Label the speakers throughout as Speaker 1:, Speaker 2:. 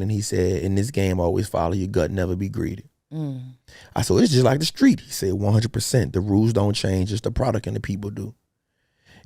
Speaker 1: And he said, in this game, always follow your gut, never be greedy. I said, it's just like the street. He said, 100%. The rules don't change, just the product and the people do.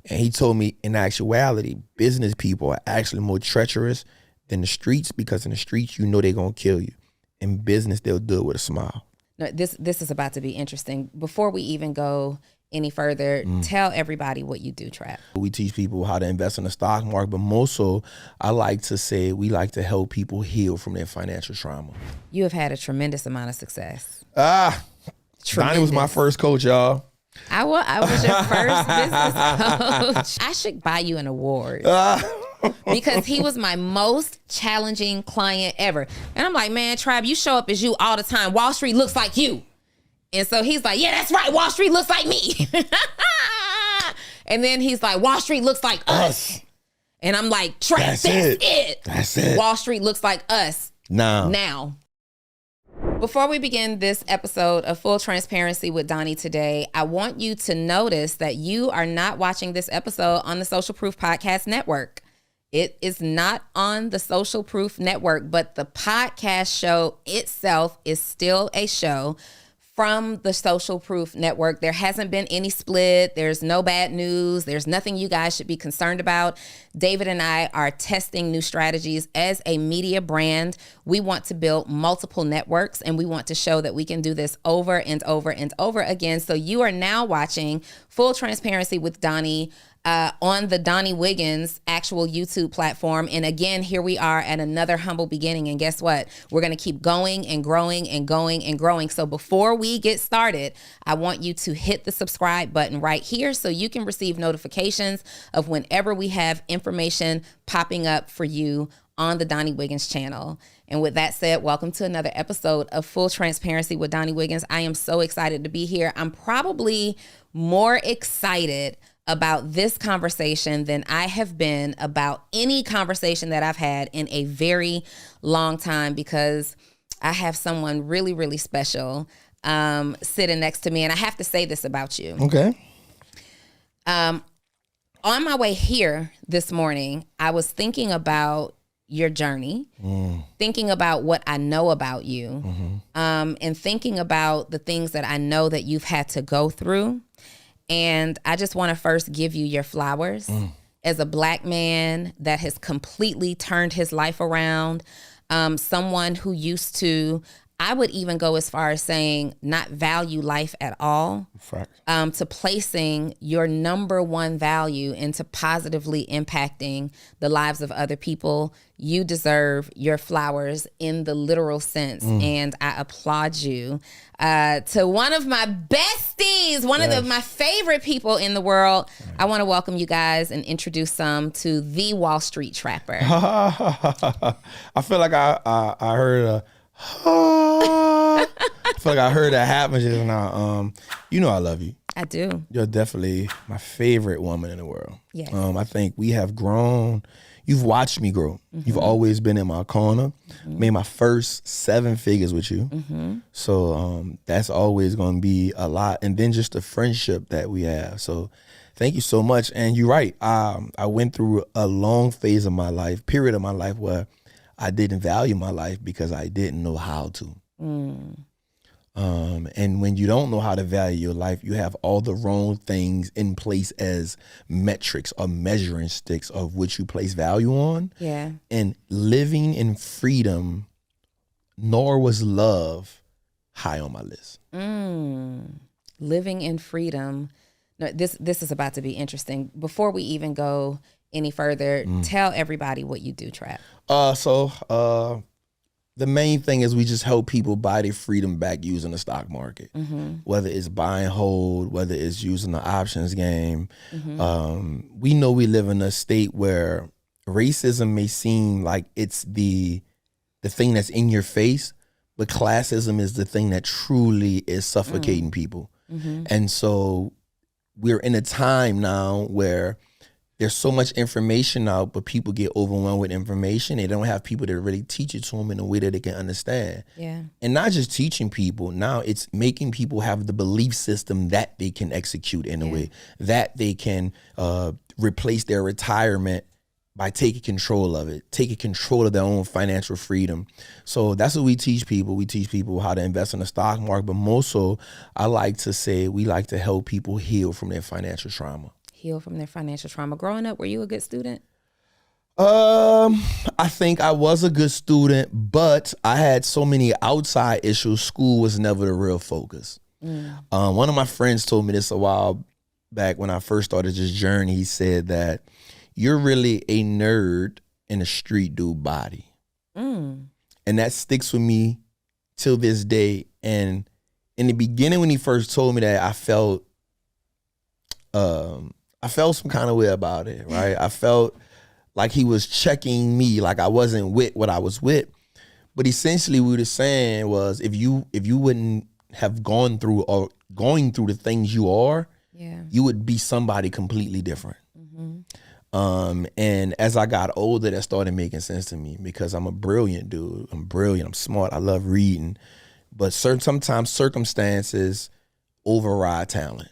Speaker 1: And he told me, in actuality, business people are actually more treacherous than the streets, because in the streets, you know they're going to kill you. In business, they'll do it with a smile.
Speaker 2: No, this is about to be interesting. Before we even go any further, tell everybody what you do, Trap.
Speaker 1: We teach people how to invest in the stock market, but more so, I like to say we like to help people heal from their financial trauma.
Speaker 2: You have had a tremendous amount of success.
Speaker 1: Donnie was my first coach, y'all.
Speaker 2: I was your first business coach. I should buy you an award. Because he was my most challenging client ever. And I'm like, man, Trap, you show up as you all the time. Wall Street looks like you. And so he's like, yeah, that's right. Wall Street looks like me. And then he's like, Wall Street looks like us. And I'm like, Trap, that's it.
Speaker 1: That's it.
Speaker 2: Wall Street looks like us. Now. Before we begin this episode of Full Transparency with Donni today, I want you to notice that you are not watching this episode on the Social Proof Podcast Network. It is not on the Social Proof Network, but the podcast show itself is still a show from the Social Proof Network. There hasn't been any split. There's no bad news. There's nothing you guys should be concerned about. David and I are testing new strategies as a media brand. We want to build multiple networks, and we want to show that we can do this over and over and over again. So you are now watching Full Transparency with Donni on the Donni Wiggins actual YouTube platform. And again, here we are at another humble beginning. And guess what? We're going to keep going and growing and going and growing. So before we get started, I want you to hit the subscribe button right here so you can receive notifications of whenever we have information popping up for you on the Donni Wiggins channel. And with that said, welcome to another episode of Full Transparency with Donni Wiggins. I am so excited to be here. I'm probably more excited about this conversation than I have been about any conversation that I've had in a very long time, because I have someone really, really special sitting next to me. And I have to say this about you.
Speaker 1: Okay.
Speaker 2: On my way here this morning, I was thinking about your journey, thinking about what I know about you, and thinking about the things that I know that you've had to go through. And I just want to first give you your flowers as a Black man that has completely turned his life around. Someone who used to, I would even go as far as saying, not value life at all, to placing your number one value into positively impacting the lives of other people. You deserve your flowers in the literal sense. And I applaud you. To one of my besties, one of my favorite people in the world, I want to welcome you guys and introduce some to the Wallstreet Trapper.
Speaker 1: I feel like I heard a I feel like I heard that happen just now. You know I love you.
Speaker 2: I do.
Speaker 1: You're definitely my favorite woman in the world.
Speaker 2: Yes.
Speaker 1: I think we have grown. You've watched me grow. You've always been in my corner. Made my first 7 figures with you. So that's always going to be a lot. And then just the friendship that we have. So thank you so much. And you're right. I went through a long phase of my life, period of my life, where I didn't value my life because I didn't know how to. And when you don't know how to value your life, you have all the wrong things in place as metrics or measuring sticks of which you place value on.
Speaker 2: Yeah. And
Speaker 1: living in freedom, nor was love high on my list.
Speaker 2: Living in freedom. No, this is about to be interesting. Before we even go any further, tell everybody what you do, Trap.
Speaker 1: The main thing is we just help people buy their freedom back using the stock market, whether it's buy and hold, whether it's using the options game. We know we live in a state where racism may seem like it's the thing that's in your face, but classism is the thing that truly is suffocating people. And so we're in a time now where there's so much information out, but people get overwhelmed with information. They don't have people that really teach it to them in a way that they can understand.
Speaker 2: Yeah.
Speaker 1: And not just teaching people, now it's making people have the belief system that they can execute in a way, that they can replace their retirement by taking control of it, taking control of their own financial freedom. So that's what we teach people. We teach people how to invest in the stock market, but more so, I like to say we like to help people heal from their financial trauma.
Speaker 2: Heal from their financial trauma. Growing up, were you a good student?
Speaker 1: I think I was a good student, but I had so many outside issues. School was never the real focus. One of my friends told me this a while back when I first started this journey. He said that you're really a nerd in a street dude body. And that sticks with me till this day. And in the beginning, when he first told me that, I felt some kind of way about it, right? I felt like he was checking me, like I wasn't with what I was with. But essentially what he was saying was, if you wouldn't have gone through or going through the things you are, you would be somebody completely different. And as I got older, that started making sense to me, because I'm a brilliant dude. I'm brilliant. I'm smart. I love reading. But sometimes circumstances override talent.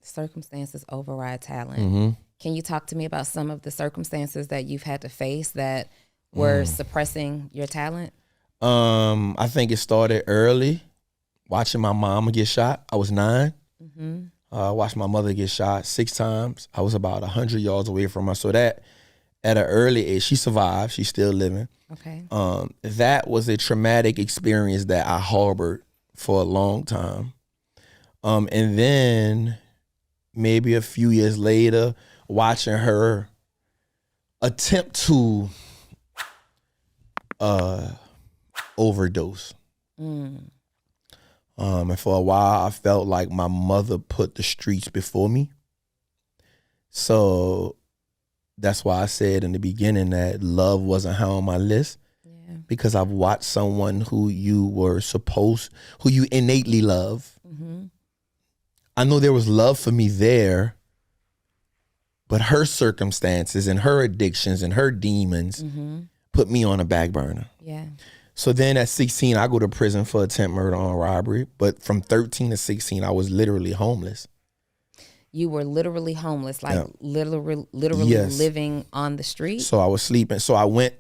Speaker 2: Circumstances override talent. Can you talk to me about some of the circumstances that you've had to face that were suppressing your talent?
Speaker 1: I think it started early, watching my mama get shot. I was 9. I watched my mother get shot 6 times. I was about 100 yards away from her. So that, at an early age, she survived. She's still living.
Speaker 2: Okay.
Speaker 1: That was a traumatic experience that I harbored for a long time. And then maybe a few years later, watching her attempt to overdose. And for a while, I felt like my mother put the streets before me. So that's why I said in the beginning that love wasn't high on my list. Because I've watched someone who you innately love. I know there was love for me there, but her circumstances and her addictions and her demons put me on a back burner. So then at 16, I go to prison for attempt murder on robbery. But from 13 to 16, I was literally homeless.
Speaker 2: You were literally homeless, like literally living on the street?
Speaker 1: So I was sleeping. So I went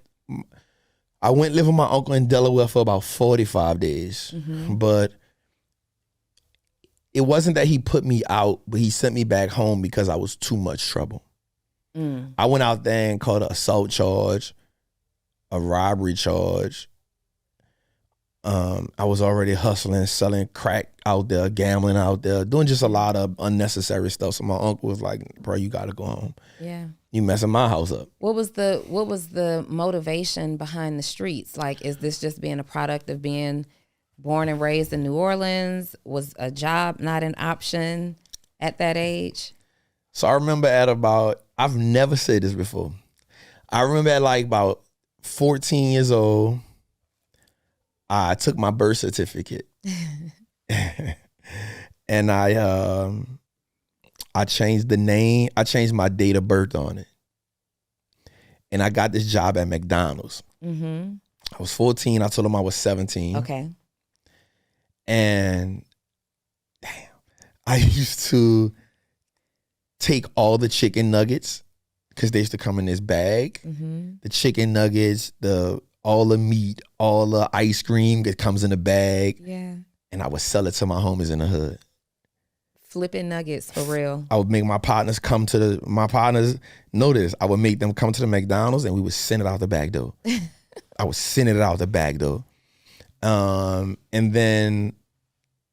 Speaker 1: live with my uncle in Delaware for about 45 days. But it wasn't that he put me out, but he sent me back home because I was too much trouble. I went out there and caught an assault charge, a robbery charge. I was already hustling, selling crack out there, gambling out there, doing just a lot of unnecessary stuff. So my uncle was like, bro, you got to go home. You messing my house up.
Speaker 2: What was the motivation behind the streets? Like, is this just being a product of being born and raised in New Orleans? Was a job not an option at that age?
Speaker 1: So I remember I've never said this before. I remember at like about 14 years old, I took my birth certificate and I changed the name. I changed my date of birth on it. And I got this job at McDonald's. I was 14. I told them I was 17.
Speaker 2: Okay.
Speaker 1: And I used to take all the chicken nuggets because they used to come in this bag. The chicken nuggets, all the meat, all the ice cream that comes in a bag. And I would sell it to my homies in the hood.
Speaker 2: Flipping nuggets for real.
Speaker 1: I would make my partners notice. I would make them come to the McDonald's and we would send it out the back door. I was sending it out the back door. And then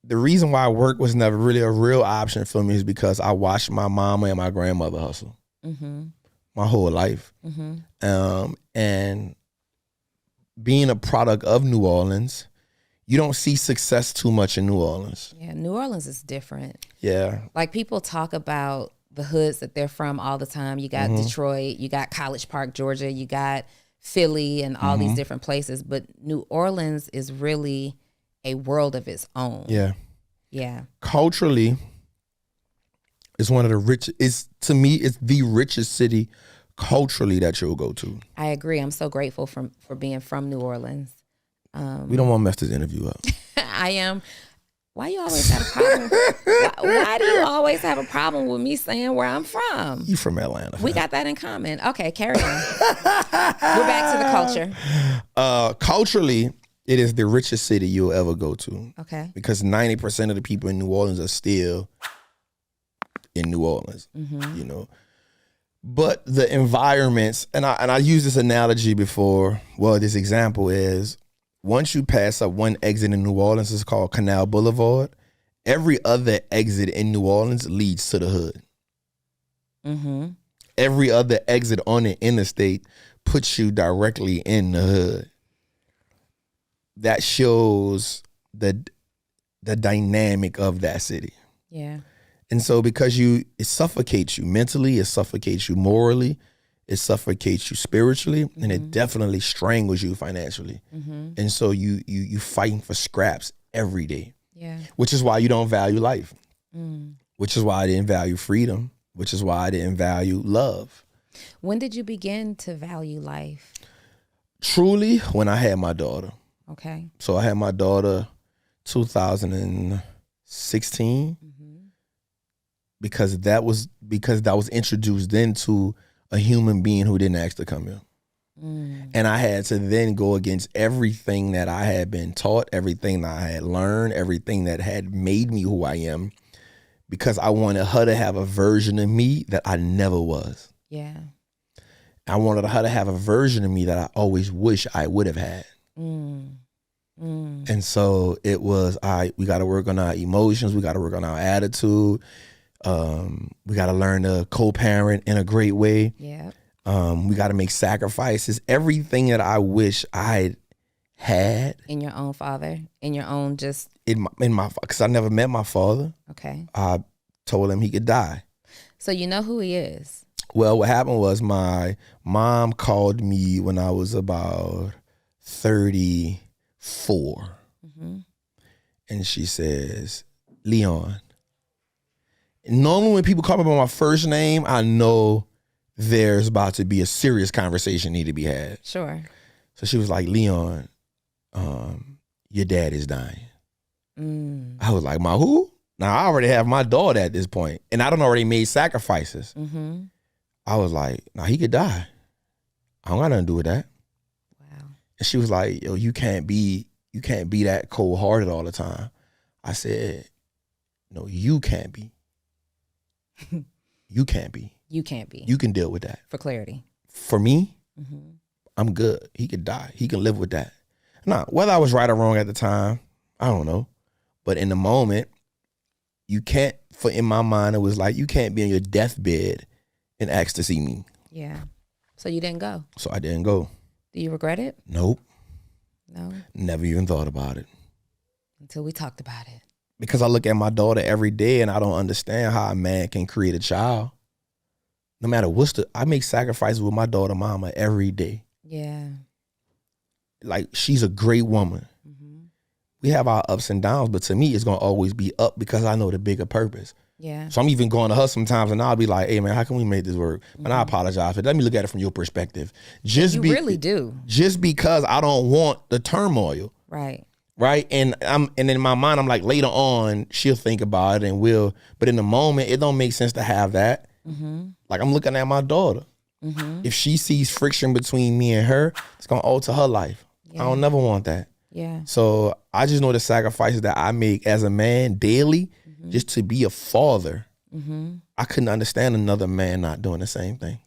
Speaker 1: the reason why work was never really a real option for me is because I watched my mama and my grandmother hustle my whole life. And being a product of New Orleans, you don't see success too much in New Orleans.
Speaker 2: Yeah, New Orleans is different.
Speaker 1: Yeah.
Speaker 2: Like, people talk about the hoods that they're from all the time. You got Detroit, you got College Park, Georgia, you got Philly and all these different places. But New Orleans is really a world of its own.
Speaker 1: Yeah. Culturally, it's one of the richest, to me, it's the richest city culturally that you'll go to.
Speaker 2: I agree. I'm so grateful for being from New Orleans.
Speaker 1: We don't want to mess this interview up.
Speaker 2: I am. Why you always have a problem? Why do you always have a problem with me saying where I'm from?
Speaker 1: You from Atlanta.
Speaker 2: We got that in common. Okay, carry on. We're back to the culture.
Speaker 1: Culturally, it is the richest city you'll ever go to.
Speaker 2: Okay.
Speaker 1: Because 90% of the people in New Orleans are still in New Orleans, you know. But the environments, and I used this analogy before. Well, this example is, once you pass up one exit in New Orleans, it's called Canal Boulevard. Every other exit in New Orleans leads to the hood. Every other exit on the interstate puts you directly in the hood. That shows the dynamic of that city.
Speaker 2: Yeah.
Speaker 1: And so because it suffocates you mentally, it suffocates you morally, it suffocates you spiritually, and it definitely strangles you financially. And so you fighting for scraps every day.
Speaker 2: Yeah.
Speaker 1: Which is why you don't value life. Which is why I didn't value freedom. Which is why I didn't value love.
Speaker 2: When did you begin to value life?
Speaker 1: Truly, when I had my daughter.
Speaker 2: Okay.
Speaker 1: So I had my daughter 2016. Because that was introduced then to a human being who didn't ask to come here. And I had to then go against everything that I had been taught, everything that I had learned, everything that had made me who I am, because I wanted her to have a version of me that I never was.
Speaker 2: Yeah.
Speaker 1: I wanted her to have a version of me that I always wish I would have had. And so it was, we got to work on our emotions. We got to work on our attitude. We got to learn to co-parent in a great way.
Speaker 2: Yeah.
Speaker 1: We got to make sacrifices. Everything that I wish I had.
Speaker 2: In your own father? In your own just?
Speaker 1: In my, because I never met my father.
Speaker 2: Okay.
Speaker 1: I told him he could die.
Speaker 2: So you know who he is?
Speaker 1: Well, what happened was my mom called me when I was about 34. And she says, Leon. Normally when people call me by my first name, I know there's about to be a serious conversation need to be had.
Speaker 2: Sure.
Speaker 1: So she was like, Leon, your dad is dying. I was like, my who? Now I already have my daughter at this point, and I done already made sacrifices. I was like, nah, he could die. I don't got nothing to do with that.
Speaker 2: Wow. And
Speaker 1: she was like, yo, you can't be that cold-hearted all the time. I said, no, you can't be. You can't be.
Speaker 2: You can't be.
Speaker 1: You can deal with that.
Speaker 2: For clarity.
Speaker 1: For me, I'm good. He could die. He can live with that. Now, whether I was right or wrong at the time, I don't know. But in the moment, you can't, in my mind, it was like, you can't be on your deathbed and ask to see me.
Speaker 2: Yeah. So you didn't go?
Speaker 1: So I didn't go.
Speaker 2: Do you regret it?
Speaker 1: Nope.
Speaker 2: No?
Speaker 1: Never even thought about it.
Speaker 2: Until we talked about it.
Speaker 1: Because I look at my daughter every day and I don't understand how a man can create a child. No matter I make sacrifices with my daughter mama every day.
Speaker 2: Yeah.
Speaker 1: Like, she's a great woman. We have our ups and downs, but to me, it's going to always be up because I know the bigger purpose.
Speaker 2: Yeah.
Speaker 1: So I'm even going to her sometimes and I'll be like, hey man, how can we make this work? And I apologize for it. Let me look at it from your perspective. You
Speaker 2: really do.
Speaker 1: Just because I don't want the turmoil.
Speaker 2: Right.
Speaker 1: Right. And in my mind, I'm like, later on, she'll think about it and but in the moment, it don't make sense to have that. Like, I'm looking at my daughter. If she sees friction between me and her, it's going to alter her life. Yeah. I don't never want that.
Speaker 2: Yeah.
Speaker 1: So I just know the sacrifices that I make as a man daily, just to be a father. I couldn't understand another man not doing the same thing.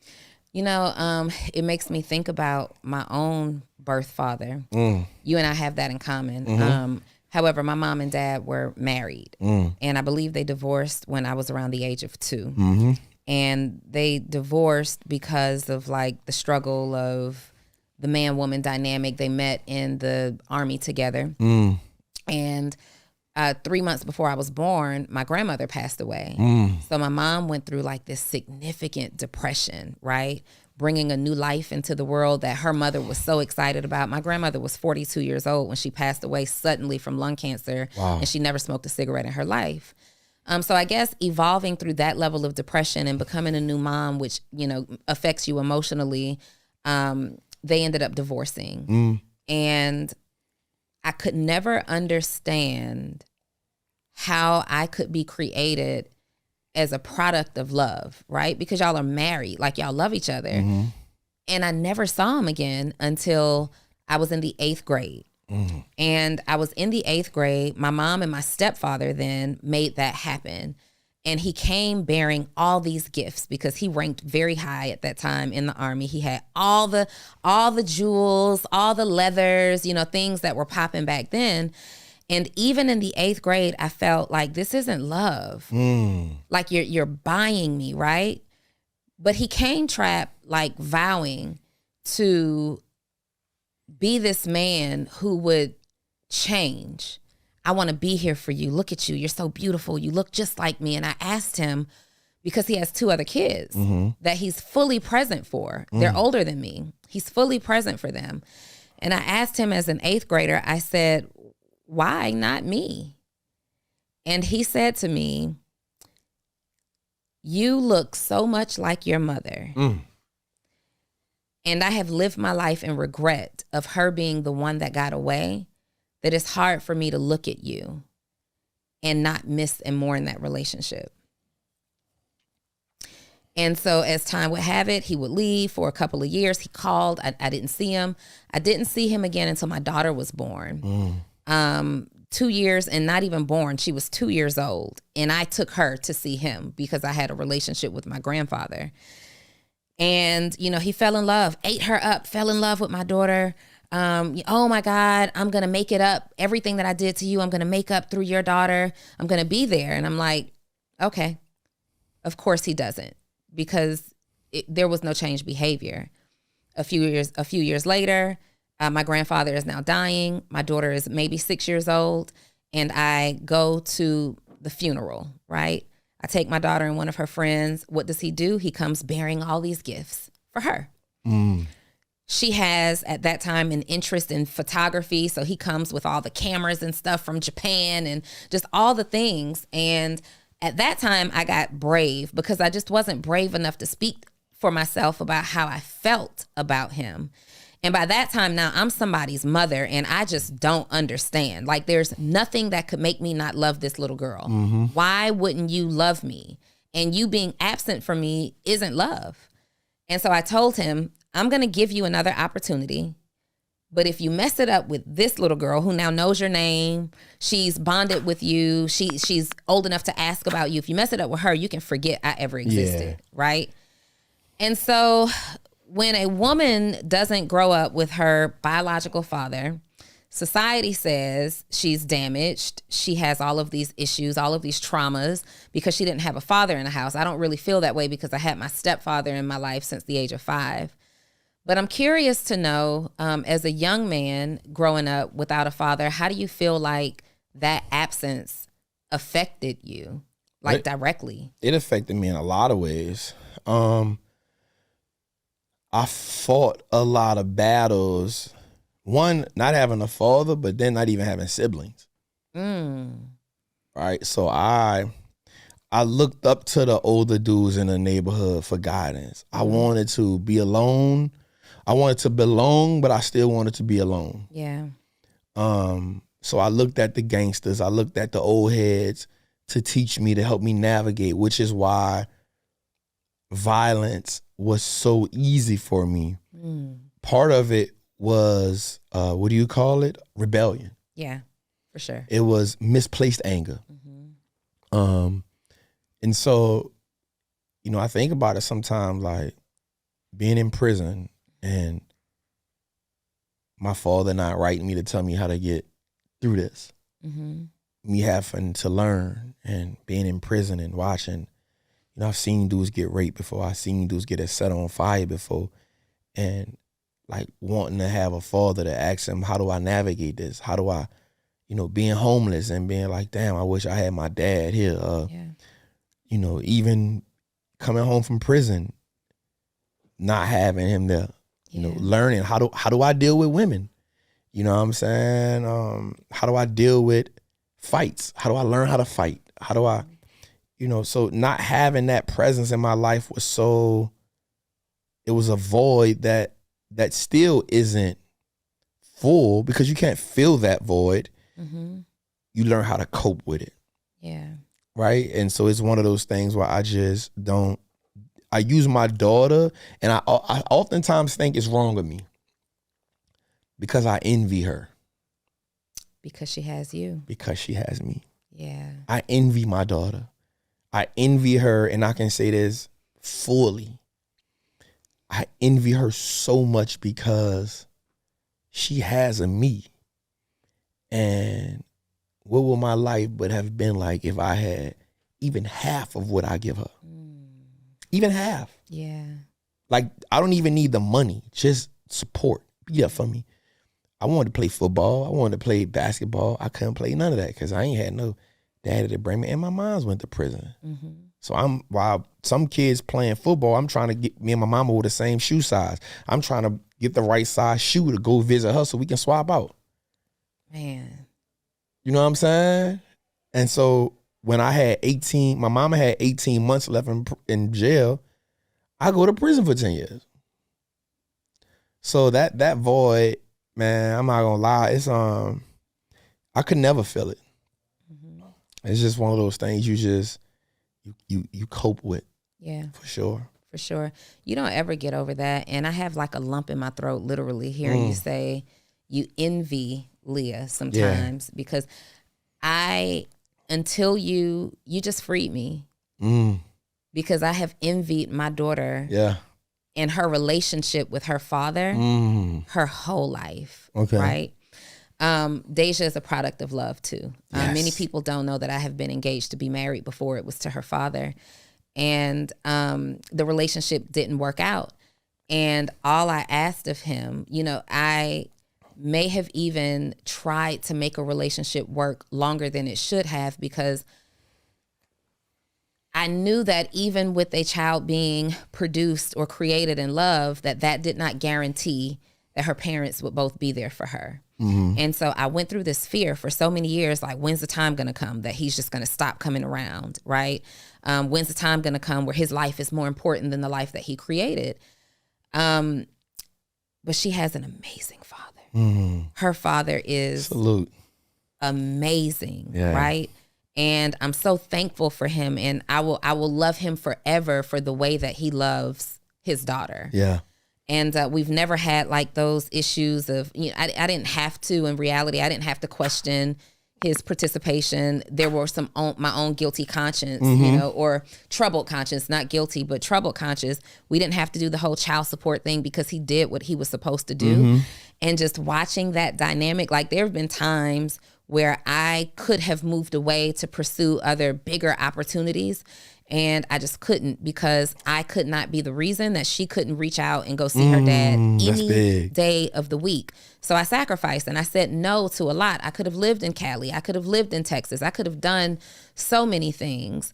Speaker 2: You know, it makes me think about my own birth father. You and I have that in common. However, my mom and dad were married, and I believe they divorced when I was around the age of 2. And they divorced because of like the struggle of the man-woman dynamic. They met in the Army together. And 3 months before I was born, my grandmother passed away. So my mom went through like this significant depression, right? Bringing a new life into the world that her mother was so excited about. My grandmother was 42 years old when she passed away suddenly from lung cancer. Wow. And she never smoked a cigarette in her life. So I guess evolving through that level of depression and becoming a new mom, which, you know, affects you emotionally, they ended up divorcing. And I could never understand how I could be created as a product of love, right? Because y'all are married, like y'all love each other. Mm-hmm. And I never saw him again until I was in the 8th grade. Mm. And I was in the 8th grade. My mom and my stepfather then made that happen. And he came bearing all these gifts because he ranked very high at that time in the Army. He had all the jewels, all the leathers, you know, things that were popping back then. And even in the 8th grade, I felt like this isn't love. Like you're buying me, right? But he came, Trap, like vowing to be this man who would change. I want to be here for you. Look at you. You're so beautiful. You look just like me. And I asked him, because he has 2 other kids that he's fully present for. They're older than me. He's fully present for them. And I asked him as an 8th grader, I said, why not me? And he said to me, you look so much like your mother. And I have lived my life in regret of her being the one that got away, that it's hard for me to look at you and not miss and mourn that relationship. And so as time would have it, he would leave for a couple of years. He called. I didn't see him. I didn't see him again until my daughter was born. 2 years and not even born. She was 2 years old. And I took her to see him because I had a relationship with my grandfather. And, you know, he fell in love, ate her up, fell in love with my daughter. Oh my God, I'm going to make it up. Everything that I did to you, I'm going to make up through your daughter. I'm going to be there. And I'm like, okay. Of course he doesn't, because there was no changed behavior. A few years later, my grandfather is now dying. My daughter is maybe 6 years old. And I go to the funeral, right? I take my daughter and one of her friends. What does he do? He comes bearing all these gifts for her. She has, at that time, an interest in photography. So he comes with all the cameras and stuff from Japan and just all the things. And at that time, I got brave because I just wasn't brave enough to speak for myself about how I felt about him. And by that time now, I'm somebody's mother and I just don't understand. Like, there's nothing that could make me not love this little girl. Why wouldn't you love me? And you being absent from me isn't love. And so I told him, I'm going to give you another opportunity. But if you mess it up with this little girl who now knows your name, she's bonded with you, she's old enough to ask about you. If you mess it up with her, you can forget I ever existed, right? And so when a woman doesn't grow up with her biological father, society says she's damaged. She has all of these issues, all of these traumas because she didn't have a father in the house. I don't really feel that way because I had my stepfather in my life since the age of 5. But I'm curious to know, as a young man growing up without a father, how do you feel like that absence affected you, like directly?
Speaker 1: It affected me in a lot of ways. I fought a lot of battles. One, not having a father, but then not even having siblings. Right? So I looked up to the older dudes in the neighborhood for guidance. I wanted to be alone. I wanted to belong, but I still wanted to be alone.
Speaker 2: Yeah.
Speaker 1: So I looked at the gangsters. I looked at the old heads to teach me, to help me navigate, which is why violence was so easy for me. Part of it was, what do you call it? Rebellion.
Speaker 2: Yeah, for sure.
Speaker 1: It was misplaced anger. And so, you know, I think about it sometimes, like being in prison and my father not writing me to tell me how to get through this. Me having to learn and being in prison and watching. You know, I've seen dudes get raped before. I've seen dudes get set on fire before. And like wanting to have a father to ask him, how do I navigate this? How do I, you know, being homeless and being like, damn, I wish I had my dad here. You know, even coming home from prison, not having him there, you know, learning how do I deal with women? You know what I'm saying? How do I deal with fights? How do I learn how to fight? How do I, you know, so not having that presence in my life was so, it was a void that still isn't full because you can't fill that void. You learn how to cope with it.
Speaker 2: Yeah.
Speaker 1: Right. And so it's one of those things where I just don't, I use my daughter, and I oftentimes think it's wrong with me because I envy her.
Speaker 2: Because she has you.
Speaker 1: Because she has me.
Speaker 2: Yeah.
Speaker 1: I envy my daughter. I envy her, and I can say this fully. I envy her so much because she has a me. And what would my life would have been like if I had even half of what I give her? Even half.
Speaker 2: Yeah.
Speaker 1: Like, I don't even need the money, just support. Be up for me. I wanted to play football. I wanted to play basketball. I couldn't play none of that because I ain't had no daddy to bring me. And my moms went to prison. Mm-hmm. So while some kids playing football, I'm trying to get me and my mama with the same shoe size. I'm trying to get the right size shoe to go visit her so we can swap out.
Speaker 2: Man.
Speaker 1: You know what I'm saying? And so when I had 18, my mama had 18 months left in jail. I go to prison for 10 years. So that void, man, I'm not gonna lie, it's I could never feel it. Mm-hmm. It's just one of those things you cope with. Yeah. For sure.
Speaker 2: For sure. You don't ever get over that. And I have like a lump in my throat literally hearing you say you envy Leah sometimes because until you just freed me. Because I have envied my daughter and her relationship with her father her whole life. Okay. Right? Deja is a product of love too. Yes. Many people don't know that I have been engaged to be married before it was to her father. And the relationship didn't work out. And all I asked of him, I may have even tried to make a relationship work longer than it should have because I knew that even with a child being produced or created in love, that did not guarantee that her parents would both be there for her. Mm-hmm. And so I went through this fear for so many years, like, when's the time going to come that he's just going to stop coming around, right? When's the time going to come where his life is more important than the life that he created? But she has an amazing father. Mm-hmm. Her father is amazing, right? And I'm so thankful for him, and I will love him forever for the way that he loves his daughter. Yeah. And we've never had like those issues of, I didn't have to, in reality, I didn't have to question his participation. There were my own guilty conscience, or troubled conscience, not guilty, but troubled conscience. We didn't have to do the whole child support thing because he did what he was supposed to do. Mm-hmm. And just watching that dynamic, like there have been times where I could have moved away to pursue other bigger opportunities. And I just couldn't because I could not be the reason that she couldn't reach out and go see her dad any day of the week. So I sacrificed and I said no to a lot. I could have lived in Cali. I could have lived in Texas. I could have done so many things,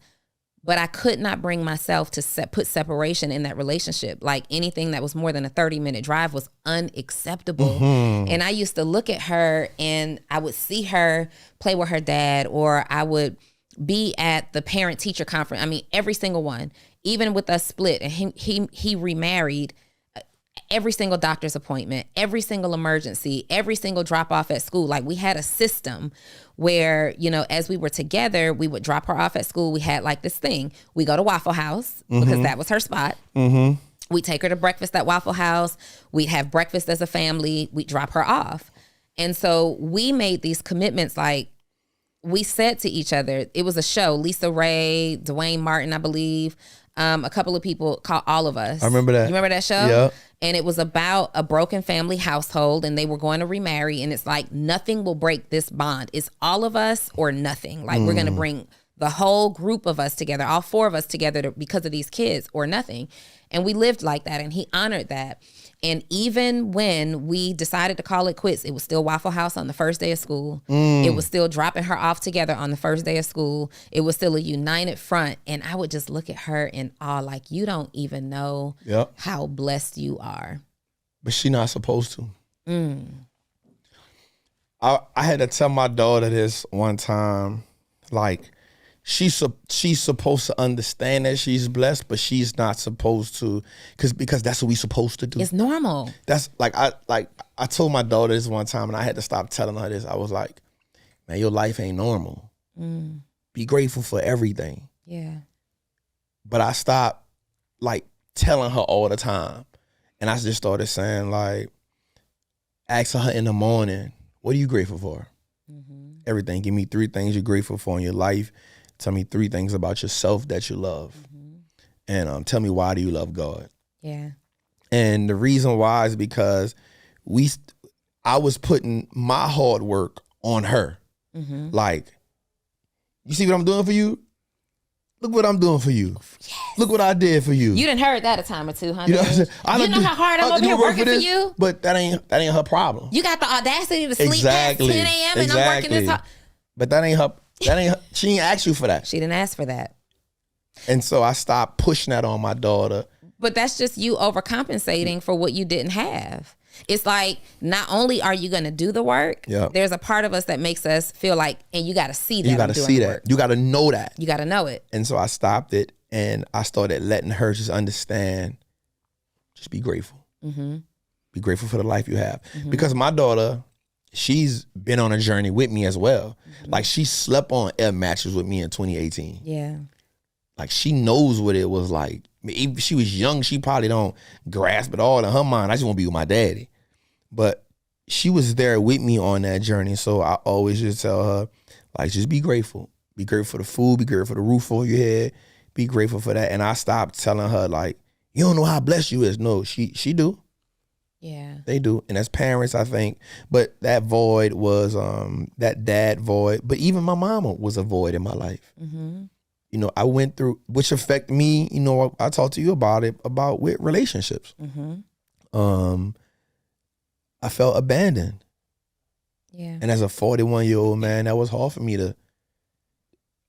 Speaker 2: but I could not bring myself to put separation in that relationship. Like anything that was more than a 30-minute drive was unacceptable. Mm-hmm. And I used to look at her and I would see her play with her dad, or I would be at the parent teacher conference. I mean, every single one, even with us split, and he remarried, every single doctor's appointment, every single emergency, every single drop off at school. Like we had a system where, as we were together, we would drop her off at school. We had like this thing. We go to Waffle House because that was her spot. Mm-hmm. We take her to breakfast at Waffle House. We'd have breakfast as a family. We'd drop her off. And so we made these commitments, like, we said to each other, it was a show, Lisa Ray, Dwayne Martin, I believe, a couple of people called All of Us.
Speaker 1: I remember that.
Speaker 2: You remember that show?
Speaker 1: Yeah.
Speaker 2: And it was about a broken family household, and they were going to remarry, and it's like, nothing will break this bond. It's all of us or nothing. Like, we're going to bring the whole group of us together, all four of us together because of these kids, or nothing. And we lived like that, and he honored that. And even when we decided to call it quits, it was still Waffle House on the first day of school. It was still dropping her off together on the first day of school. It was still a united front. And I would just look at her in awe, like, you don't even know how blessed you are.
Speaker 1: But she not supposed to. I had to tell my daughter this one time, like, she's supposed to understand that she's blessed, but she's not supposed to, because that's what we supposed to do.
Speaker 2: It's normal.
Speaker 1: That's I told my daughter this one time, and I had to stop telling her this. I was like, man, your life ain't normal. be grateful for everything.
Speaker 2: Yeah.
Speaker 1: But I stopped like telling her all the time. And I just started saying like, asking her in the morning, what are you grateful for? Mm-hmm. Everything. Give me 3 things you're grateful for in your life. Tell me 3 things about yourself that you love. Mm-hmm. And tell me, why do you love God? Yeah. And the reason why is because I was putting my hard work on her. Mm-hmm. Like, you see what I'm doing for you? Look what I'm doing for you. Yes. Look what I did for you.
Speaker 2: You done heard that a time or two, honey. You know how hard I'm over here working for you?
Speaker 1: But that ain't her problem.
Speaker 2: You got the audacity to sleep past 10 a.m. and I'm working this hard.
Speaker 1: But that ain't her. She didn't ask you for that.
Speaker 2: She didn't ask for that.
Speaker 1: And so I stopped pushing that on my daughter.
Speaker 2: But that's just you overcompensating for what you didn't have. It's like, not only are you going to do the work, there's a part of us that makes us feel like, and you got to see that.
Speaker 1: You got to see that.
Speaker 2: Work.
Speaker 1: You got to know that.
Speaker 2: You got to know it.
Speaker 1: And so I stopped it, and I started letting her just understand, just be grateful. Mm-hmm. Be grateful for the life you have. Mm-hmm. Because my daughter, she's been on a journey with me as well. Mm-hmm. Like, she slept on air mattresses with me in 2018. Yeah. Like, she knows what it was like. If she was young, she probably don't grasp it all in her mind. I just want to be with my daddy. But she was there with me on that journey. So I always just tell her, like, just be grateful. Be grateful for the food. Be grateful for the roof over your head. Be grateful for that. And I stopped telling her, like, you don't know how blessed you is. No, she do. Yeah. They do. And as parents, I think. But that void was, that dad void. But even my mama was a void in my life. Mm-hmm. You know, I went through, which affected me, you know, I talked to you about it, about with relationships. Mm-hmm. I felt abandoned. Yeah. And as a 41-year-old man, that was hard for me to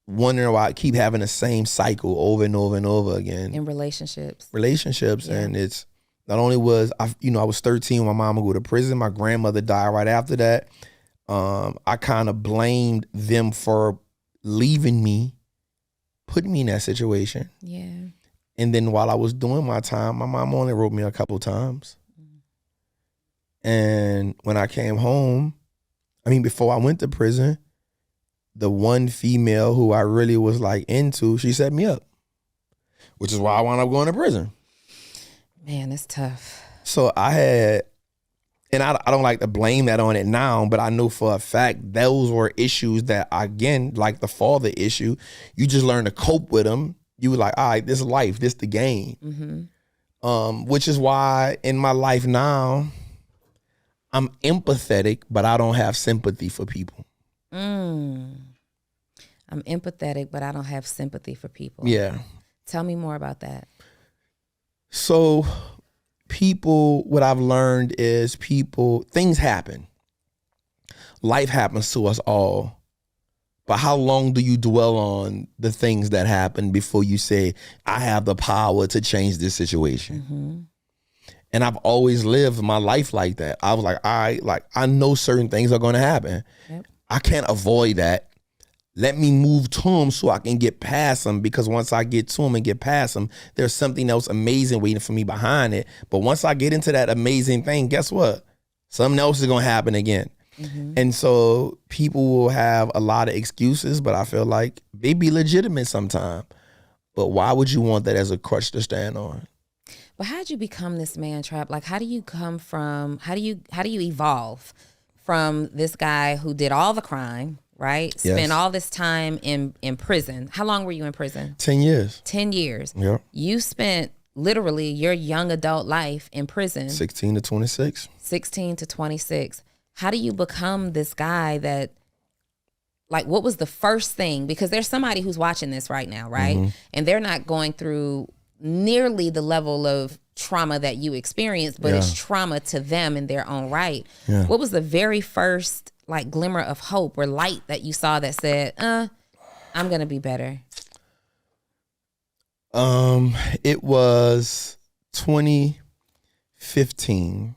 Speaker 1: wonder why I keep having the same cycle over and over and over again.
Speaker 2: In relationships.
Speaker 1: Yeah. And it's not only was, I was 13 when my mama go to prison. My grandmother died right after that. I kind of blamed them for leaving me, putting me in that situation. Yeah. And then while I was doing my time, my mom only wrote me a couple times. And when I came home, before I went to prison, the one female who I really was like into, she set me up, which is why I wound up going to prison.
Speaker 2: Man, that's tough.
Speaker 1: So I had, and I don't like to blame that on it now, but I know for a fact those were issues that, again, like the father issue, you just learn to cope with them. You were like, all right, this is life, this the game. Mm-hmm. Which is why in my life now, I'm empathetic, but I don't have sympathy for people.
Speaker 2: I'm empathetic, but I don't have sympathy for people.
Speaker 1: Yeah.
Speaker 2: Tell me more about that.
Speaker 1: So people, what I've learned is things happen. Life happens to us all. But how long do you dwell on the things that happen before you say, I have the power to change this situation? Mm-hmm. And I've always lived my life like that. I was like, I know certain things are going to happen. Yep. I can't avoid that. Let me move to them so I can get past them, because once I get to them and get past them, there's something else amazing waiting for me behind it. But once I get into that amazing thing, guess what? Something else is going to happen again. Mm-hmm. And so people will have a lot of excuses, but I feel like they be legitimate sometimes. But why would you want that as a crutch to stand on?
Speaker 2: But how'd you become this man, Trap? Like, how do you evolve from this guy who did all the crime, right? Yes. Spent all this time in prison. How long were you in prison?
Speaker 1: 10 years.
Speaker 2: 10 years.
Speaker 1: Yeah.
Speaker 2: You spent literally your young adult life in prison.
Speaker 1: 16 to 26.
Speaker 2: 16 to 26. How do you become this guy that, like, what was the first thing? Because there's somebody who's watching this right now, right? Mm-hmm. And they're not going through nearly the level of trauma that you experienced, but it's trauma to them in their own right. Yeah. What was the very first, like, glimmer of hope or light that you saw that said, I'm going to be better?
Speaker 1: It was 2015.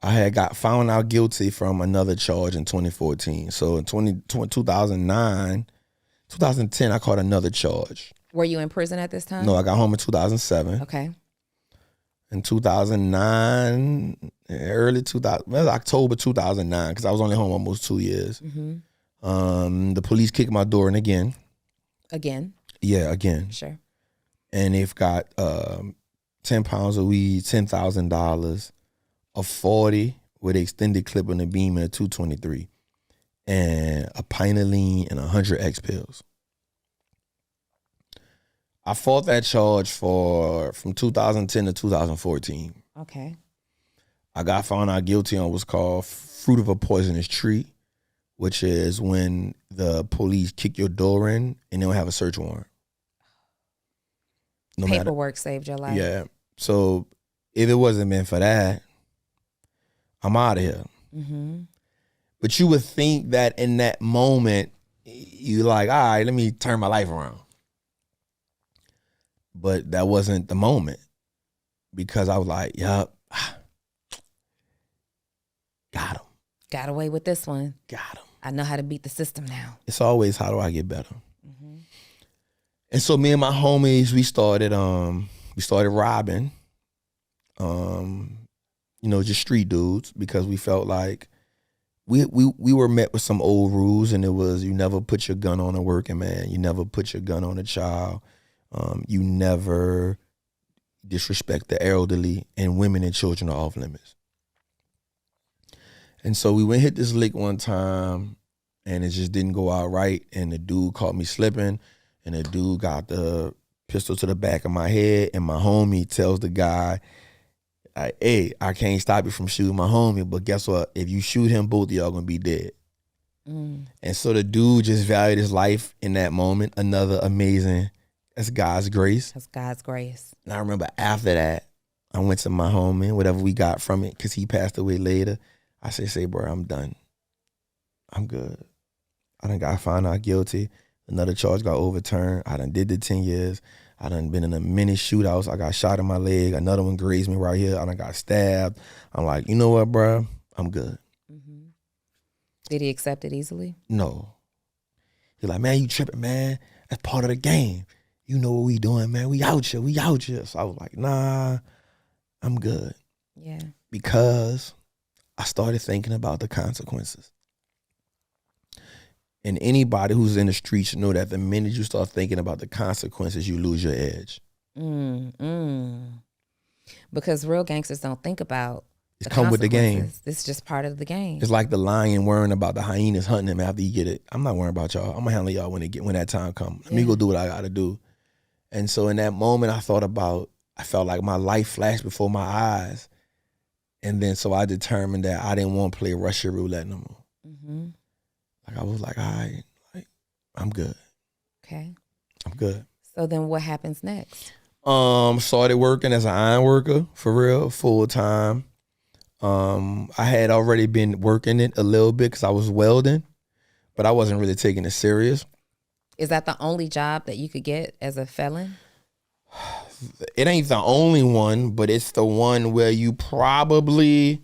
Speaker 1: I had got found out guilty from another charge in 2014. So in 2010, I caught another charge.
Speaker 2: Were you in prison at this time?
Speaker 1: No, I got home in 2007.
Speaker 2: Okay.
Speaker 1: In 2009, early 2000, well, October 2009, because I was only home almost 2 years. Mm-hmm. The police kicked my door in again.
Speaker 2: Again?
Speaker 1: Yeah, again.
Speaker 2: Sure.
Speaker 1: And they've got 10 pounds of weed, $10,000, a 40 with an extended clip on the beam and a 223, and a pint of lean and 100 X pills. I fought that charge from 2010 to 2014.
Speaker 2: Okay.
Speaker 1: I got found out guilty on what's called fruit of a poisonous tree, which is when the police kick your door in and they don't have a search warrant.
Speaker 2: Paperwork saved your life.
Speaker 1: Yeah. So if it wasn't meant for that, I'm out of here. Mm-hmm. But you would think that in that moment, you're like, all right, let me turn my life around. But that wasn't the moment, because I was like, yup, got him.
Speaker 2: Got away with this one.
Speaker 1: Got him.
Speaker 2: I know how to beat the system now.
Speaker 1: It's always, how do I get better? Mm-hmm. And so me and my homies, we started robbing, just street dudes, because we felt like we were met with some old rules, and it was, you never put your gun on a working man, you never put your gun on a child, you never disrespect the elderly, and women and children are off limits. And so we went hit this lick one time, and it just didn't go out right, and the dude caught me slipping, and the dude got the pistol to the back of my head, and my homie tells the guy, hey, I can't stop you from shooting my homie, but guess what? If you shoot him, both of y'all gonna be dead. Mm. And so the dude just valued his life in that moment. Another amazing, that's God's grace.
Speaker 2: That's God's grace.
Speaker 1: And I remember after that, I went to my homie, whatever we got from it, because he passed away later. I say, bro, I'm done. I'm good. I done got found out guilty. Another charge got overturned. I done did the 10 years. I done been in a many shootouts. I got shot in my leg. Another one grazed me right here. I done got stabbed. I'm like, you know what, bro? I'm good. Mm-hmm.
Speaker 2: Did he accept it easily?
Speaker 1: No. He's like, man, you tripping, man. That's part of the game. You know what we doing, man. We out here. So I was like, nah, I'm good.
Speaker 2: Yeah.
Speaker 1: Because I started thinking about the consequences. And anybody who's in the streets know that the minute you start thinking about the consequences, you lose your edge.
Speaker 2: Because real gangsters don't think about
Speaker 1: it's come with the game.
Speaker 2: It's just part of the game.
Speaker 1: It's like the lion worrying about the hyenas hunting him after you get it. I'm not worrying about y'all. I'm gonna handle y'all when that time comes. Let me go do what I gotta do. And so in that moment, I felt like my life flashed before my eyes. And then so I determined that I didn't want to play Russian roulette no more. Mm-hmm. Like I was like, all right, I'm good.
Speaker 2: Okay.
Speaker 1: I'm good.
Speaker 2: So then what happens next?
Speaker 1: Started working as an iron worker, for real, full time. I had already been working it a little bit because I was welding, but I wasn't really taking it serious.
Speaker 2: Is that the only job that you could get as a felon?
Speaker 1: It ain't the only one, but it's the one where you probably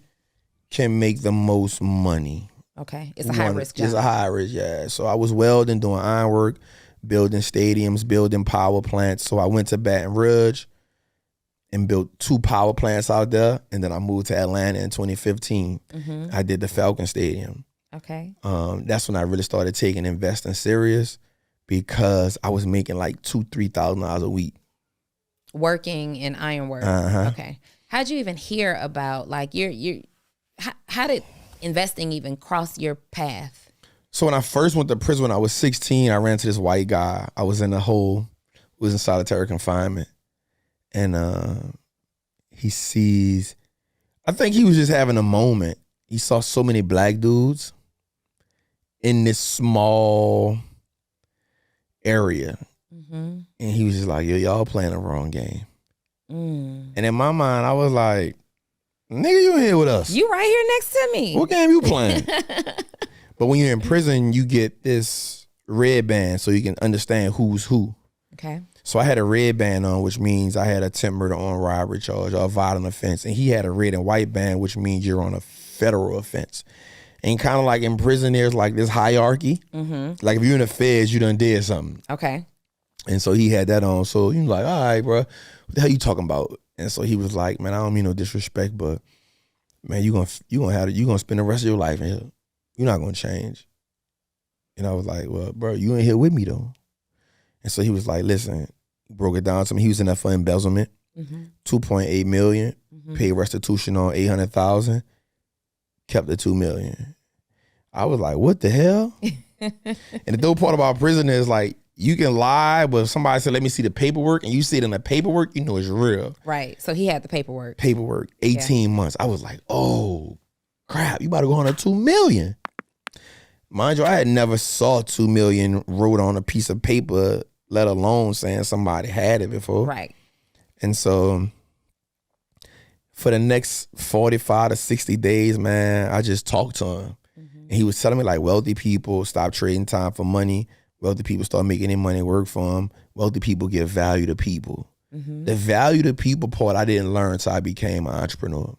Speaker 1: can make the most money.
Speaker 2: Okay. It's a high risk job.
Speaker 1: It's a high risk, yeah. So I was welding, doing ironwork, building stadiums, building power plants. So I went to Baton Rouge and built 2 power plants out there. And then I moved to Atlanta in 2015. Mm-hmm. I did the Falcon Stadium.
Speaker 2: Okay.
Speaker 1: That's when I really started taking investing serious, because I was making like $2,000-$3,000 a week.
Speaker 2: Working in ironwork.
Speaker 1: Uh-huh.
Speaker 2: Okay. How'd you even hear about, like, how did investing even cross your path?
Speaker 1: So when I first went to prison when I was 16, I ran into this white guy. I was in a hole, was in solitary confinement. And he sees, I think he was just having a moment. He saw so many black dudes in this small area. Mm-hmm. And he was just like, yo, y'all playing the wrong game. And in my mind, I was like, nigga, you here with us.
Speaker 2: You right here next to me.
Speaker 1: What game you playing? But when you're in prison, you get this red band so you can understand who's who.
Speaker 2: Okay.
Speaker 1: So I had a red band on, which means I had a attempted murder on robbery charge or a violent offense. And he had a red and white band, which means you're on a federal offense. And kind of like in prison, there's like this hierarchy. Mm-hmm. Like if you're in the feds, you done did something.
Speaker 2: Okay.
Speaker 1: And so he had that on. So he was like, all right, bro, what the hell you talking about? And so he was like, man, I don't mean no disrespect, but man, you gonna spend the rest of your life in here. You're not gonna change. And I was like, well, bro, you ain't here with me though. And so he was like, listen, he broke it down to me. He was in there for embezzlement, 2.8 million, paid restitution on 800,000, kept the 2 million. I was like, what the hell? And the dope part about prison is like, you can lie, but if somebody said, let me see the paperwork, and you see it in the paperwork, you know it's real.
Speaker 2: Right. So he had the paperwork.
Speaker 1: 18 months. I was like, oh, crap, you about to go on a 2 million. Mind you, I had never saw 2 million wrote on a piece of paper, let alone saying somebody had it before.
Speaker 2: Right.
Speaker 1: And so for the next 45 to 60 days, man, I just talked to him. And he was telling me like wealthy people stop trading time for money. Wealthy people start making their money work for them. Wealthy people give value to people. The value to people part I didn't learn until I became an entrepreneur.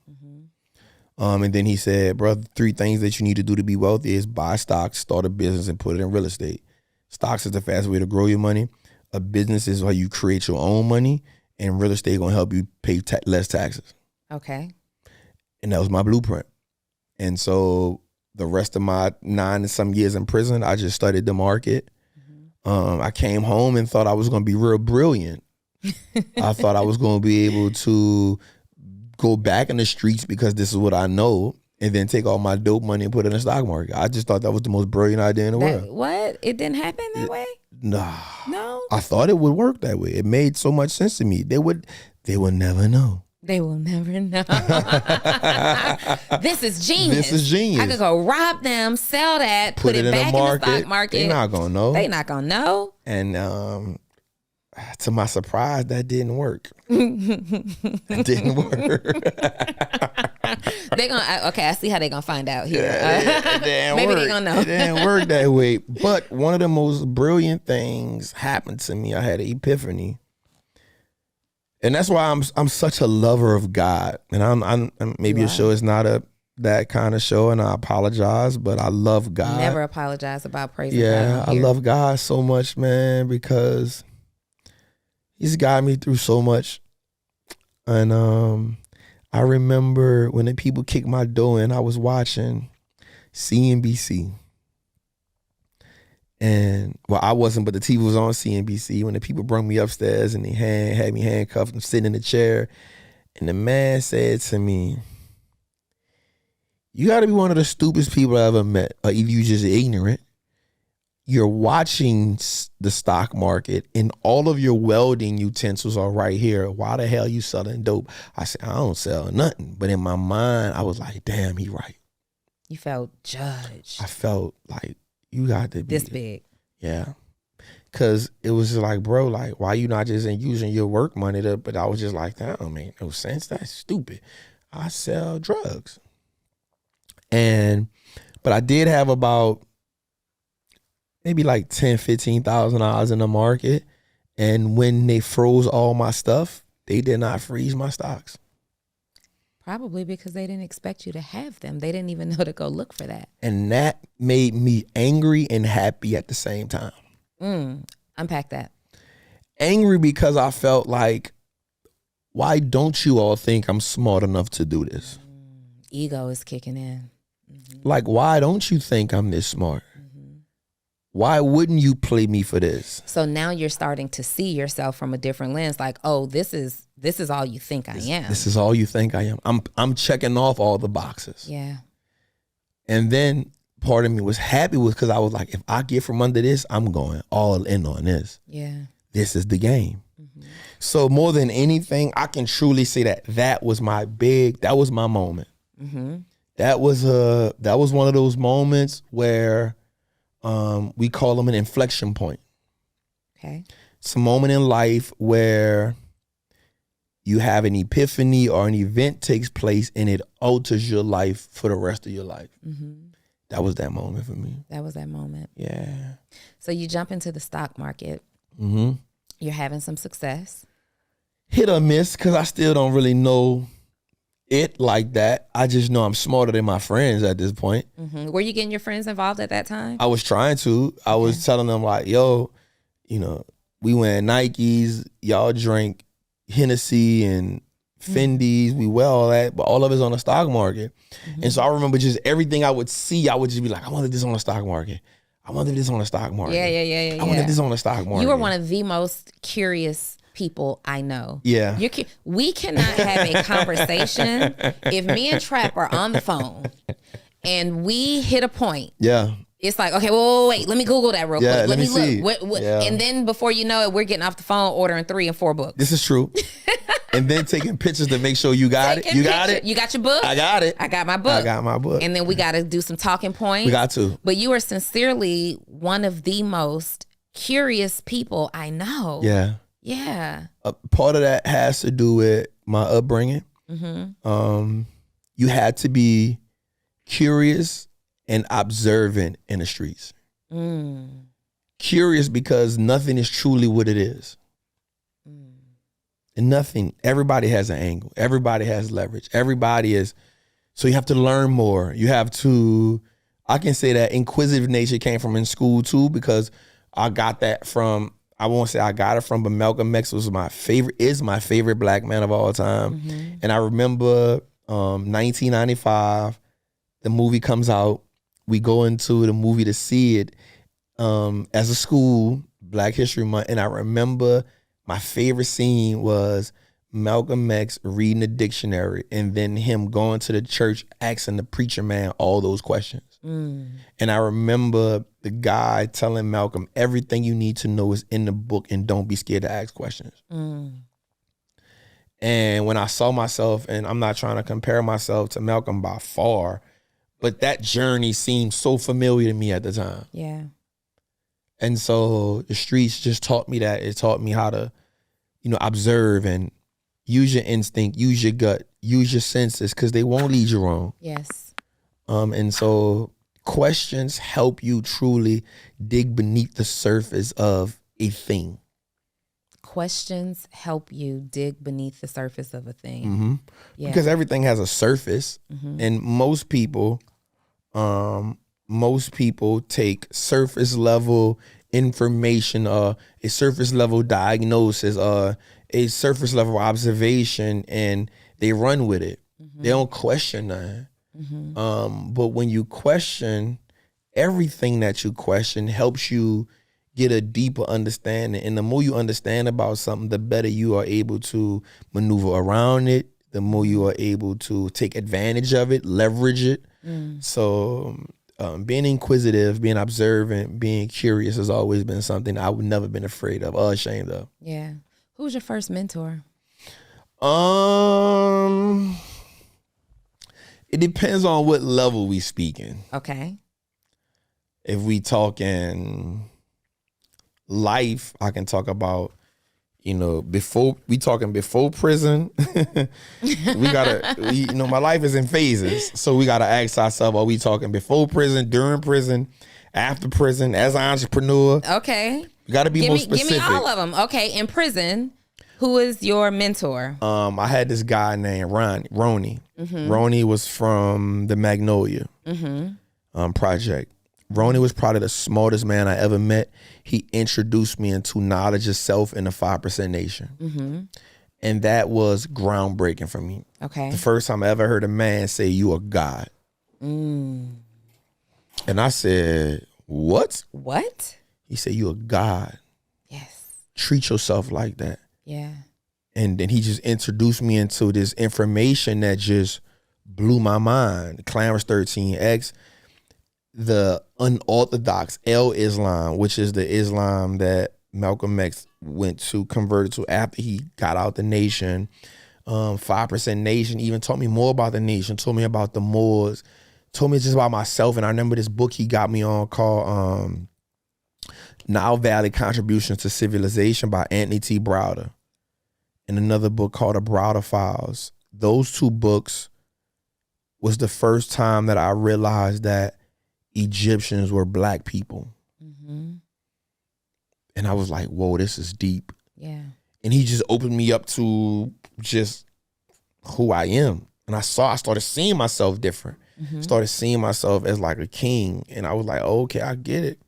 Speaker 1: And then he said, bro, 3 things that you need to do to be wealthy is buy stocks, start a business, and put it in real estate. Stocks is the fastest way to grow your money. A business is how you create your own money, and real estate gonna help you pay less taxes.
Speaker 2: Okay.
Speaker 1: And that was my blueprint. And so the rest of my 9 and some years in prison, I just studied the market. I came home and thought I was going to be real brilliant. I thought I was going to be able to go back in the streets because this is what I know, and then take all my dope money and put it in the stock market. I just thought that was the most brilliant idea in the world.
Speaker 2: What? It didn't happen that way?
Speaker 1: Nah.
Speaker 2: No?
Speaker 1: I thought it would work that way. It made so much sense to me. They would never know.
Speaker 2: They will never know. This is genius.
Speaker 1: This is genius.
Speaker 2: I could go rob them, sell that, put it back in the stock market.
Speaker 1: They're not going to know.
Speaker 2: They're not going to know.
Speaker 1: And to my surprise, that didn't work. It didn't work.
Speaker 2: They're gonna I see how they're gonna find out here.
Speaker 1: Maybe
Speaker 2: they're gonna know.
Speaker 1: It didn't work that way. But one of the most brilliant things happened to me. I had an epiphany. And that's why I'm such a lover of God. And I'm maybe your show is not that kind of show, and I apologize, but I love God.
Speaker 2: Never apologize about praising God.
Speaker 1: Yeah, I love God so much, man, because He's guided me through so much. And I remember when the people kicked my door in, I was watching CNBC. And, well, I wasn't, but the TV was on CNBC when the people brought me upstairs and they had me handcuffed and sitting in the chair. And the man said to me, you got to be one of the stupidest people I ever met, or either you just ignorant. You're watching the stock market and all of your welding utensils are right here. Why the hell you selling dope? I said, I don't sell nothing. But in my mind, I was like, damn, he right.
Speaker 2: You felt judged.
Speaker 1: I felt like, you got to be
Speaker 2: this big.
Speaker 1: Yeah. Cause it was just like, bro, like, why you not just using your work money to, but I was just like, that don't make no sense. That's stupid. I sell drugs. But I did have about maybe like $10,000, $15,000 in the market. And when they froze all my stuff, they did not freeze my stocks.
Speaker 2: Probably because they didn't expect you to have them. They didn't even know to go look for that.
Speaker 1: And that made me angry and happy at the same time.
Speaker 2: Unpack that.
Speaker 1: Angry because I felt like, why don't you all think I'm smart enough to do this?
Speaker 2: Ego is kicking in.
Speaker 1: Like, why don't you think I'm this smart? Why wouldn't you play me for this?
Speaker 2: So now you're starting to see yourself from a different lens. Like, oh, this is all you think I am.
Speaker 1: This is all you think I am. I'm checking off all the boxes.
Speaker 2: Yeah.
Speaker 1: And then part of me was happy because I was like, if I get from under this, I'm going all in on this.
Speaker 2: Yeah.
Speaker 1: This is the game. So more than anything, I can truly say that was my moment. That was one of those moments where we call them an inflection point.
Speaker 2: Okay.
Speaker 1: It's a moment in life where you have an epiphany or an event takes place and it alters your life for the rest of your life. That was that moment for me.
Speaker 2: That was that moment.
Speaker 1: Yeah.
Speaker 2: So you jump into the stock market. You're having some success.
Speaker 1: Hit or miss, because I still don't really know it like that. I just know I'm smarter than my friends at this point.
Speaker 2: Were you getting your friends involved at that time?
Speaker 1: I was trying to. I was telling them like, yo, we wearing Nikes, y'all drink Hennessy and Fendi's, we wear all that, but all of it's on the stock market. And so I remember just everything I would see, I would just be like, I wanted this on the stock market. I wonder if this on the stock market.
Speaker 2: Yeah.
Speaker 1: I wonder if this on the stock market.
Speaker 2: You are one of the most curious people I know.
Speaker 1: Yeah.
Speaker 2: We cannot have a conversation if me and Trap are on the phone and we hit a point.
Speaker 1: Yeah.
Speaker 2: It's like, okay, well, wait, let me Google that real quick. Let me
Speaker 1: see.
Speaker 2: Look. And then before you know it, we're getting off the phone ordering 3 and 4 books.
Speaker 1: This is true. And then taking pictures to make sure you got it. You got it?
Speaker 2: You got your book?
Speaker 1: I got it.
Speaker 2: I got my book.
Speaker 1: And
Speaker 2: then we got to do some talking points.
Speaker 1: We got to.
Speaker 2: But you are sincerely one of the most curious people I know.
Speaker 1: Yeah.
Speaker 2: Yeah.
Speaker 1: Part of that has to do with my upbringing.
Speaker 2: Mm-hmm.
Speaker 1: You had to be curious and observant in the streets. Curious because nothing is truly what it is. And nothing, everybody has an angle. Everybody has leverage. Everybody is, so you have to learn more. You have to, I can say that inquisitive nature came from in school too, because I got that from, I won't say I got it from, but Malcolm X was my favorite black man of all time. And I remember 1995, the movie comes out. We go into the movie to see it as a school, Black History Month. And I remember my favorite scene was Malcolm X reading the dictionary and then him going to the church asking the preacher man all those questions. And I remember the guy telling Malcolm, everything you need to know is in the book and don't be scared to ask questions. And when I saw myself, and I'm not trying to compare myself to Malcolm by far, but that journey seemed so familiar to me at the time.
Speaker 2: Yeah.
Speaker 1: And so the streets just taught me that. It taught me how to, observe and use your instinct, use your gut, use your senses, because they won't lead you wrong.
Speaker 2: Yes.
Speaker 1: And so questions help you truly dig beneath the surface of a thing.
Speaker 2: Questions help you dig beneath the surface of a thing.
Speaker 1: Mm-hmm. Yeah. Because everything has a surface, and most people take surface level information, a surface level diagnosis, a surface level observation, and they run with it. They don't question nothing. But when you question, everything that you question helps you get a deeper understanding. And the more you understand about something, the better you are able to maneuver around it, the more you are able to take advantage of it, leverage it. So being inquisitive, being observant, being curious has always been something I would never been afraid of or ashamed of.
Speaker 2: Yeah. Who was your first mentor?
Speaker 1: It depends on what level we speaking.
Speaker 2: Okay.
Speaker 1: If we talking life, I can talk about, before prison, my life is in phases. So we gotta ask ourselves, are we talking before prison, during prison, after prison, as an entrepreneur?
Speaker 2: Okay.
Speaker 1: You gotta be more specific.
Speaker 2: Give me all of them. Okay. In prison, who is your mentor?
Speaker 1: I had this guy named Ronnie. Ronnie was from the Magnolia Project. Ronnie was probably the smartest man I ever met. He introduced me into knowledge of self in the 5% Nation. And that was groundbreaking for me.
Speaker 2: Okay.
Speaker 1: The first time I ever heard a man say, "You are God." And I said, "What?"
Speaker 2: What?
Speaker 1: He said, "You are God.
Speaker 2: Yes.
Speaker 1: Treat yourself like that."
Speaker 2: Yeah.
Speaker 1: And then he just introduced me into this information that just blew my mind. Clarence 13X, the unorthodox Islam, which is the Islam that Malcolm X converted to after he got out the nation. 5% Nation even taught me more about the nation, told me about the Moors, told me just about myself. And I remember this book he got me on called Nile Valley Contributions to Civilization by Anthony T. Browder, and another book called The Browder Files. Those two books was the first time that I realized that Egyptians were black people. And I was like, whoa, this is deep.
Speaker 2: Yeah.
Speaker 1: And he just opened me up to just who I am. And I started seeing myself different. Started seeing myself as like a king. And I was like, oh, okay, I get it.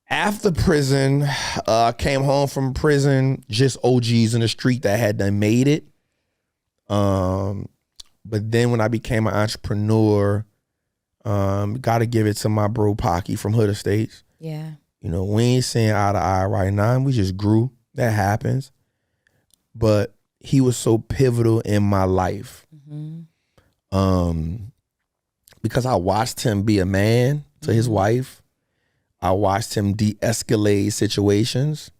Speaker 1: After prison, I came home from prison, just OGs in the street that had done made it. But then when I became an entrepreneur, Got to give it to my bro Pocky from Hood Estates.
Speaker 2: Yeah.
Speaker 1: You know, we ain't seeing eye to eye right now. We just grew. That happens. But he was so pivotal in my life. Because I watched him be a man to his wife. I watched him de-escalate situations.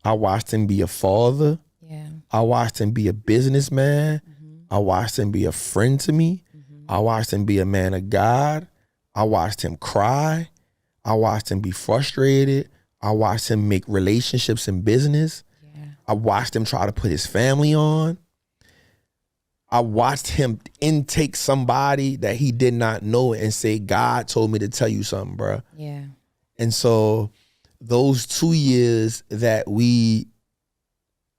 Speaker 1: I watched him be a father.
Speaker 2: Yeah.
Speaker 1: I watched him be a businessman. I watched him be a friend to me. I watched him be a man of God. I watched him cry. I watched him be frustrated. I watched him make relationships in business.
Speaker 2: Yeah.
Speaker 1: I watched him try to put his family on. I watched him intake somebody that he did not know and say, God told me to tell you something, bro.
Speaker 2: Yeah.
Speaker 1: And so those 2 years that we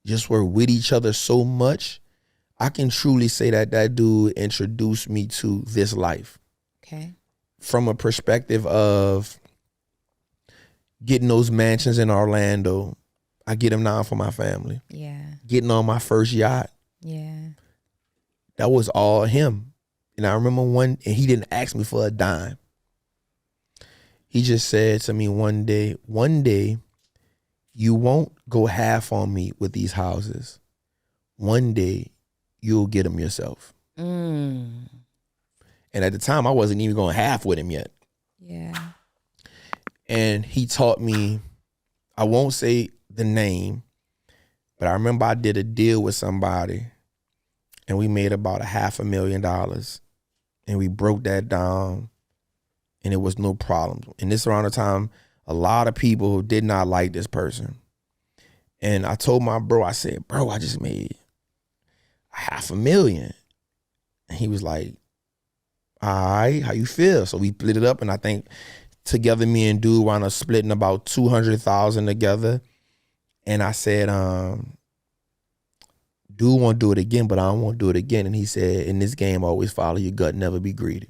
Speaker 1: just were with each other so much, I can truly say that that dude introduced me to this life.
Speaker 2: Okay.
Speaker 1: From a perspective of getting those mansions in Orlando, I get them now for my family.
Speaker 2: Yeah.
Speaker 1: Getting on my first yacht.
Speaker 2: Yeah.
Speaker 1: That was all him. And I remember and he didn't ask me for a dime. He just said to me one day, you won't go half on me with these houses. One day, you'll get them yourself. And at the time, I wasn't even going half with him yet.
Speaker 2: Yeah.
Speaker 1: And he taught me, I won't say the name, but I remember I did a deal with somebody and we made about $500,000 and we broke that down and it was no problem. And this around the time, a lot of people did not like this person. And I told my bro, I said, bro, I just made $500,000. And he was like, all right, how you feel? So we split it up, and I think together me and dude wound up splitting about $200,000 together. And I said, dude won't do it again, but I don't want to do it again. And he said, in this game, always follow your gut, never be greedy.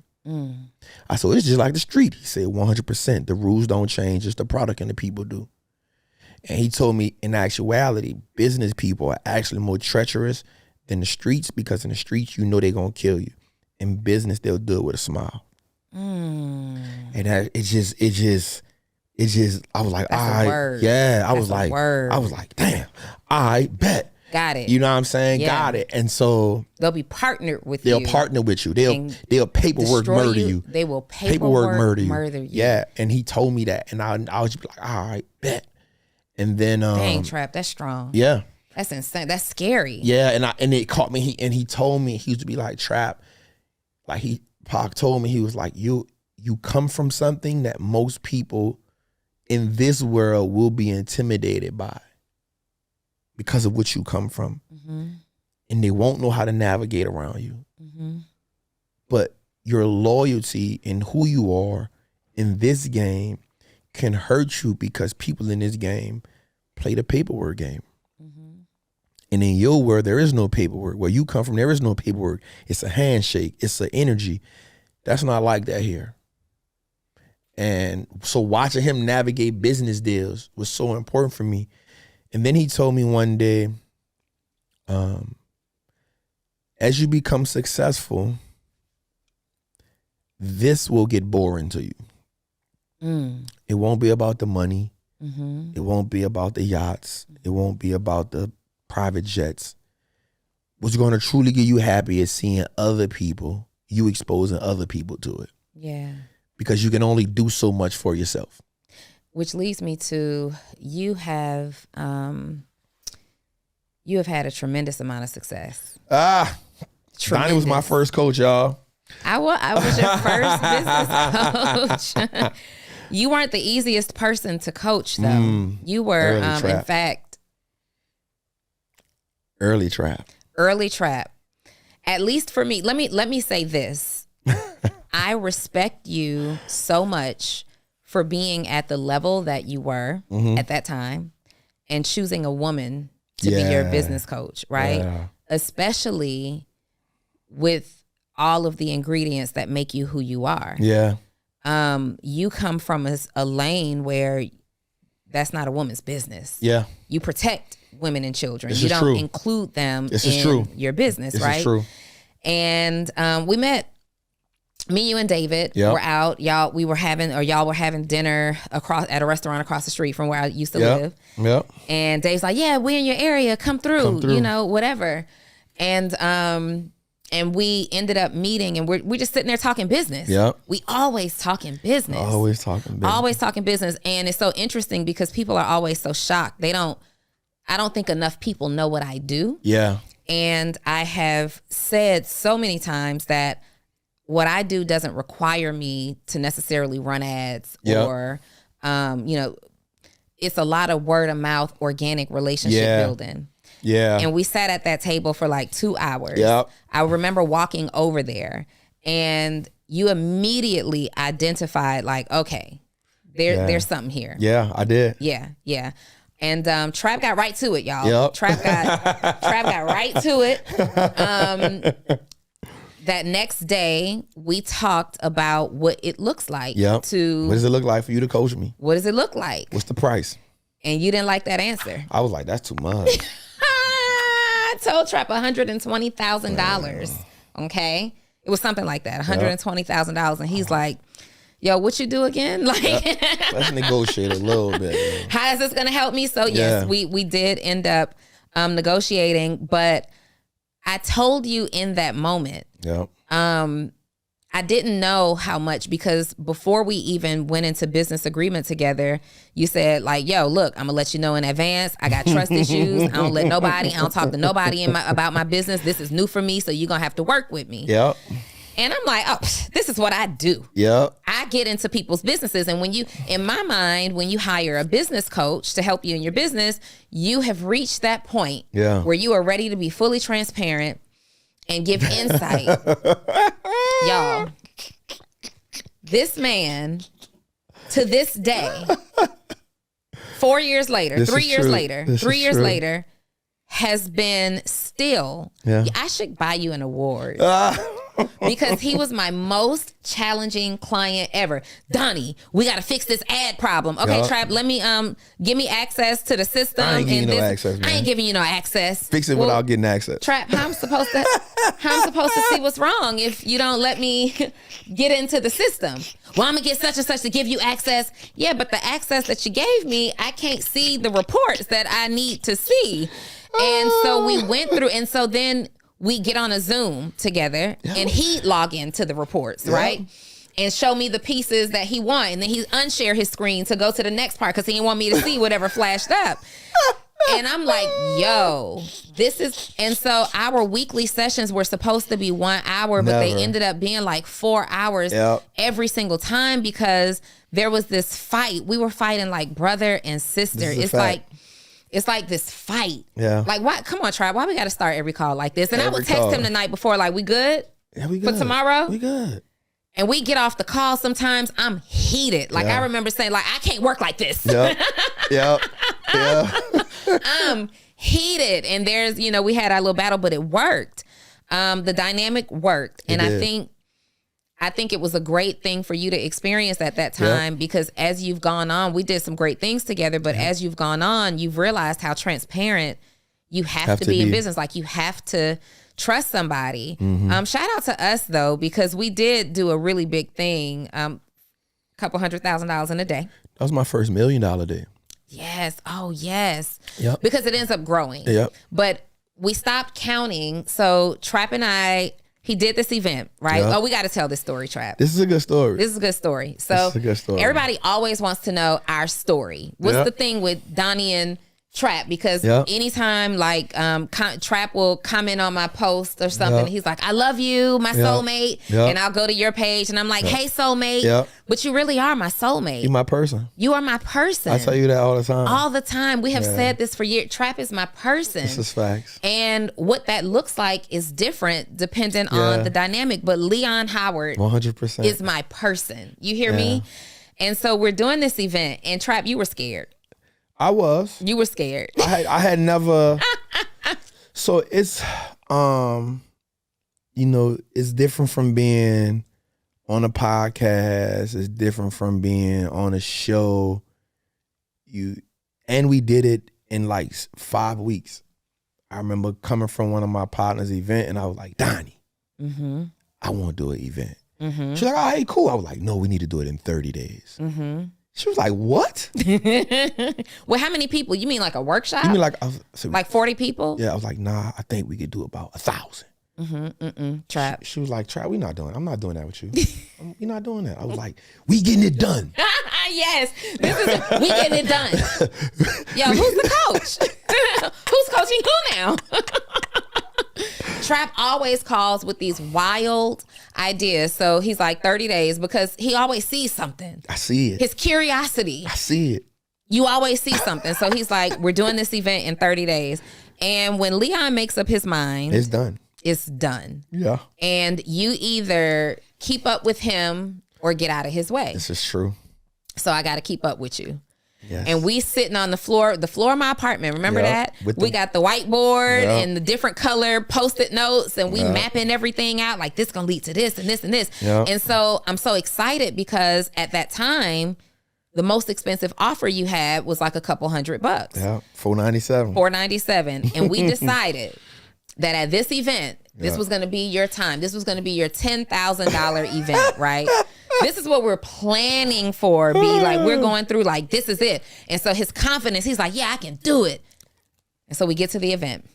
Speaker 1: I said, it's just like the street. He said, 100%. The rules don't change, it's the product and the people do. And he told me, in actuality, business people are actually more treacherous than the streets, because in the streets, you know they're going to kill you. In business, they'll do it with a smile. And it just, I was like, all right, yeah. I was like, damn, I bet.
Speaker 2: Got it.
Speaker 1: You know what I'm saying?
Speaker 2: Yeah.
Speaker 1: Got it. And so
Speaker 2: they'll be partnered with you.
Speaker 1: They'll partner with you. They'll paperwork murder you.
Speaker 2: They will paperwork murder you.
Speaker 1: Yeah. And he told me that, and I was just like, all right, bet. And then
Speaker 2: dang, Trap, that's strong.
Speaker 1: Yeah.
Speaker 2: That's insane. That's scary.
Speaker 1: Yeah, and it caught me. He told me, he used to be like, Trap, like Pac told me, he was like, you come from something that most people in this world will be intimidated by because of what you come from. And they won't know how to navigate around you. But your loyalty and who you are in this game can hurt you, because people in this game play the paperwork game. And in your world, there is no paperwork. Where you come from, there is no paperwork. It's a handshake. It's an energy. That's not like that here. And so watching him navigate business deals was so important for me. And then he told me one day, as you become successful, this will get boring to you. It won't be about the money. It won't be about the yachts. It won't be about the private jets. What's going to truly get you happy is seeing other people, you exposing other people to it.
Speaker 2: Yeah.
Speaker 1: Because you can only do so much for yourself.
Speaker 2: Which leads me to, you have had a tremendous amount of success.
Speaker 1: Donnie was my first coach, y'all.
Speaker 2: I was your first business coach. You weren't the easiest person to coach, though. You were, in fact, Early Trap. At least for me, let me say this. I respect you so much for being at the level that you were at that time and choosing a woman to be your business coach, right? Yeah. Especially with all of the ingredients that make you who you are.
Speaker 1: Yeah.
Speaker 2: You come from a lane where that's not a woman's business.
Speaker 1: Yeah.
Speaker 2: You protect women and children.
Speaker 1: This
Speaker 2: you
Speaker 1: is
Speaker 2: don't
Speaker 1: true.
Speaker 2: include them
Speaker 1: This
Speaker 2: in
Speaker 1: is true.
Speaker 2: your business,
Speaker 1: This
Speaker 2: right?
Speaker 1: is true.
Speaker 2: And we met me, you, and David were out. Y'all were having dinner at a restaurant across the street from where I used to live.
Speaker 1: Yep.
Speaker 2: And Dave's like, yeah, we're in your area. Come through. You know, whatever. And we ended up meeting, and we're just sitting there talking business.
Speaker 1: Yep.
Speaker 2: We always talking business.
Speaker 1: Always talking business. And it's so interesting because people are always so shocked. I don't think enough people know what I do. Yeah. And I have said so many times that what I do doesn't require me to necessarily run ads or, you know, it's a lot of word of mouth, organic relationship building. Yeah. And we sat at that table for like 2 hours. Yep. I remember walking over there, and you immediately identified like, okay, there's something here. Yeah, I did.
Speaker 2: Yeah. Yeah. And Trap got right to it, y'all. Yep. Trap got right to it. That next day, we talked about what it looks like
Speaker 1: what does it look like for you to coach me?
Speaker 2: What does it look like?
Speaker 1: What's the price?
Speaker 2: And you didn't like that answer.
Speaker 1: I was like, that's too much.
Speaker 2: I told Trap $120,000. Okay? It was something like that, $120,000. And he's like, yo, what you do again? Like,
Speaker 1: let's negotiate a little bit. Man.
Speaker 2: How is this going to help me? So yes, we did end up negotiating, but I told you in that moment, I didn't know how much, because before we even went into business agreement together, you said like, yo, look, I'm gonna let you know in advance. I got trust issues. I don't talk to nobody about my business. This is new for me. So you're gonna have to work with me. Yep. And I'm like, oh, this is what I do. Yep. I get into people's businesses. And in my mind, when you hire a business coach to help you in your business, you have reached that point where you are ready to be fully transparent and give insight. Y'all, this man, to this day, 4 years later, 3 years later, has been still, I should buy you an award. Because he was my most challenging client ever. Donnie, we got to fix this ad problem. Okay, Trap, let me give me access to the system.
Speaker 1: I ain't giving you no access, man.
Speaker 2: I ain't giving you no access.
Speaker 1: Fix it without getting access.
Speaker 2: Trap, how I'm supposed to see what's wrong if you don't let me get into the system? Well, I'm gonna get such and such to give you access. Yeah, but the access that you gave me, I can't see the reports that I need to see. And so we went through, and so then we get on a Zoom together and he log into the reports, right? And show me the pieces that he want. And then he unshare his screen to go to the next part because he didn't want me to see whatever flashed up. And I'm like, yo, this is, and so our weekly sessions were supposed to be 1 hour, but they ended up being like 4 hours every single time because there was this fight. We were fighting like brother and sister. It's like this fight. Yeah. Like, why? Come on, Tribe. Why we got to start every call like this? And I would text him the night before, like, we good?
Speaker 1: Yeah, we good.
Speaker 2: For tomorrow?
Speaker 1: We good.
Speaker 2: And we get off the call. Sometimes I'm heated. Like, I remember saying, like, I can't work like this. Yep. I'm heated. And there's, we had our little battle, but it worked. The dynamic worked. And I think it was a great thing for you to experience at that time because as you've gone on, we did some great things together, but as you've gone on, you've realized how transparent you have to be in business. Like you have to trust somebody. Mm-hmm. Shout out to us though, because we did do a really big thing, a couple $100,000 in a day. That
Speaker 1: was my first $1 million day.
Speaker 2: Yes. Oh yes. Yep. Because it ends up growing. Yep. But we stopped counting. So Trap and he did this event, right? Yep. Oh, we got to tell this story, Trap.
Speaker 1: This is a good story.
Speaker 2: So everybody always wants to know our story. What's the thing with Donni and Trap? Because anytime like Trap will comment on my post or something, he's like, I love you, my soulmate. And I'll go to your page and I'm like, hey, soulmate. But you really are my soulmate.
Speaker 1: You're my person.
Speaker 2: You are my person.
Speaker 1: I tell you that all the time.
Speaker 2: All the time. We have said this for years. Trap is my person.
Speaker 1: This is facts.
Speaker 2: And what that looks like is different depending on the dynamic. But Leon Howard
Speaker 1: 100%
Speaker 2: is my person. You hear me? And so we're doing this event and Trap, you were scared.
Speaker 1: I was.
Speaker 2: You were scared.
Speaker 1: I had never. So it's, it's different from being on a podcast. It's different from being on a show. And we did it in like 5 weeks. I remember coming from one of my partners' event and I was like, Donnie, I want to do an event.
Speaker 2: Mm-hmm.
Speaker 1: She was like, all right, cool. I was like, no, we need to do it in 30 days.
Speaker 2: Mm-hmm.
Speaker 1: She was like, what?
Speaker 2: Well, how many people? You mean like a workshop?
Speaker 1: You mean like,
Speaker 2: like 40 people?
Speaker 1: Yeah, I was like, nah, I think we could do about 1,000.
Speaker 2: Trap.
Speaker 1: She was like, Trap, we not doing it. I'm not doing that with you. We're not doing that. I was like, we getting it done.
Speaker 2: Yes, we getting it done. Yo, who's the coach? Who's coaching who now? Trap always calls with these wild ideas. So he's like 30 days because he always sees something.
Speaker 1: I see it.
Speaker 2: His curiosity.
Speaker 1: I see it.
Speaker 2: You always see something. So he's like, we're doing this event in 30 days. And when Leon makes up his mind,
Speaker 1: it's done.
Speaker 2: It's done.
Speaker 1: Yeah.
Speaker 2: And you either keep up with him or get out of his way.
Speaker 1: This is true.
Speaker 2: So I got to keep up with you.
Speaker 1: Yes.
Speaker 2: And we sitting on the floor of my apartment. Remember that? We got the whiteboard and the different color Post-it notes, and we mapping everything out like this gonna lead to this and this and this. And so I'm so excited because at that time, the most expensive offer you had was like a couple $100.
Speaker 1: Yeah, $497.
Speaker 2: $497. And we decided that at this event, this was gonna be your time. This was gonna be your $10,000 event, right? This is what we're planning for. Be like, we're going through like, this is it. And so his confidence, he's like, yeah, I can do it. And so we get to the event.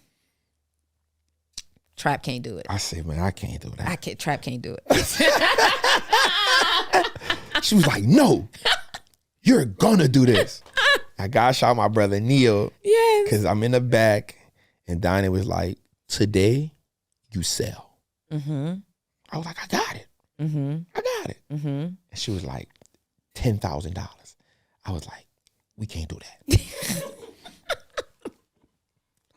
Speaker 2: Trap can't do it.
Speaker 1: I say, man, I can't do that.
Speaker 2: Trap can't do it.
Speaker 1: She was like, no, you're gonna do this. I got shot my brother Neil.
Speaker 2: Yes.
Speaker 1: Because I'm in the back and Donnie was like, today you sell.
Speaker 2: Mm-hmm.
Speaker 1: I was like, I got it.
Speaker 2: Mm-hmm.
Speaker 1: I got it.
Speaker 2: Mm-hmm.
Speaker 1: And she was like, $10,000. I was like, we can't do that.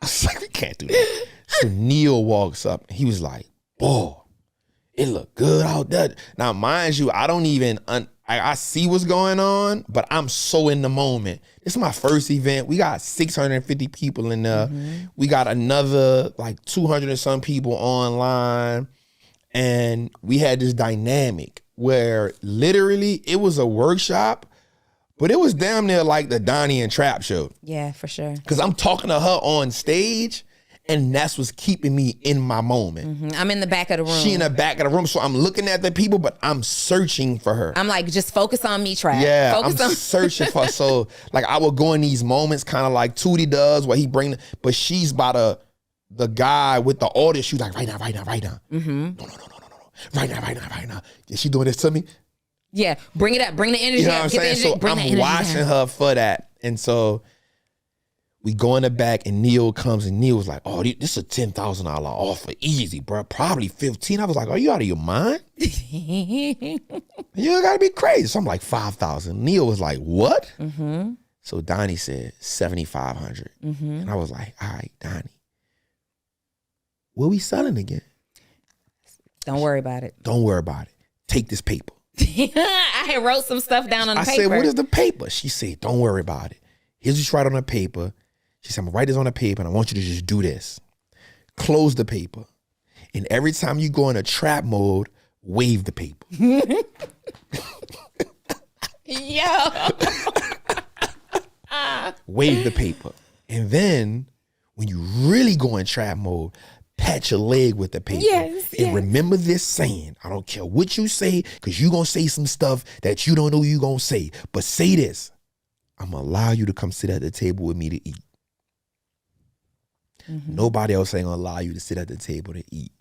Speaker 1: I was like, we can't do that. So Neil walks up and he was like, boy, it looked good out there. Now, mind you, I don't even, I see what's going on, but I'm so in the moment. This is my first event. We got 650 people in there. Mm-hmm. We got another like 200 and some people online. And we had this dynamic where literally it was a workshop, but it was damn near like the Donni and Trap show.
Speaker 2: Yeah, for sure.
Speaker 1: Because I'm talking to her on stage, and that's what's keeping me in my moment.
Speaker 2: Mm-hmm. I'm in the back of the room.
Speaker 1: She in the back of the room, so I'm looking at the people, but I'm searching for her.
Speaker 2: I'm like, just focus on me, Trap.
Speaker 1: Yeah, searching for her. So like I would go in these moments kind of like Tootie does, where he bring, but she's by the guy with the audience. She's like, right now.
Speaker 2: Mm-hmm.
Speaker 1: No. Right now. Is she doing this to me?
Speaker 2: Yeah, bring it up. Bring the energy.
Speaker 1: You know what I'm saying? So I'm watching her for that. And so we go in the back and Neil comes and Neil was like, oh, this is a $10,000 offer. Easy, bro. Probably 15. I was like, are you out of your mind? You gotta be crazy. So I'm like, 5,000. Neil was like, what?
Speaker 2: Mm-hmm.
Speaker 1: So Donnie said 7,500.
Speaker 2: Mm-hmm.
Speaker 1: And I was like, all right, Donnie, what are we selling again?
Speaker 2: Don't worry about it.
Speaker 1: Don't worry about it. Take this paper.
Speaker 2: I had wrote some stuff down on the paper.
Speaker 1: I said, what is the paper? She said, don't worry about it. Here's what you write on the paper. She said, I'm gonna write this on the paper and I want you to just do this. Close the paper. And every time you go into trap mode, wave the paper.
Speaker 2: Yo.
Speaker 1: Wave the paper. And then when you really go in trap mode, pat your leg with the paper.
Speaker 2: Yes,
Speaker 1: and remember this saying. I don't care what you say, because you're going to say some stuff that you don't know you're going to say. But say this. I'm going to allow you to come sit at the table with me to eat. Mm-hmm. Nobody else ain't going to allow you to sit at the table to eat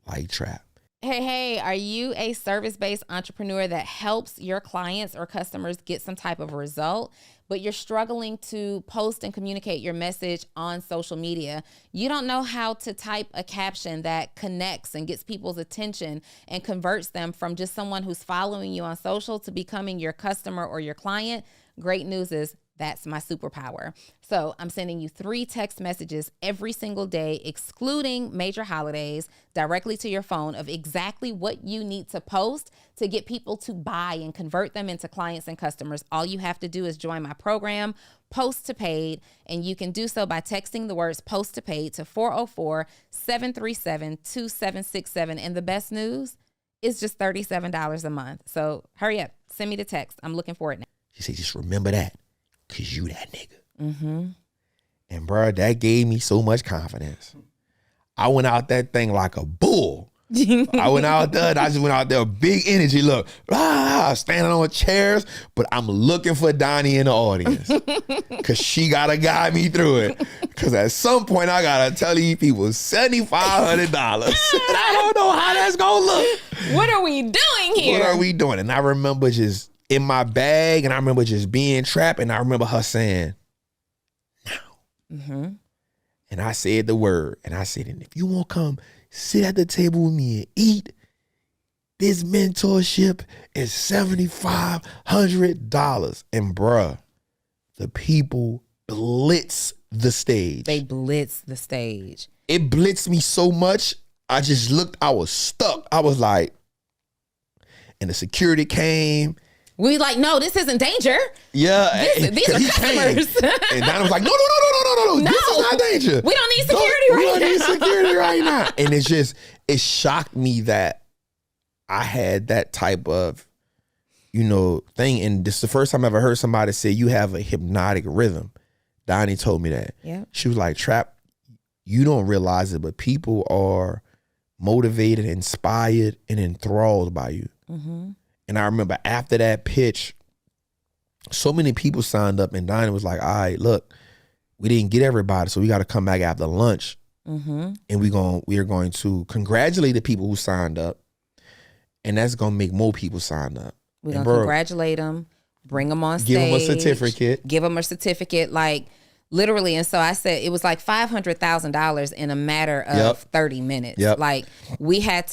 Speaker 1: like Trap.
Speaker 2: Hey, are you a service-based entrepreneur that helps your clients or customers get some type of result, but you're struggling to post and communicate your message on social media? You don't know how to type a caption that connects and gets people's attention and converts them from just someone who's following you on social to becoming your customer or your client? Great news is that's my superpower. So I'm sending you 3 text messages every single day, excluding major holidays, directly to your phone of exactly what you need to post to get people to buy and convert them into clients and customers. All you have to do is join my program, Post to Paid, and you can do so by texting the words Post to Paid to 404-737-2767. And the best news is just $37 a month. So hurry up, send me the text. I'm looking for it now.
Speaker 1: She said, just remember that. Cause you that nigga.
Speaker 2: Mm-hmm.
Speaker 1: And bro, that gave me so much confidence. I went out that thing like a bull. I went out there and I just went out there, big energy. Look, standing on chairs, but I'm looking for Donni in the audience because she got to guide me through it. Because at some point, I got to tell these people $7,500. I don't know how that's going to look.
Speaker 2: What are we doing here?
Speaker 1: What are we doing? And I remember just in my bag, and I remember just being trapped, and I remember her saying, now. Mm-hmm. And I said the word, and I said, and if you want to come sit at the table with me and eat, this mentorship is $7,500. And bruh, the people blitz the stage.
Speaker 2: They blitz the stage.
Speaker 1: It blitzed me so much, I just looked, I was stuck. I was like, and the security came.
Speaker 2: We like, no, this isn't danger.
Speaker 1: Yeah.
Speaker 2: These are customers.
Speaker 1: And Donna was like, no. This is not danger.
Speaker 2: We don't need security right now.
Speaker 1: We don't need security right now. And it shocked me that I had that type of, thing. And this is the first time I ever heard somebody say you have a hypnotic rhythm. Donni told me that.
Speaker 2: Yeah.
Speaker 1: She was like, Trap, you don't realize it, but people are motivated, inspired, and enthralled by you. Mm-hmm. And I remember after that pitch, so many people signed up, and Donni was like, all right, look, we didn't get everybody, so we got to come back after lunch. Mm-hmm. And we are going to congratulate the people who signed up, and that's going to make more people sign up.
Speaker 2: We're going to congratulate them, bring them on stage.
Speaker 1: Give them a certificate.
Speaker 2: Give them a certificate, like literally. And so I said it was like $500,000 in a matter of 30 minutes.
Speaker 1: Yep.
Speaker 2: Like we had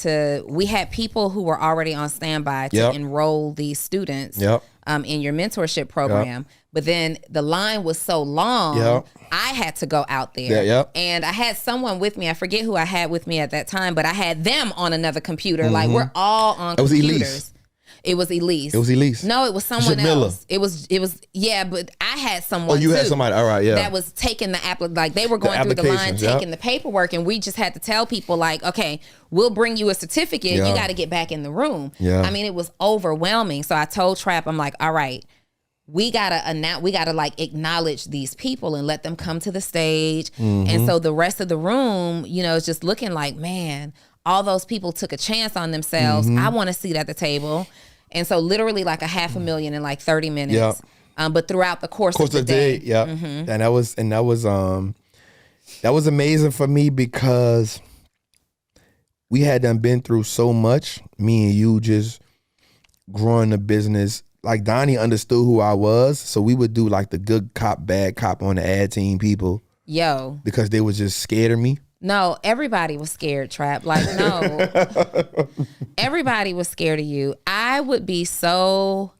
Speaker 2: people who were already on standby to enroll these students in your mentorship program. But then the line was so long, I had to go out there. And I had someone with me. I forget who I had with me at that time, but I had them on another computer. Mm-hmm. Like we're all on computers. It was Elise.
Speaker 1: It was Elise.
Speaker 2: No, it was someone else. It was but I had someone.
Speaker 1: Oh, you had somebody. All right,
Speaker 2: that was taking like they were going through the line, taking the paperwork, and we just had to tell people like, okay, we'll bring you a certificate. You got to get back in the room. I mean, it was overwhelming. So I told Trap, I'm like, all right, we gotta like acknowledge these people and let them come to the stage. Mm-hmm. And so the rest of the room, is just looking like, man, all those people took a chance on themselves. Mm-hmm. I want a seat at the table. And so literally like $500,000 in like 30 minutes. But throughout the course of the day.
Speaker 1: Mm-hmm. And that was amazing for me because we had done been through so much, me and you just growing the business. Like Donni understood who I was. So we would do like the good cop, bad cop on the ad team people. Because they was just scared of me.
Speaker 2: No, everybody was scared, Trap. Like, no. Everybody was scared of you. I would be so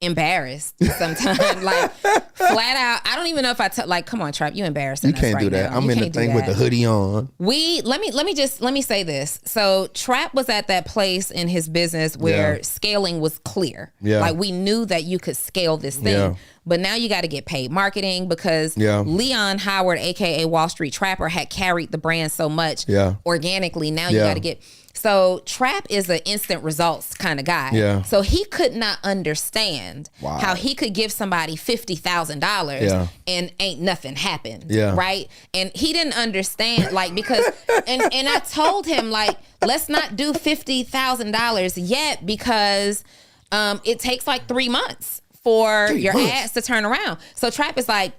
Speaker 2: embarrassed sometimes. Like, flat out. I don't even know if come on, Trap, you embarrassing us right now. You
Speaker 1: can't do that. I'm in the thing with the hoodie on.
Speaker 2: Let me say this. So Trap was at that place in his business where scaling was clear. Like we knew that you could scale this thing. But now you got to get paid marketing because Leon Howard, aka Wallstreet Trapper, had carried the brand so much organically. Now you got to get. So Trap is an instant results kind of guy. So he could not understand how he could give somebody $50,000 and ain't nothing happened. Right. And he didn't understand because and I told him like, let's not do $50,000 yet because it takes like 3 months for your ads to turn around. So Trap is like,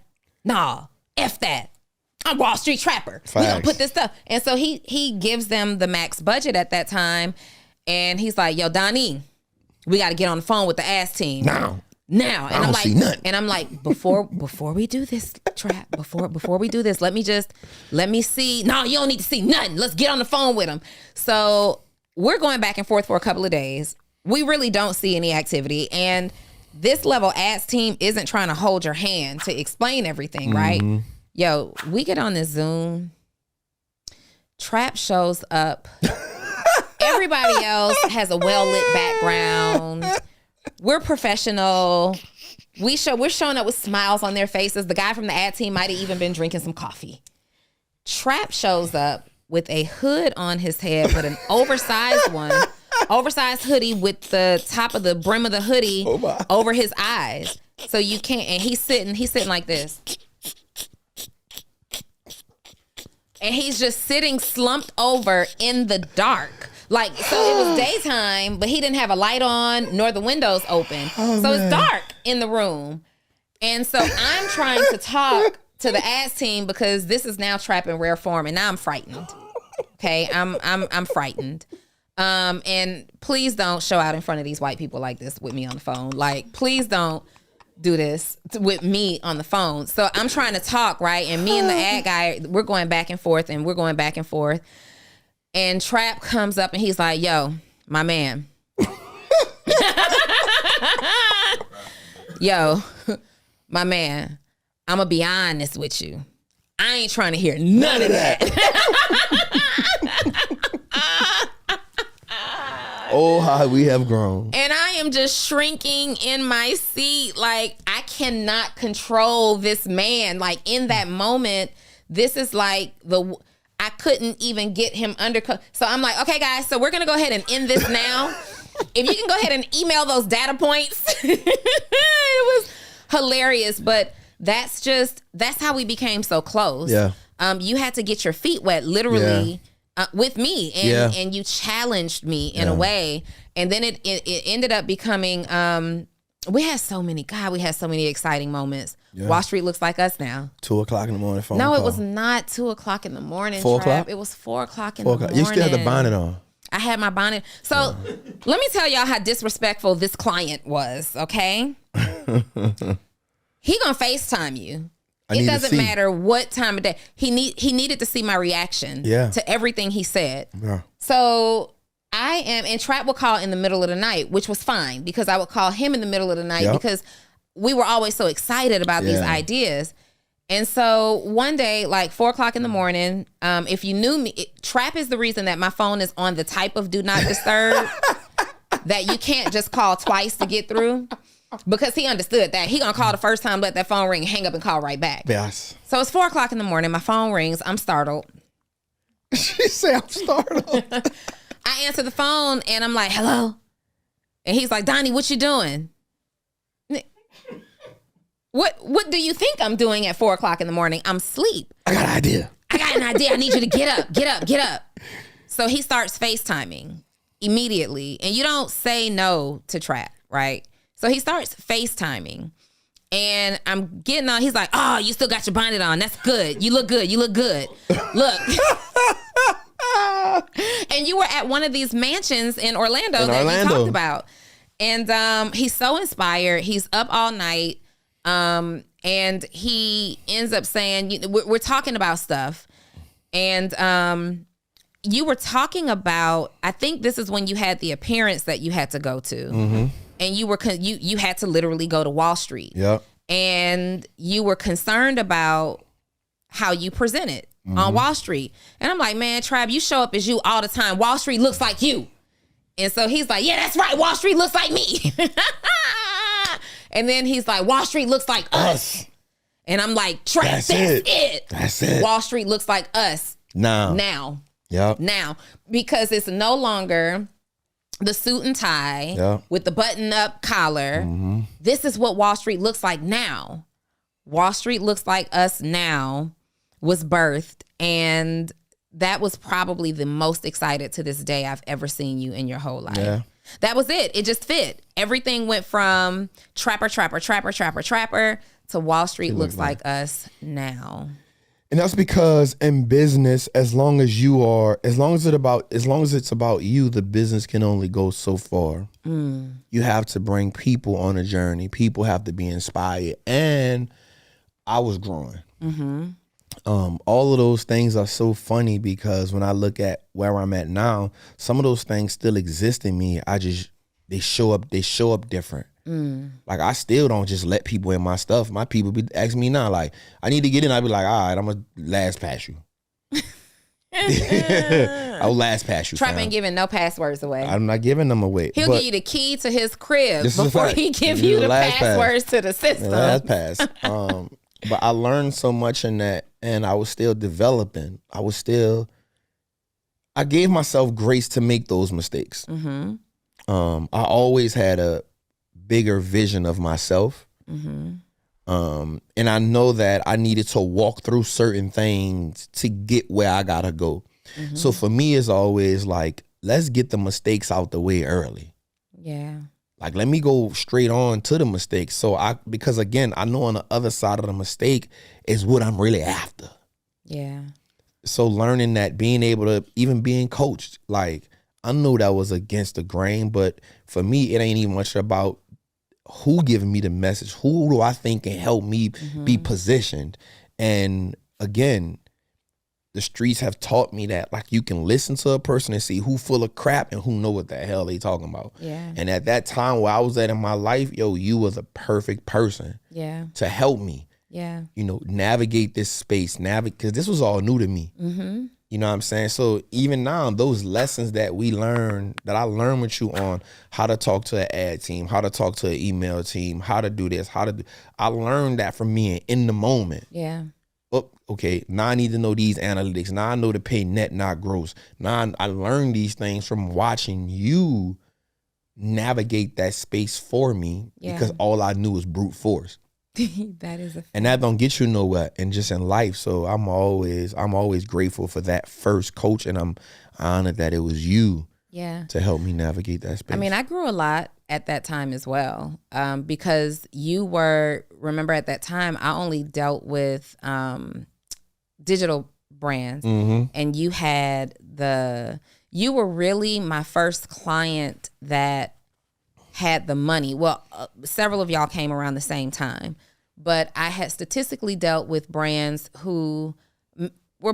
Speaker 2: nah, F that. I'm Wallstreet Trapper. Facts. We don't put this stuff. And so he gives them the max budget at that time. And he's like, yo, Donni, we got to get on the phone with the ads team. Now. And I'm like, and I'm like, before we do this, Trap, before we do this, let me see. No, you don't need to see nothing. Let's get on the phone with them. So we're going back and forth for a couple of days. We really don't see any activity. And this level ads team isn't trying to hold your hand to explain everything, right? Yo, we get on this Zoom. Trap shows up. Everybody else has a well-lit background. We're professional. We're showing up with smiles on their faces. The guy from the ad team might have even been drinking some coffee. Trap shows up with a hood on his head, but an oversized hoodie with the top of the brim of the hoodie over his eyes. So you can't, and he's sitting like this. And he's just sitting slumped over in the dark. Like, so it was daytime, but he didn't have a light on nor the windows open. So it's dark in the room. And so I'm trying to talk to the ads team because this is now Trap in rare form, and now I'm frightened. Okay, I'm frightened. And please don't show out in front of these white people like this with me on the phone. Like, please don't do this with me on the phone. So I'm trying to talk, right? And me and the ad guy, we're going back and forth, and we're going back and forth. And Trap comes up and he's like, yo, my man. Yo, my man, I'm going to be honest with you. I ain't trying to hear none of that.
Speaker 1: Oh, how we have grown.
Speaker 2: And I am just shrinking in my seat. Like, I cannot control this man. Like, in that moment, this is like I couldn't even get him under. So I'm like, okay, guys, so we're going to go ahead and end this now. If you can go ahead and email those data points. It was hilarious, but that's how we became so close.
Speaker 1: Yeah.
Speaker 2: You had to get your feet wet, literally. Yeah. With me, and you challenged me in a way, and then it ended up becoming. We had so many exciting moments. Yeah. Wallstreet looks like us now.
Speaker 1: 2:00 in the morning. Phone
Speaker 2: no,
Speaker 1: call.
Speaker 2: It was not 2:00 in the morning.
Speaker 1: 4:00.
Speaker 2: It was 4:00 in the morning.
Speaker 1: You still had the bonnet on.
Speaker 2: I had my bonnet. So let me tell y'all how disrespectful this client was. Okay, he gonna FaceTime you. It doesn't matter what time of day. He needed to see my reaction to everything he said. Yeah. So and Trap would call in the middle of the night, which was fine because I would call him in the middle of the night because we were always so excited about these ideas. And so one day, like 4:00 in the morning, if you knew me, Trap is the reason that my phone is on the type of do not disturb that you can't just call twice to get through. Because he understood that. He gonna call the first time, let that phone ring, hang up and call right back.
Speaker 1: Yes.
Speaker 2: So it's 4:00 in the morning. My phone rings. I'm startled.
Speaker 1: She said I'm startled.
Speaker 2: I answer the phone and I'm like, hello. And he's like, Donnie, what you doing? What do you think I'm doing at 4:00 in the morning? I'm asleep.
Speaker 1: I got an idea.
Speaker 2: I need you to get up. So he starts FaceTiming immediately. And you don't say no to Trap, right? So he starts FaceTiming, and I'm getting on. He's like, oh, you still got your bonnet on. That's good. You look good. Look. And you were at one of these mansions in Orlando that you talked about. And he's so inspired. He's up all night. And he ends up saying, we're talking about stuff. And you were talking about, I think this is when you had the appearance that you had to go to. Mm-hmm. And you had to literally go to Wall Street. Yep. And you were concerned about how you presented on Wall Street. And I'm like, man, Trap, you show up as you all the time. Wall Street looks like you. And so he's like, yeah, that's right. Wall Street looks like me. And then he's like, Wall Street looks like us. And I'm like, Trap, that's it. That's it. Wall Street looks like us. Now. Yep. Now. Because it's no longer the suit and tie with the button-up collar. Mm-hmm. This is what Wall Street looks like now. Wall Street looks like us now was birthed, and that was probably the most excited to this day I've ever seen you in your whole life. Yeah. That was it. It just fit. Everything went from Trapper to Wall Street looks like us now.
Speaker 1: And that's because in business, as long as it's about you, the business can only go so far. Mm. You have to bring people on a journey. People have to be inspired. And I was growing. Mm-hmm. All of those things are so funny because when I look at where I'm at now, some of those things still exist in me. They show up different. Mm. Like, I still don't just let people in my stuff. My people be asking me now, like, I need to get in. I be like, all right, I'm gonna last pass you. I'll last pass you.
Speaker 2: Trap ain't giving no passwords away.
Speaker 1: I'm not giving them away.
Speaker 2: He'll give you the key to his crib before he give you the passwords to the system.
Speaker 1: The last pass. But I learned so much in that, and I was still developing. I gave myself grace to make those mistakes. Mm-hmm. I always had a bigger vision of myself. Mm-hmm. And I know that I needed to walk through certain things to get where I gotta go. Mm-hmm. So for me, it's always like let's get the mistakes out the way early.
Speaker 2: Yeah.
Speaker 1: Like, let me go straight on to the mistakes. Because again, I know on the other side of the mistake is what I'm really after.
Speaker 2: Yeah.
Speaker 1: So learning that, being able to, even being coached, like, I know that was against the grain, but for me, it ain't even much about who giving me the message. Who do I think can help me be positioned? And again, the streets have taught me that, like, you can listen to a person and see who full of crap and who know what the hell they talking about.
Speaker 2: Yeah.
Speaker 1: And at that time where I was at in my life, you was a perfect person to help me.
Speaker 2: Yeah.
Speaker 1: Navigate this space, because this was all new to me.
Speaker 2: Mm-hmm.
Speaker 1: You know what I'm saying? So even now, those lessons that I learned with you on how to talk to an ad team, how to talk to an email team, how to do this, I learned that from me in the moment.
Speaker 2: Yeah.
Speaker 1: Oh, okay, now I need to know these analytics. Now I know to pay net, not gross. Now I learned these things from watching you navigate that space for me, because all I knew was brute force.
Speaker 2: That is a fact.
Speaker 1: And that don't get you nowhere, and just in life. So I'm always grateful for that first coach, and I'm honored that it was you to help me navigate that space.
Speaker 2: I mean, I grew a lot at that time as well, because remember at that time, I only dealt with digital brands, and you were really my first client that had the money. Well, several of y'all came around the same time, but I had statistically dealt with brands who were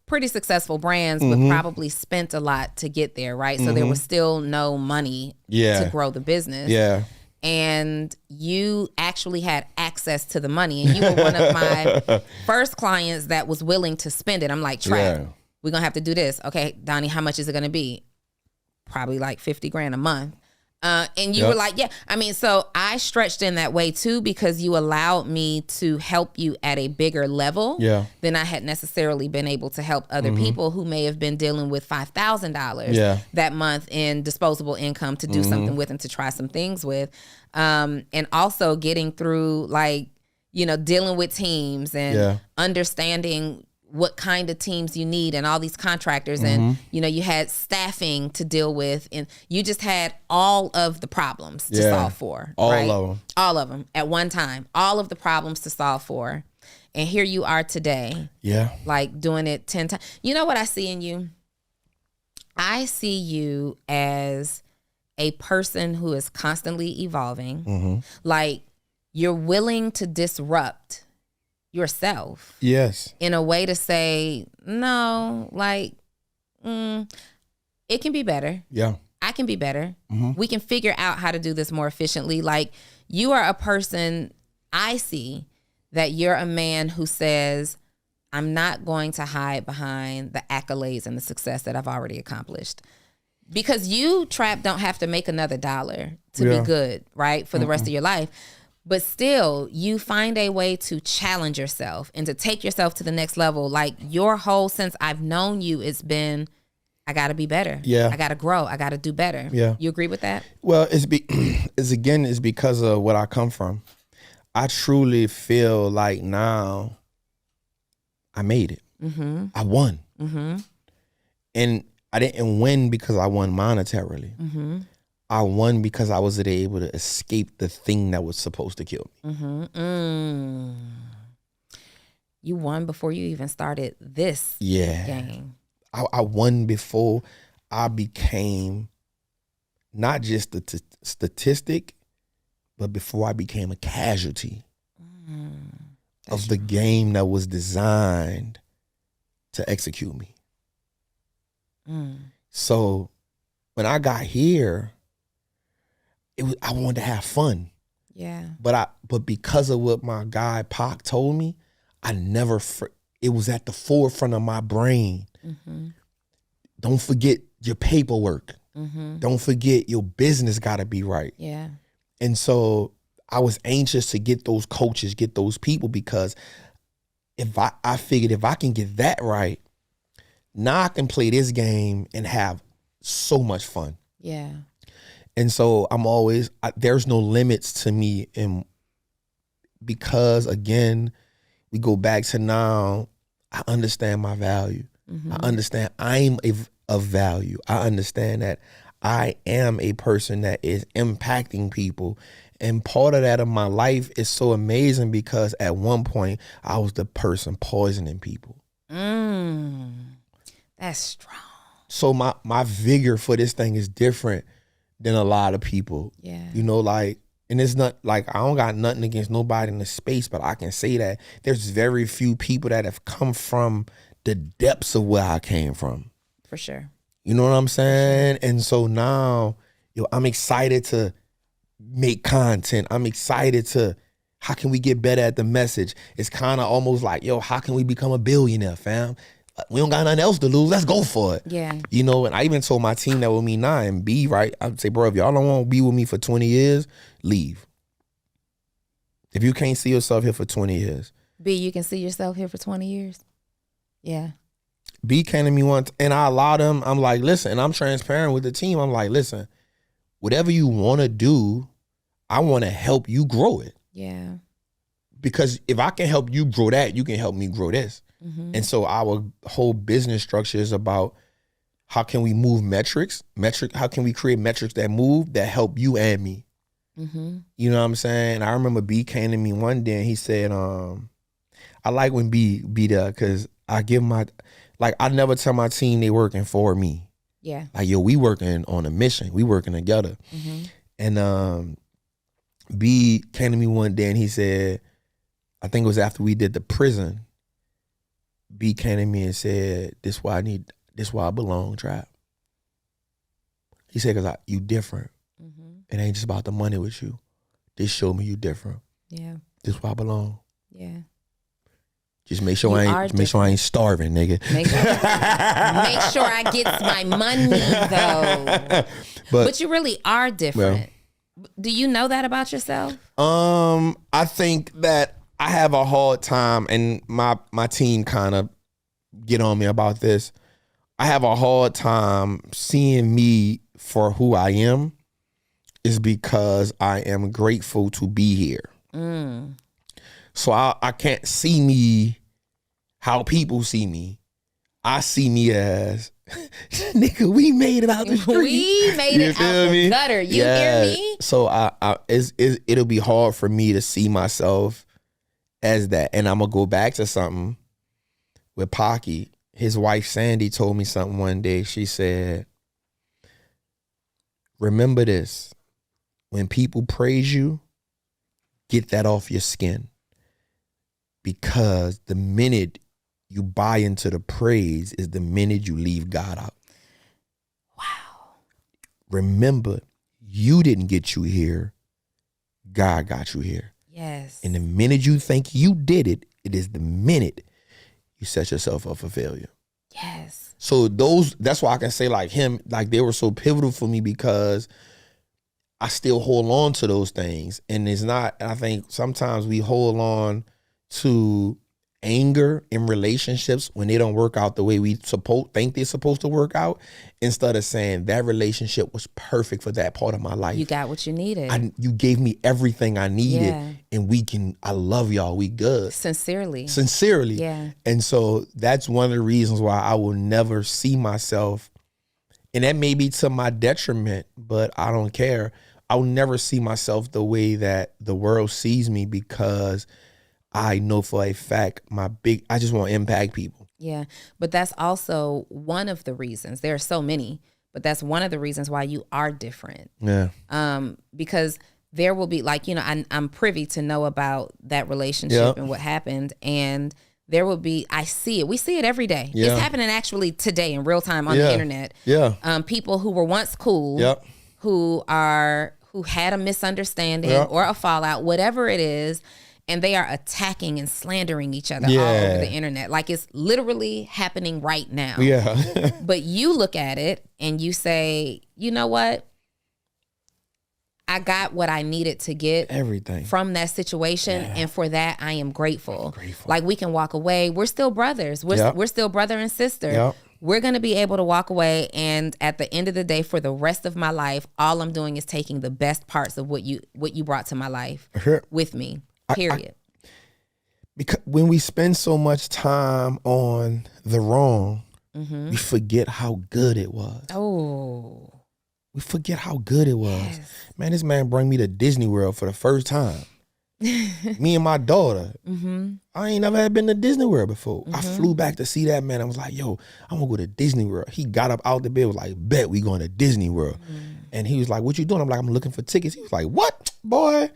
Speaker 2: pretty successful brands, but probably spent a lot to get there, right? So there was still no money to grow the business. Yeah. And you actually had access to the money, and you were one of my first clients that was willing to spend it. I'm like, Trap, we're going to have to do this. Okay, Donni, how much is it going to be? Probably like $50,000 a month. And you were like, yeah. I mean, so I stretched in that way too, because you allowed me to help you at a bigger level than I had necessarily been able to help other people who may have been dealing with $5,000 that month in disposable income to do something with and to try some things with. And also getting through, like, dealing with teams and understanding what kind of teams you need and all these contractors and you had staffing to deal with, and you just had all of the problems to solve for. All of them at one time, all of the problems to solve for. And here you are today, like doing it 10 times. You know what I see in you? I see you as a person who is constantly evolving. Like, you're willing to disrupt yourself. Yes. In a way to say, no, like, it can be better. Yeah. I can be better. We can figure out how to do this more efficiently. Like, you are a person, I see that you're a man who says, I'm not going to hide behind the accolades and the success that I've already accomplished. Because you, Trap, don't have to make another dollar to be good, right? For the rest of your life. But still, you find a way to challenge yourself and to take yourself to the next level. Like, your whole since I've known you, it's been, I got to be better. Yeah. I got to grow. I got to do better. Yeah. You agree with that?
Speaker 1: Well, it's because of what I come from. I truly feel like now I made it. I won. And I didn't win because I won monetarily. I won because I was able to escape the thing that was supposed to kill me.
Speaker 2: You won before you even started this game.
Speaker 1: I won before I became not just a statistic, but before I became a casualty of the game that was designed to execute me. So when I got here, I wanted to have fun. Yeah. But because of what my guy Pac told me, it was at the forefront of my brain. Don't forget your paperwork. Don't forget your business got to be right. Yeah. And so I was anxious to get those coaches, get those people, because I figured if I can get that right, now I can play this game and have so much fun. Yeah. And so there's no limits to me. And because, again, we go back to now, I understand my value. I understand I'm of value. I understand that I am a person that is impacting people. And part of that of my life is so amazing because at one point I was the person poisoning people.
Speaker 2: That's strong.
Speaker 1: So my vigor for this thing is different than a lot of people.
Speaker 2: Yeah.
Speaker 1: You know, like, and it's not like I don't got nothing against nobody in the space, but I can say that there's very few people that have come from the depths of where I came from.
Speaker 2: For sure.
Speaker 1: You know what I'm saying? And so now, I'm excited to make content. I'm excited to, how can we get better at the message? It's kind of almost like, how can we become a billionaire, fam? We don't got nothing else to lose. Let's go for it.
Speaker 2: Yeah.
Speaker 1: You know, and I even told my team that with me now and B, right? I would say, bro, if y'all don't want to be with me for 20 years, leave. If you can't see yourself here for 20 years.
Speaker 2: B, you can see yourself here for 20 years? Yeah.
Speaker 1: B came to me once and I allowed him, I'm like, listen, and I'm transparent with the team. I'm like, listen, whatever you want to do, I want to help you grow it.
Speaker 2: Yeah.
Speaker 1: Because if I can help you grow that, you can help me grow this. Mm-hmm. And so our whole business structure is about how can we move metrics, how can we create metrics that move, that help you and me. Mm-hmm. You know what I'm saying? I remember B came to me one day and he said, I like when B there because I give I never tell my team they working for me.
Speaker 2: Yeah.
Speaker 1: Like, we working on a mission. We working together. Mm-hmm. And B came to me one day and he said, I think it was after we did the prison, B came to me and said, this why I belong, Trap. He said, because you different. Mm-hmm. It ain't just about the money with you. This showed me you different.
Speaker 2: Yeah.
Speaker 1: This why I belong.
Speaker 2: Yeah.
Speaker 1: Just make sure I ain't starving, nigga.
Speaker 2: Make sure I get my money though. But you really are different. Well, do you know that about yourself?
Speaker 1: I think that I have a hard time, and my team kind of get on me about this. I have a hard time seeing me for who I am is because I am grateful to be here. So I can't see me how people see me. I see me as, nigga, we made it out the street.
Speaker 2: We made it out the gutter. You hear me?
Speaker 1: So it'll be hard for me to see myself as that. And I'm going to go back to something with Pocky. His wife, Sandy, told me something one day. She said, remember this. When people praise you, get that off your skin. Because the minute you buy into the praise is the minute you leave God out.
Speaker 2: Wow.
Speaker 1: Remember, you didn't get you here. God got you here.
Speaker 2: Yes.
Speaker 1: And the minute you think you did it, it is the minute you set yourself up for failure.
Speaker 2: Yes.
Speaker 1: So that's why I can say like him, like they were so pivotal for me because I still hold on to those things. And it's not, I think sometimes we hold on to anger in relationships when they don't work out the way we think they're supposed to work out, instead of saying that relationship was perfect for that part of my life.
Speaker 2: You got what you needed.
Speaker 1: You gave me everything I needed, and I love y'all. We good.
Speaker 2: Sincerely.
Speaker 1: Yeah. And so that's one of the reasons why I will never see myself, and that may be to my detriment, but I don't care. I will never see myself the way that the world sees me because I know for a fact I just want to impact people.
Speaker 2: Yeah. But that's also one of the reasons. There are so many, but that's one of the reasons why you are different.
Speaker 1: Yeah.
Speaker 2: Because there will be I'm privy to know about that relationship and what happened. And there will be, I see it. We see it every day. Yeah. It's happening actually today in real time on the internet.
Speaker 1: Yeah.
Speaker 2: People who were once cool, who had a misunderstanding or a fallout, whatever it is, and they are attacking and slandering each other all over the internet. Like it's literally happening right now.
Speaker 1: Yeah.
Speaker 2: But you look at it and you say, you know what? I got what I needed to get
Speaker 1: everything
Speaker 2: from that situation. Yeah. And for that, I am grateful. Like we can walk away. We're still brothers. We're still brother and sister.
Speaker 1: Yep.
Speaker 2: We're going to be able to walk away. And at the end of the day, for the rest of my life, all I'm doing is taking the best parts of what you brought to my life with me. Period.
Speaker 1: Because when we spend so much time on the wrong, we forget how good it was.
Speaker 2: Oh.
Speaker 1: We forget how good it was.
Speaker 2: Yes.
Speaker 1: Man, this man brought me to Disney World for the first time. Me and my daughter. I ain't never had been to Disney World before. I flew back to see that, man. I was like, yo, I'm gonna go to Disney World. He got up out the bed, was like, bet we going to Disney World. And he was like, what you doing? I'm like, I'm looking for tickets. He was like, what, boy?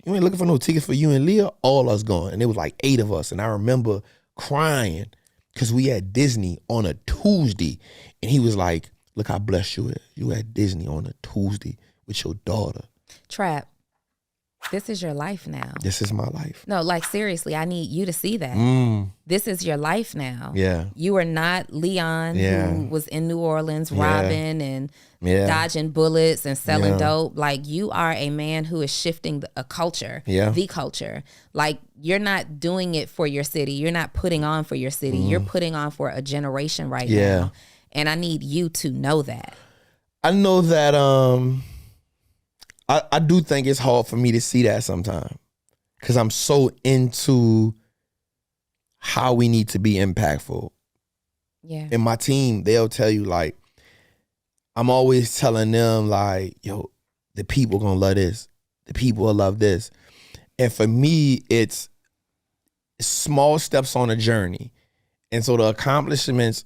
Speaker 1: You ain't looking for no tickets for you and Leah? All us going. And it was like 8 of us. And I remember crying because we at Disney on a Tuesday. And he was like, look how blessed you is. You at Disney on a Tuesday with your daughter.
Speaker 2: Trap. This is your life now.
Speaker 1: This is my life.
Speaker 2: No, like seriously, I need you to see that. This is your life now.
Speaker 1: Yeah.
Speaker 2: You are not Leon who was in New Orleans robbing and dodging bullets and selling dope. Like, you are a man who is shifting a culture, the culture. Like, you're not doing it for your city. You're not putting on for your city. You're putting on for a generation right now. And I need you to know that.
Speaker 1: I know that I do think it's hard for me to see that sometimes because I'm so into how we need to be impactful.
Speaker 2: Yeah.
Speaker 1: And my team, they'll tell you, like, I'm always telling them, like, yo, the people gonna love this. The people will love this. And for me, it's small steps on a journey. And so the accomplishments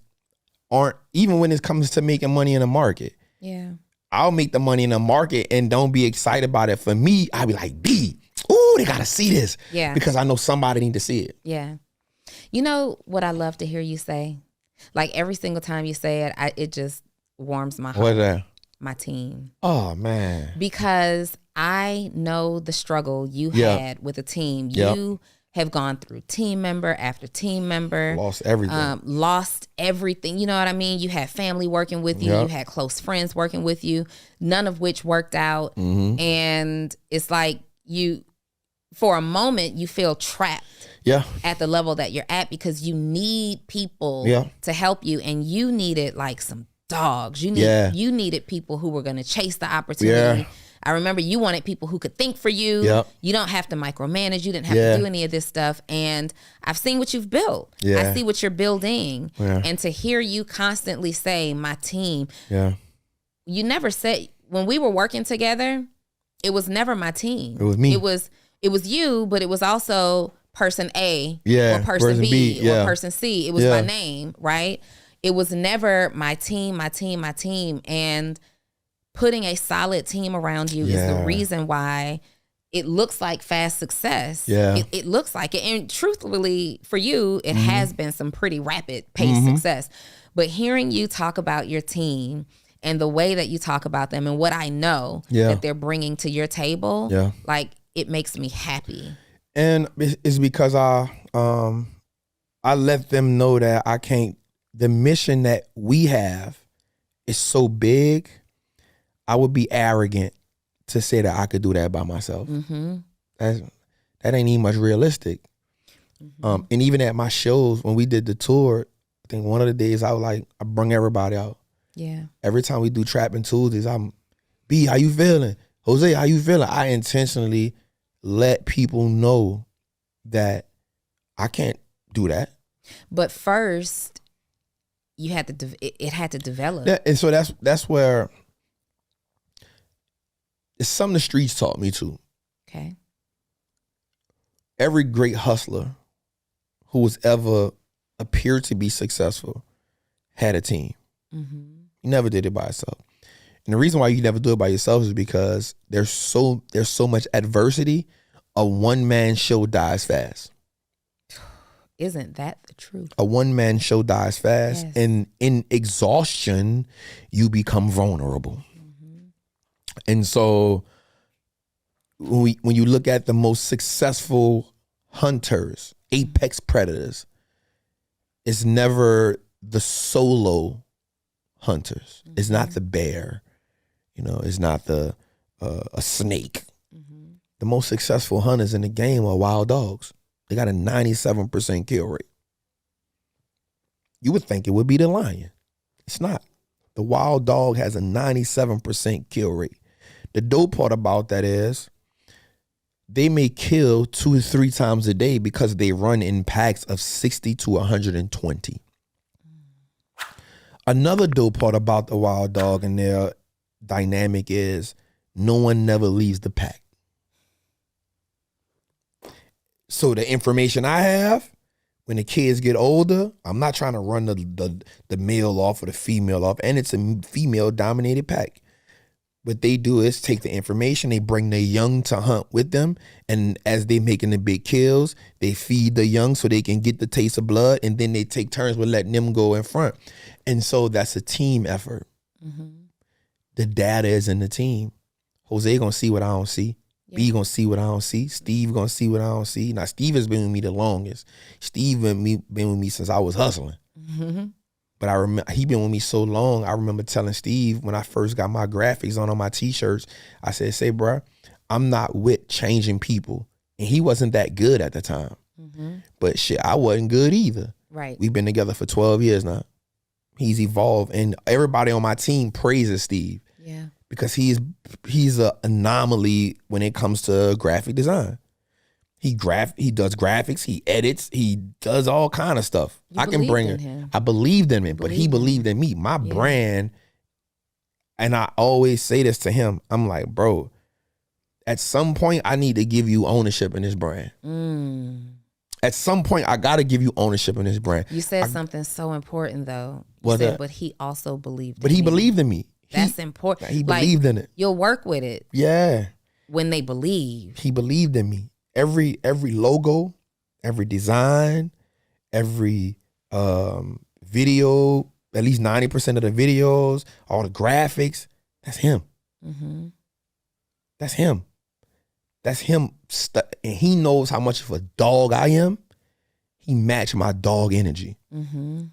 Speaker 1: aren't, even when it comes to making money in the market.
Speaker 2: Yeah.
Speaker 1: I'll make the money in the market and don't be excited about it. For me, I'll be like, ooh, they gotta see this.
Speaker 2: Yeah.
Speaker 1: Because I know somebody need to see it.
Speaker 2: Yeah. You know what I love to hear you say? Like, every single time you say it, it just warms my heart.
Speaker 1: What's that?
Speaker 2: My team.
Speaker 1: Oh, man.
Speaker 2: Because I know the struggle you had with a team. You have gone through team member after team member.
Speaker 1: Lost everything.
Speaker 2: Lost everything. You know what I mean? You had family working with you. You had close friends working with you, none of which worked out. And it's like you, for a moment, you feel trapped at the level that you're at because you need people to help you. And you needed like some dogs. You needed people who were going to chase the opportunity. I remember you wanted people who could think for you. You don't have to micromanage. You didn't have to do any of this stuff. And I've seen what you've built. I see what you're building. And to hear you constantly say, my team, you never said, when we were working together, it was never my team.
Speaker 1: It was me.
Speaker 2: It was you, but it was also person A or person B or person C. It was my name, right? It was never my team, my team, my team. And putting a solid team around you is the reason why it looks like fast success. It looks like it. And truthfully, for you, it has been some pretty rapid paced success. But hearing you talk about your team and the way that you talk about them and what I know that they're bringing to your table, like, it makes me happy.
Speaker 1: And it's because I let them know that I can't, the mission that we have is so big, I would be arrogant to say that I could do that by myself. That ain't even much realistic. And even at my shows, when we did the tour, I think one of the days I was like, I bring everybody out. Every time we do Trapping Tuesdays, I'm, B, how you feeling? Jose, how you feeling? I intentionally let people know that I can't do that.
Speaker 2: But first, you had to, it had to develop.
Speaker 1: Yeah, and so that's where it's something the streets taught me too.
Speaker 2: Okay.
Speaker 1: Every great hustler who was ever appeared to be successful had a team. You never did it by yourself. And the reason why you never do it by yourself is because there's so much adversity. A one-man show dies fast.
Speaker 2: Isn't that the truth?
Speaker 1: A one-man show dies fast. And in exhaustion, you become vulnerable. And so when you look at the most successful hunters, apex predators, it's never the solo hunters. It's not the bear. You know, it's not the a snake. The most successful hunters in the game are wild dogs. They got a 97% kill rate. You would think it would be the lion. It's not. The wild dog has a 97% kill rate. The dope part about that is they may kill 2 or 3 times a day because they run in packs of 60 to 120. Another dope part about the Wild Dog and their dynamic is no one never leaves the pack. So the information I have, when the kids get older, I'm not trying to run the male off or the female off, and it's a female-dominated pack. What they do is take the information, they bring the young to hunt with them, and as they making the big kills, they feed the young so they can get the taste of blood, and then they take turns with letting them go in front. And so that's a team effort. Mm-hmm. The data is in the team. Jose gonna see what I don't see. Yeah. B gonna see what I don't see. Steve gonna see what I don't see. Now Steve has been with me the longest. Steve been with me since I was hustling. Mm-hmm. But I remember he been with me so long. I remember telling Steve when I first got my graphics on my t-shirts, I said, "Say, bro, I'm not with changing people." And he wasn't that good at the time. Mm-hmm. But shit, I wasn't good either.
Speaker 2: Right.
Speaker 1: We've been together for 12 years now. He's evolved, and everybody on my team praises Steve.
Speaker 2: Yeah.
Speaker 1: Because he's an anomaly when it comes to graphic design. He does graphics, he edits, he does all kind of stuff. I can bring it. I believed in him, but he believed in me. My brand, and I always say this to him, I'm like, bro, at some point I need to give you ownership in this brand. At some point I gotta give you ownership in this brand.
Speaker 2: You said something so important though. You said, but he also believed in me.
Speaker 1: But he believed in me.
Speaker 2: That's important.
Speaker 1: He believed in it.
Speaker 2: You'll work with it.
Speaker 1: Yeah.
Speaker 2: When they believe.
Speaker 1: He believed in me. Every logo, every design, every video, at least 90% of the videos, all the graphics, that's him. Mm-hmm. That's him. That's him. And he knows how much of a dog I am. He matched my dog energy. Mm-hmm.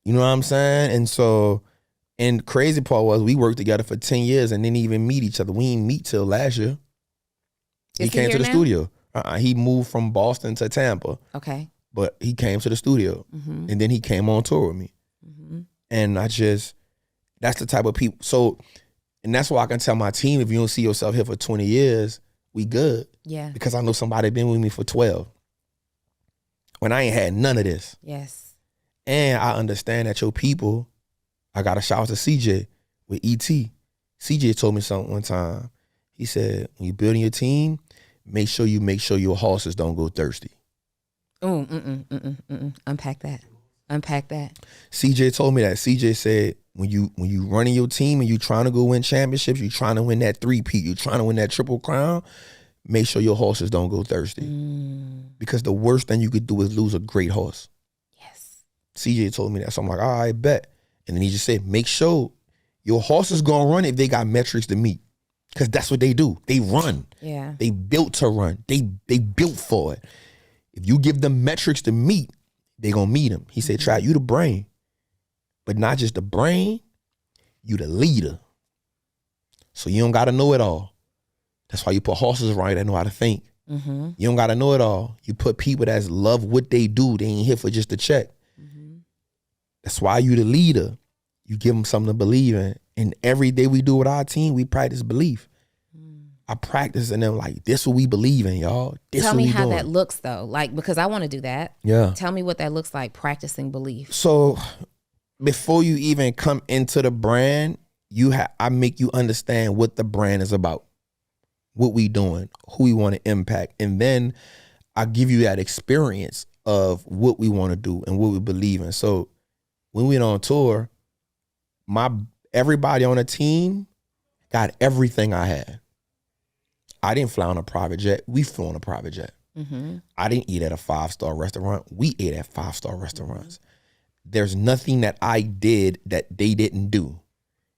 Speaker 1: You know what I'm saying? And so, and the crazy part was we worked together for 10 years and didn't even meet each other. We didn't meet till last year. He came to the studio. He moved from Boston to Tampa.
Speaker 2: Okay.
Speaker 1: But he came to the studio. Mm-hmm. And then he came on tour with me. Mm-hmm. And that's the type of people. So, and that's why I can tell my team, if you don't see yourself here for 20 years, we good.
Speaker 2: Yeah.
Speaker 1: Because I know somebody been with me for 12. When I ain't had none of this.
Speaker 2: Yes.
Speaker 1: And I understand that your people, I got a shout out to CJ with ET. CJ told me something one time. He said, when you're building your team, make sure your horses don't go thirsty.
Speaker 2: Unpack that.
Speaker 1: CJ told me that. CJ said, when you running your team and you trying to go win championships, you trying to win that 3-peat, you trying to win that Triple Crown, make sure your horses don't go thirsty. Because the worst thing you could do is lose a great horse.
Speaker 2: Yes.
Speaker 1: CJ told me that. So I'm like, all right, bet. And then he just said, make sure your horse is going to run if they got metrics to meet. Because that's what they do. They run.
Speaker 2: Yeah. They
Speaker 1: built to run. They built for it. If you give them metrics to meet, they going to meet them. He said, try you the brain. But not just the brain, you the leader. So you don't got to know it all. That's why you put horses around that know how to think. Mm-hmm. You don't got to know it all. You put people that love what they do. They ain't here for just a check. Mm-hmm. That's why you the leader. You give them something to believe in. And every day we do with our team, we practice belief. I practice in them like, this what we believe in, y'all.
Speaker 2: Tell me how that looks though. Like, because I want to do that.
Speaker 1: Yeah.
Speaker 2: Tell me what that looks like, practicing belief.
Speaker 1: So before you even come into the brand, I make you understand what the brand is about, what we doing, who we want to impact. And then I give you that experience of what we want to do and what we believe in. So when we went on tour, everybody on the team got everything I had. I didn't fly on a private jet. We flew on a private jet. Mm-hmm. I didn't eat at a 5-star restaurant. We ate at 5-star restaurants. There's nothing that I did that they didn't do.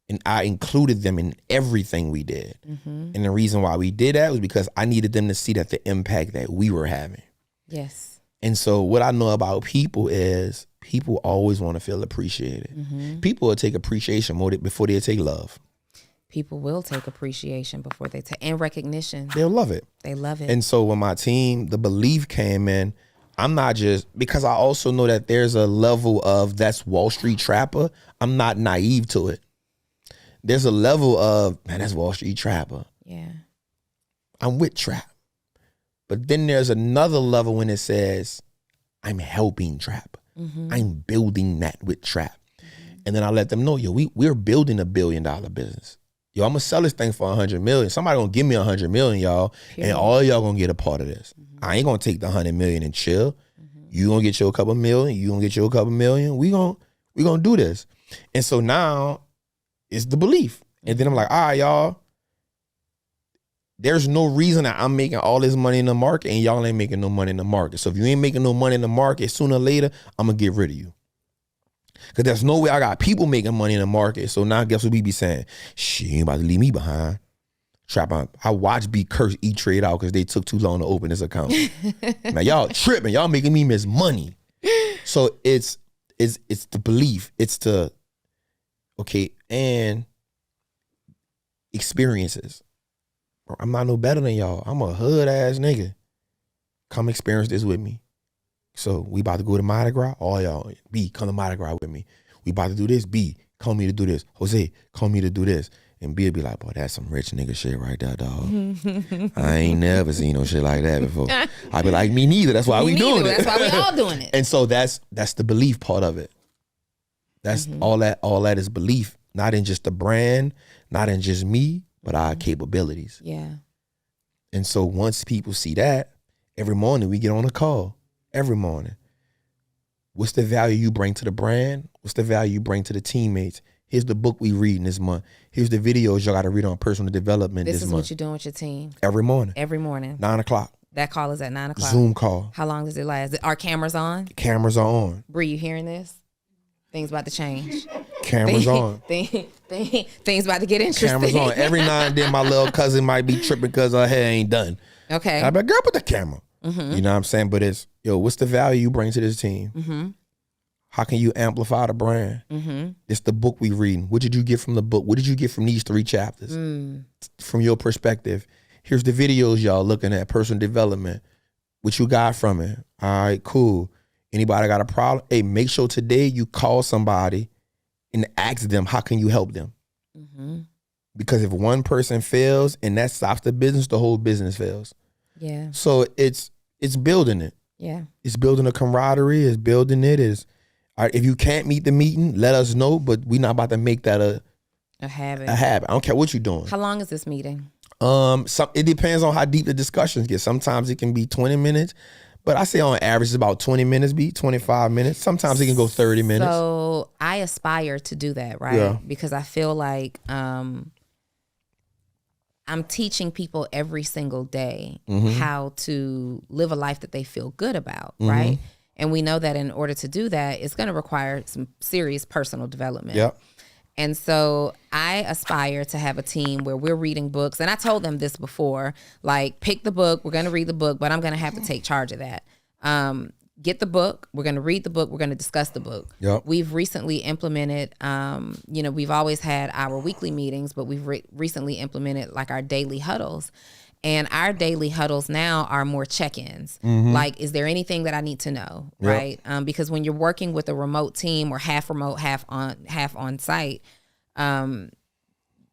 Speaker 1: And I included them in everything we did. Mm-hmm. And the reason why we did that was because I needed them to see that the impact that we were having.
Speaker 2: Yes.
Speaker 1: And so what I know about people is people always want to feel appreciated. Mm-hmm. People will take appreciation more before they take love.
Speaker 2: People will take appreciation before they take, and recognition.
Speaker 1: They'll love it.
Speaker 2: They love it.
Speaker 1: And so when my team, the belief came in, I'm not just, because I also know that there's a level of that's Wallstreet Trapper. I'm not naive to it. There's a level of, man, that's Wallstreet Trapper.
Speaker 2: Yeah.
Speaker 1: I'm with Trap. But then there's another level when it says, I'm helping Trap. Mm-hmm. I'm building that with Trap. Mm-hmm. And then I let them know, yo, we're building $1 billion business. Yo, I'm gonna sell this thing for 100 million. Somebody gonna give me 100 million, y'all, and all y'all gonna get a part of this. I ain't gonna take the 100 million and chill. You gonna get your couple million. You gonna get your couple million. We gonna do this. And so now it's the belief. And then I'm like, all right, y'all. There's no reason that I'm making all this money in the market and y'all ain't making no money in the market. So if you ain't making no money in the market, sooner or later, I'm gonna get rid of you. Cause there's no way I got people making money in the market. So now guess what we be saying? She ain't about to leave me behind. Trap on. I watch B curse E-Trade out because they took too long to open this account. Man, y'all tripping. Y'all making me miss money. So it's the belief. It's the and experiences. I'm not no better than y'all. I'm a hood ass nigga. Come experience this with me. So we about to go to Mardi Gras. All y'all, B, come to Mardi Gras with me. We about to do this. B, call me to do this. Jose, call me to do this. And B will be like, boy, that's some rich nigga shit right there, dog. I ain't never seen no shit like that before. I be like, me neither. That's why we doing it.
Speaker 2: That's why we all doing it.
Speaker 1: And so that's the belief part of it. That's all that is belief, not in just the brand, not in just me, but our capabilities.
Speaker 2: Yeah.
Speaker 1: And so once people see that, every morning we get on a call. Every morning. What's the value you bring to the brand? What's the value you bring to the teammates? Here's the book we reading this month. Here's the videos y'all got to read on personal development this month. This is
Speaker 2: what you're doing with your team.
Speaker 1: Every morning.
Speaker 2: Every morning.
Speaker 1: 9 o'clock.
Speaker 2: That call is at 9 o'clock.
Speaker 1: Zoom call.
Speaker 2: How long does it last? Are cameras on?
Speaker 1: Cameras are on.
Speaker 2: Bree, you hearing this? Things about to change.
Speaker 1: Cameras on.
Speaker 2: Things about to get interesting.
Speaker 1: Cameras on. Every now and then my little cousin might be tripping because her hair ain't done.
Speaker 2: Okay.
Speaker 1: And I be like, girl, put the camera. You know what I'm saying? But it's, yo, what's the value you bring to this team? How can you amplify the brand? It's the book we reading. What did you get from the book? What did you get from these 3 chapters? From your perspective. Here's the videos y'all looking at, personal development. What you got from it? All right, cool. Anybody got a problem? Hey, make sure today you call somebody and ask them, how can you help them? Because if one person fails and that stops the business, the whole business fails.
Speaker 2: Yeah.
Speaker 1: So it's building it.
Speaker 2: Yeah.
Speaker 1: It's building a camaraderie. It's building it. All right, if you can't meet the meeting, let us know. But we're not about to make that a
Speaker 2: habit.
Speaker 1: A habit. I don't care what you're doing.
Speaker 2: How long is this meeting?
Speaker 1: It depends on how deep the discussions get. Sometimes it can be 20 minutes, but I say on average it's about 20 minutes, 25 minutes. Sometimes it can go 30 minutes.
Speaker 2: So I aspire to do that, right?
Speaker 1: Yeah.
Speaker 2: Because I feel like I'm teaching people every single day how to live a life that they feel good about, right? And we know that in order to do that, it's going to require some serious personal development.
Speaker 1: Yep.
Speaker 2: And so I aspire to have a team where we're reading books. And I told them this before, like, pick the book. We're going to read the book, but I'm going to have to take charge of that. Get the book. We're going to read the book. We're going to discuss the book.
Speaker 1: Yep.
Speaker 2: We've recently implemented, we've always had our weekly meetings, but we've recently implemented like our daily huddles. And our daily huddles now are more check-ins. Like, is there anything that I need to know, right? Because when you're working with a remote team or half remote, half on site,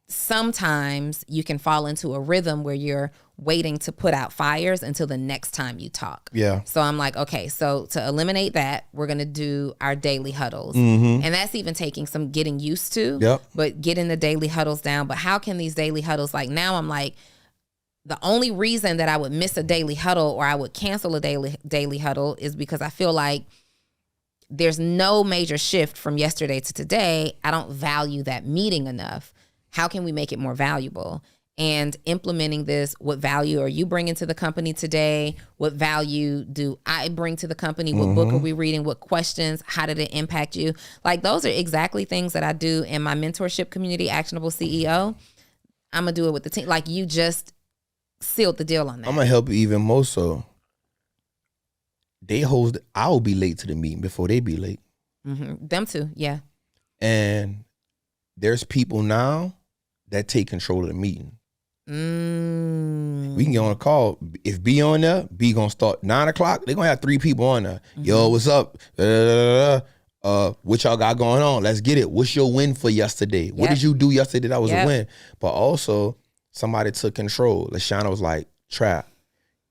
Speaker 2: sometimes you can fall into a rhythm where you're waiting to put out fires until the next time you talk.
Speaker 1: Yeah.
Speaker 2: So I'm like, okay, so to eliminate that, we're going to do our daily huddles. And that's even taking some getting used to, but getting the daily huddles down. But how can these daily huddles, like now I'm like, the only reason that I would miss a daily huddle or I would cancel a daily huddle is because I feel like there's no major shift from yesterday to today. I don't value that meeting enough. How can we make it more valuable? And implementing this, what value are you bringing to the company today? What value do I bring to the company? What book are we reading? What questions? How did it impact you? Like, those are exactly things that I do in my mentorship community, Actionable CEO. I'm going to do it with the team. Like, you just sealed the deal on that.
Speaker 1: I'm gonna help you even more so. I'll be late to the meeting before they be late.
Speaker 2: Them too, yeah.
Speaker 1: And there's people now that take control of the meeting. We can get on a call. If B on there, B gonna start 9 o'clock. They're gonna have 3 people on there. Yo, what's up? What y'all got going on? Let's get it. What's your win for yesterday? What did you do yesterday that was a win? But also, somebody took control. Lashana was like, Trap,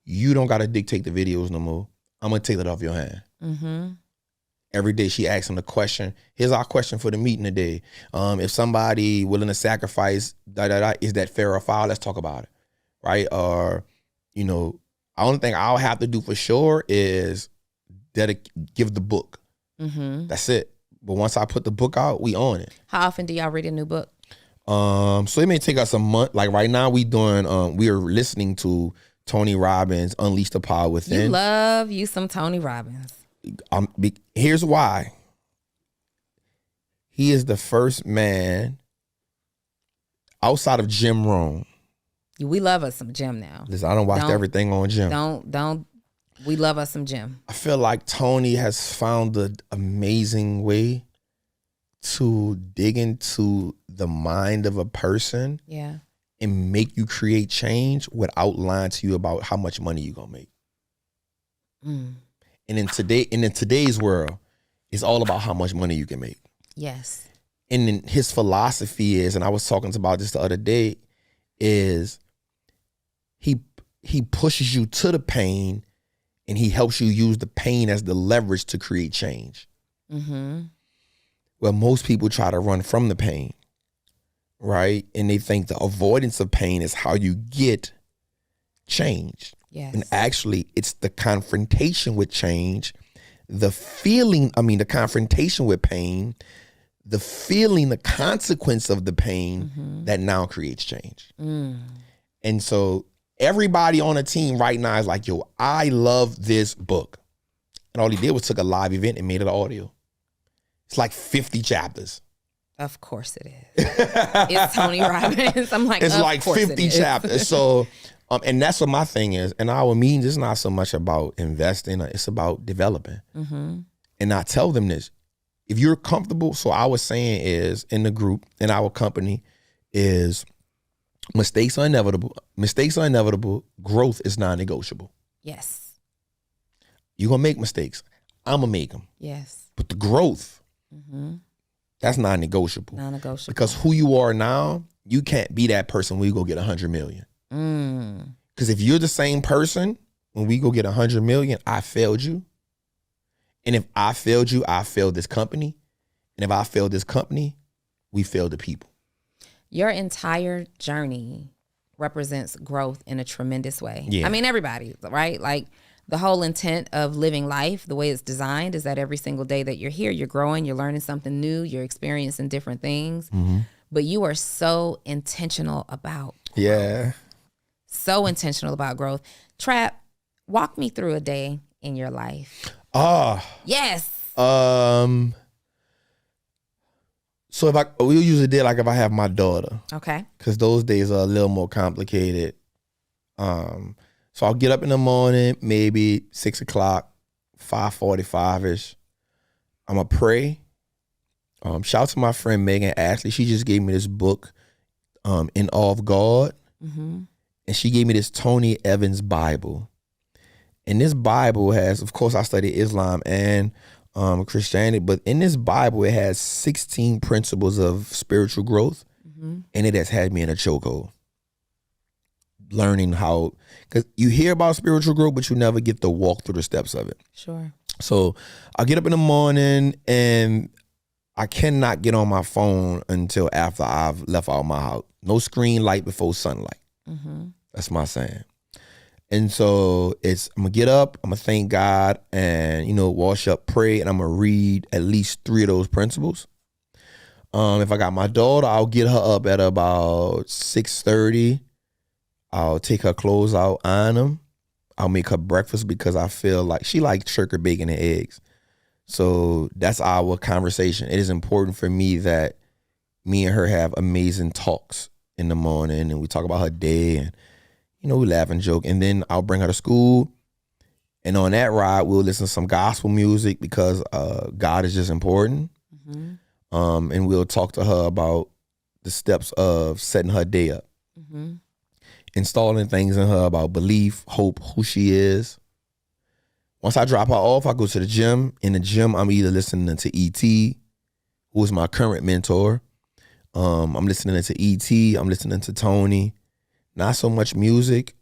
Speaker 1: you don't got to dictate the videos no more. I'm going to take it off your hand. Every day she asks them the question. Here's our question for the meeting today. If somebody willing to sacrifice, is that fair or foul? Let's talk about it, right? Or, the only thing I'll have to do for sure is give the book. Mm-hmm. That's it. But once I put the book out, we own it.
Speaker 2: How often do y'all read a new book?
Speaker 1: So it may take us a month. Like right now, we are listening to Tony Robbins' Unleash the Power Within.
Speaker 2: You love you some Tony Robbins.
Speaker 1: Here's why. He is the first man outside of Jim Rohn.
Speaker 2: We love us some Jim now.
Speaker 1: Listen, I don't watch everything on Jim.
Speaker 2: Don't. We love us some Jim.
Speaker 1: I feel like Tony has found an amazing way to dig into the mind of a person.
Speaker 2: Yeah.
Speaker 1: And make you create change without lying to you about how much money you're gonna make. Mm. And in today's world, it's all about how much money you can make.
Speaker 2: Yes.
Speaker 1: And then his philosophy is, and I was talking about this the other day, is he pushes you to the pain and he helps you use the pain as the leverage to create change. Mm-hmm. Well, most people try to run from the pain, right? And they think the avoidance of pain is how you get change.
Speaker 2: Yes.
Speaker 1: And actually, it's the confrontation with change, the confrontation with pain, the feeling, the consequence of the pain that now creates change. Mm. And so everybody on a team right now is like, yo, I love this book. And all he did was took a live event and made it audio. It's like 50 chapters.
Speaker 2: Of course it is. It's Tony Robbins. I'm like,
Speaker 1: it's like 50 chapters. So, and that's what my thing is. And our meetings is not so much about investing. It's about developing. Mm-hmm. And I tell them this. If you're comfortable, so I was saying is in the group, in our company, is mistakes are inevitable. Mistakes are inevitable. Growth is non-negotiable.
Speaker 2: Yes.
Speaker 1: You're going to make mistakes. I'm going to make them.
Speaker 2: Yes.
Speaker 1: But the growth, that's non-negotiable.
Speaker 2: Non-negotiable.
Speaker 1: Because who you are now, you can't be that person when you go get 100 million. Because if you're the same person, when we go get 100 million, I failed you. And if I failed you, I failed this company. And if I failed this company, we failed the people.
Speaker 2: Your entire journey represents growth in a tremendous way. Yeah. I mean, everybody, right? Like the whole intent of living life, the way it's designed, is that every single day that you're here, you're growing, you're learning something new, you're experiencing different things. Mm-hmm. But you are so intentional about growth.
Speaker 1: Yeah.
Speaker 2: So intentional about growth. Trap, walk me through a day in your life. Yes.
Speaker 1: So we usually did like if I have my daughter.
Speaker 2: Okay.
Speaker 1: Because those days are a little more complicated. So I'll get up in the morning, maybe 6 o'clock, 5:45-ish. I'm going to pray. Shout out to my friend Megan Ashley. She just gave me this book, In Awe of God. Mm-hmm. And she gave me this Tony Evans Bible. And this Bible has, of course, I study Islam and Christianity, but in this Bible, it has 16 principles of spiritual growth. Mm-hmm. And it has had me in a chokehold. Learning how, because you hear about spiritual growth, but you never get to walk through the steps of it.
Speaker 2: Sure.
Speaker 1: So I get up in the morning and I cannot get on my phone until after I've left out my house. No screen light before sunlight. Mm-hmm. That's my saying. And so I'm going to get up, I'm going to thank God and, wash up, pray, and I'm going to read at least 3 of those principles. If I got my daughter, I'll get her up at about 6:30. I'll take her clothes out, iron them. I'll make her breakfast because I feel like she likes turkey, bacon, and eggs. So that's our conversation. It is important for me that me and her have amazing talks in the morning and we talk about her day and, we laugh and joke. And then I'll bring her to school. And on that ride, we'll listen to some gospel music because God is just important. Mm-hmm. And we'll talk to her about the steps of setting her day up. Mm-hmm. Installing things in her about belief, hope, who she is. Once I drop her off, I go to the gym. In the gym, I'm either listening to E.T., who is my current mentor. I'm listening to E.T., I'm listening to Tony. Not so much music.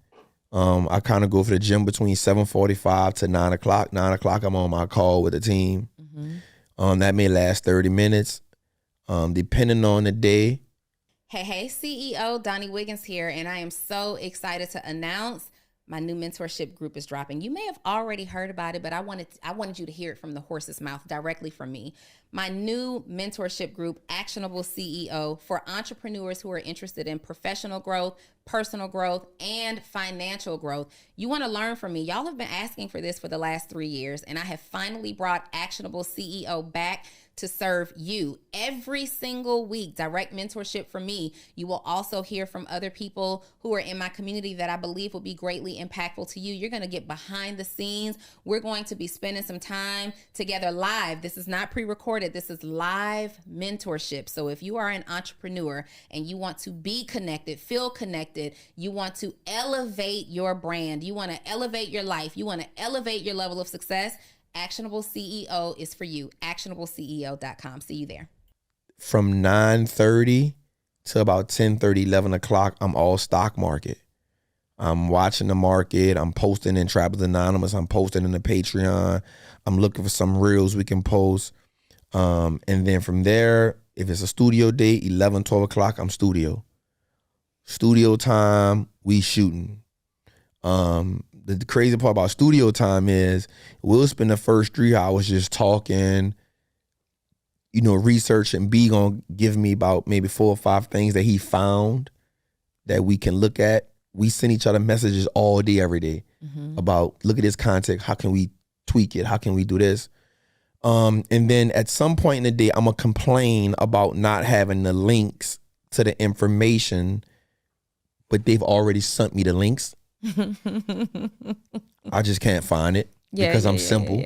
Speaker 1: I kind of go for the gym between 7:45 to 9 o'clock. 9 o'clock, I'm on my call with the team. Mm-hmm. That may last 30 minutes, depending on the day.
Speaker 2: Hey, CEO Donni Wiggins here, and I am so excited to announce my new mentorship group is dropping. You may have already heard about it, but I wanted you to hear it from the horse's mouth directly from me. My new mentorship group, Actionable CEO, for entrepreneurs who are interested in professional growth, personal growth, and financial growth. You want to learn from me. Y'all have been asking for this for the last 3 years, and I have finally brought Actionable CEO back to serve you every single week. Direct mentorship from me. You will also hear from other people who are in my community that I believe will be greatly impactful to you. You're going to get behind the scenes. We're going to be spending some time together live. This is not pre-recorded. This is live mentorship. So if you are an entrepreneur and you want to be connected, feel connected, you want to elevate your brand, you want to elevate your life, you want to elevate your level of success, Actionable CEO is for you. ActionableCEO.com. See you there.
Speaker 1: From 9:30 to about 10:30, 11 o'clock, I'm all stock market. I'm watching the market. I'm posting in Trappers Anonymous. I'm posting in the Patreon. I'm looking for some reels we can post. And then from there, if it's a studio date, 11, 12 o'clock, I'm studio. Studio time, we shooting. The crazy part about studio time is we'll spend the first 3 hours just talking, research, and B gonna give me about maybe 4 or 5 things that he found that we can look at. We send each other messages all day, every day about, look at this content. How can we tweak it? How can we do this? And then at some point in the day, I'm gonna complain about not having the links to the information, but they've already sent me the links. I just can't find it because I'm simple.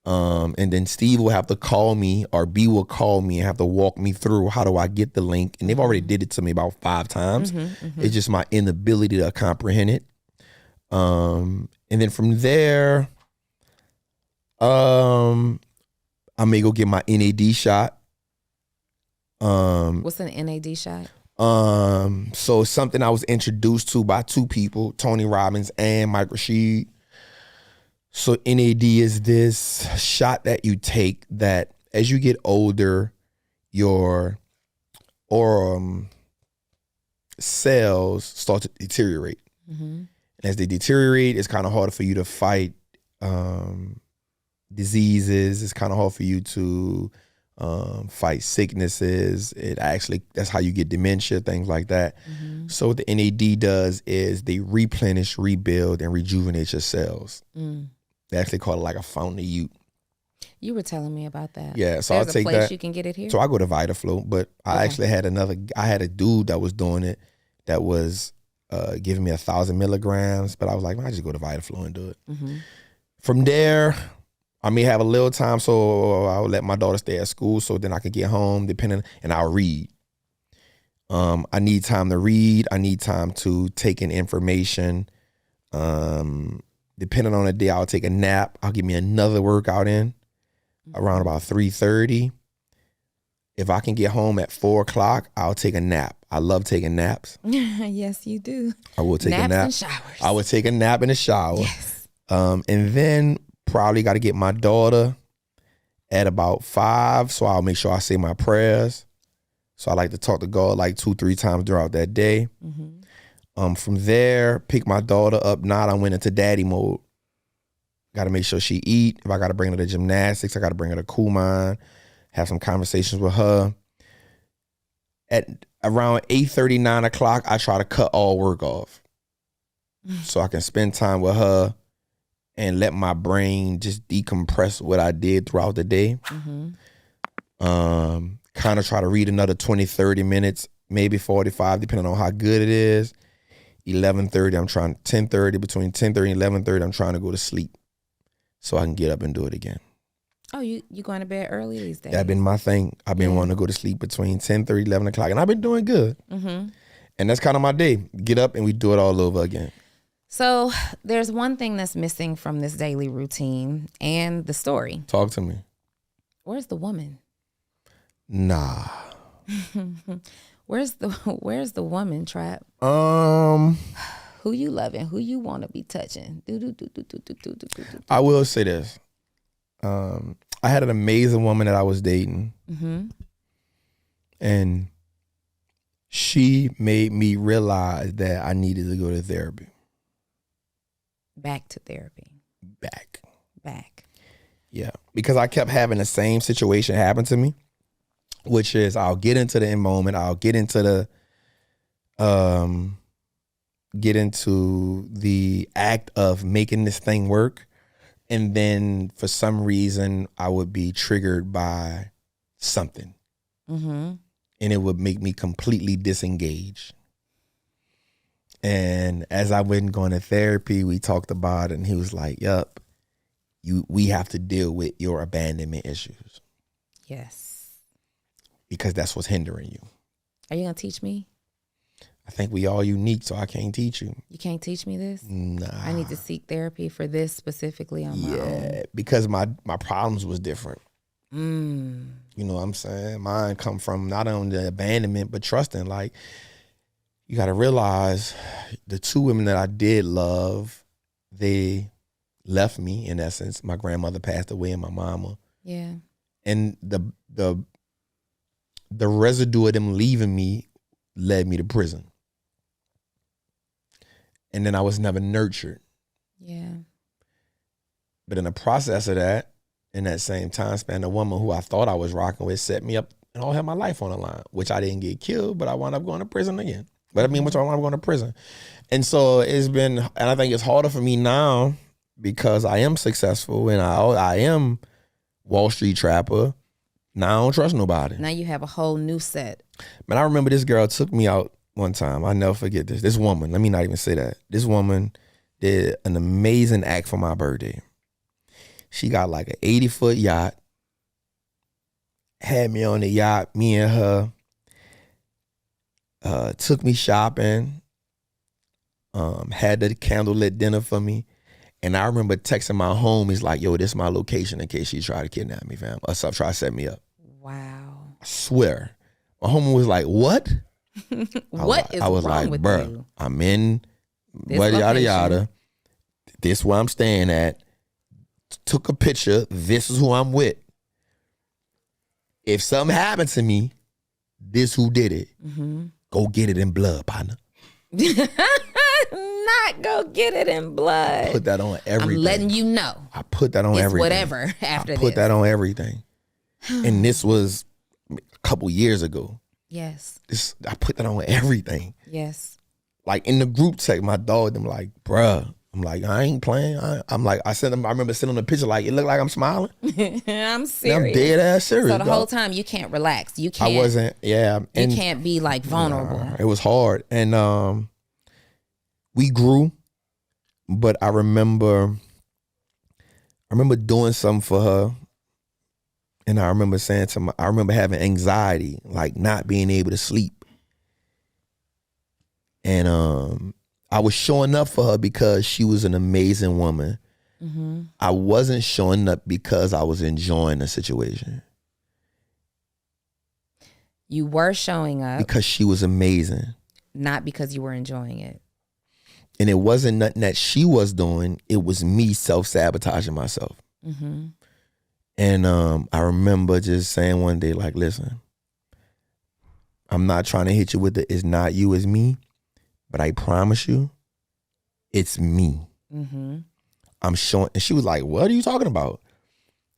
Speaker 1: And then Steve will have to call me, or B will call me and have to walk me through how do I get the link. And they've already did it to me about 5 times. It's just my inability to comprehend it. And then from there, I may go get my NAD shot.
Speaker 2: What's an NAD shot?
Speaker 1: So something I was introduced to by 2 people, Tony Robbins and Mike Rashid. So NAD is this shot that you take that as you get older, your cells start to deteriorate. And as they deteriorate, it's kind of harder for you to fight diseases. It's kind of hard for you to fight sicknesses. That's how you get dementia, things like that. So what the NAD does is they replenish, rebuild, and rejuvenate your cells. They actually call it like a fountain of youth.
Speaker 2: You were telling me about that.
Speaker 1: Yeah, so
Speaker 2: There's
Speaker 1: I'll take
Speaker 2: a place
Speaker 1: that.
Speaker 2: you can get it here.
Speaker 1: So I go to VitaFlow, but I actually had a dude that was doing it that was giving me 1,000 milligrams, but I was like, I just go to VitaFlow and do it. From there, I may have a little time, so I'll let my daughter stay at school so then I can get home, and I'll read. I need time to read. I need time to take in information. Depending on the day, I'll take a nap. I'll give me another workout in around about 3:30. If I can get home at 4 o'clock, I'll take a nap. I love taking naps.
Speaker 2: Yes, you do.
Speaker 1: I will take
Speaker 2: Naps
Speaker 1: a nap.
Speaker 2: and showers.
Speaker 1: I would take a nap in the shower.
Speaker 2: Yes.
Speaker 1: And then probably got to get my daughter at about 5. So I'll make sure I say my prayers. So I like to talk to God like 2-3 times throughout that day. From there, pick my daughter up. Now I went into daddy mode. Got to make sure she eat. If I got to bring her to gymnastics, I got to bring her to Kumon, have some conversations with her. At around 8:30, 9 o'clock, I try to cut all work off so I can spend time with her and let my brain just decompress what I did throughout the day. Kind of try to read another 20, 30 minutes, maybe 45, depending on how good it is. 11:30, 10:30, between 10:30 and 11:30, I'm trying to go to sleep so I can get up and do it again.
Speaker 2: Oh, you going to bed early these days?
Speaker 1: That's been my thing. I've been wanting to go to sleep between 10:30, 11 o'clock, and I've been doing good. And that's kind of my day. Get up and we do it all over again.
Speaker 2: So there's one thing that's missing from this daily routine and the story.
Speaker 1: Talk to me.
Speaker 2: Where's the woman?
Speaker 1: Nah.
Speaker 2: Where's the woman, Trap? Who you loving? Who you want to be touching?
Speaker 1: I will say this. I had an amazing woman that I was dating. Mm-hmm. And she made me realize that I needed to go to therapy.
Speaker 2: Back to therapy.
Speaker 1: Back.
Speaker 2: Yeah.
Speaker 1: Because I kept having the same situation happen to me, which is I'll get into the moment, I'll get into the act of making this thing work. And then for some reason I would be triggered by something. Mm-hmm. And it would make me completely disengage. And as I went going to therapy, we talked about it, and he was like, yup, we have to deal with your abandonment issues.
Speaker 2: Yes.
Speaker 1: Because that's what's hindering you.
Speaker 2: Are you going to teach me?
Speaker 1: I think we all unique, so I can't teach you.
Speaker 2: You can't teach me this?
Speaker 1: Nah.
Speaker 2: I need to seek therapy for this specifically on my own.
Speaker 1: Yeah, because my problems was different. You know what I'm saying? Mine come from not only the abandonment, but trusting. Like, you got to realize the two women that I did love, they left me, in essence. My grandmother passed away and my mama.
Speaker 2: Yeah.
Speaker 1: And the residue of them leaving me led me to prison. And then I was never nurtured.
Speaker 2: Yeah.
Speaker 1: But in the process of that, in that same time span, the woman who I thought I was rocking with set me up and I'll have my life on the line, which I didn't get killed, but I wound up going to prison again. But I mean, which I wound up going to prison. And so it's been, and I think it's harder for me now because I am successful and I am Wallstreet Trapper. Now I don't trust nobody.
Speaker 2: Now you have a whole new set.
Speaker 1: Man, I remember this girl took me out one time. I'll never forget this. This woman, let me not even say that. This woman did an amazing act for my birthday. She got like an 80-foot yacht, had me on the yacht, me and her, took me shopping, had the candlelit dinner for me. And I remember texting my homies like, yo, this is my location in case she try to kidnap me, fam. Or try to set me up.
Speaker 2: Wow.
Speaker 1: I swear. My homie was like, what?
Speaker 2: What is
Speaker 1: I was
Speaker 2: wrong
Speaker 1: like,
Speaker 2: with
Speaker 1: bruh,
Speaker 2: you?
Speaker 1: I'm in,
Speaker 2: This
Speaker 1: yada,
Speaker 2: location.
Speaker 1: yada. This where I'm staying at. Took a picture. This is who I'm with. If something happened to me, this who did it. Mm-hmm. Go get it in blood, partner.
Speaker 2: Not go get it in blood.
Speaker 1: I put that on everything.
Speaker 2: I'm letting you know.
Speaker 1: I put that on
Speaker 2: it's
Speaker 1: everything.
Speaker 2: Whatever after
Speaker 1: I put that on everything. And this was a couple years ago.
Speaker 2: Yes.
Speaker 1: I put that on everything.
Speaker 2: Yes.
Speaker 1: Like in the group text, my dog, them like, bruh. I'm like, I ain't playing. I'm like, I remember sending them a picture like, it looked like I'm smiling.
Speaker 2: I'm serious.
Speaker 1: And I'm dead ass serious.
Speaker 2: So the whole time you can't relax. You can't.
Speaker 1: I wasn't, yeah.
Speaker 2: You can't be like vulnerable.
Speaker 1: It was hard. And we grew, but I remember doing something for her. And I remember saying I remember having anxiety, like not being able to sleep. And I was showing up for her because she was an amazing woman. Mm-hmm. I wasn't showing up because I was enjoying the situation.
Speaker 2: You were showing up.
Speaker 1: Because she was amazing.
Speaker 2: Not because you were enjoying it.
Speaker 1: And it wasn't nothing that she was doing. It was me self-sabotaging myself. Mm-hmm. And I remember just saying one day, like, listen, I'm not trying to hit you with it's not you, it's me. But I promise you, it's me. Mm-hmm. I'm showing. And she was like, what are you talking about?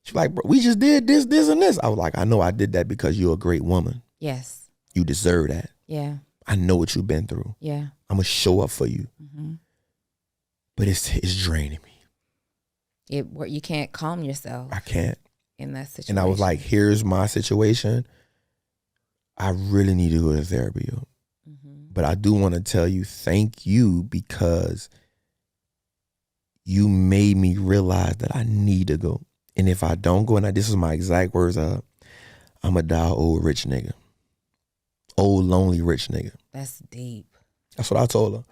Speaker 1: She's like, bro, we just did this, this, and this. I was like, I know I did that because you're a great woman.
Speaker 2: Yes.
Speaker 1: You deserve that.
Speaker 2: Yeah.
Speaker 1: I know what you've been through.
Speaker 2: Yeah.
Speaker 1: I'm going to show up for you. Mm-hmm. But it's draining me.
Speaker 2: You can't calm yourself.
Speaker 1: I can't.
Speaker 2: In that situation.
Speaker 1: And I was like, here's my situation. I really need to go to therapy. Mm-hmm. But I do want to tell you, thank you, because you made me realize that I need to go. And if I don't go, and this is my exact words, I'm going to die old rich nigga. Old lonely rich nigga.
Speaker 2: That's deep.
Speaker 1: That's what I told her.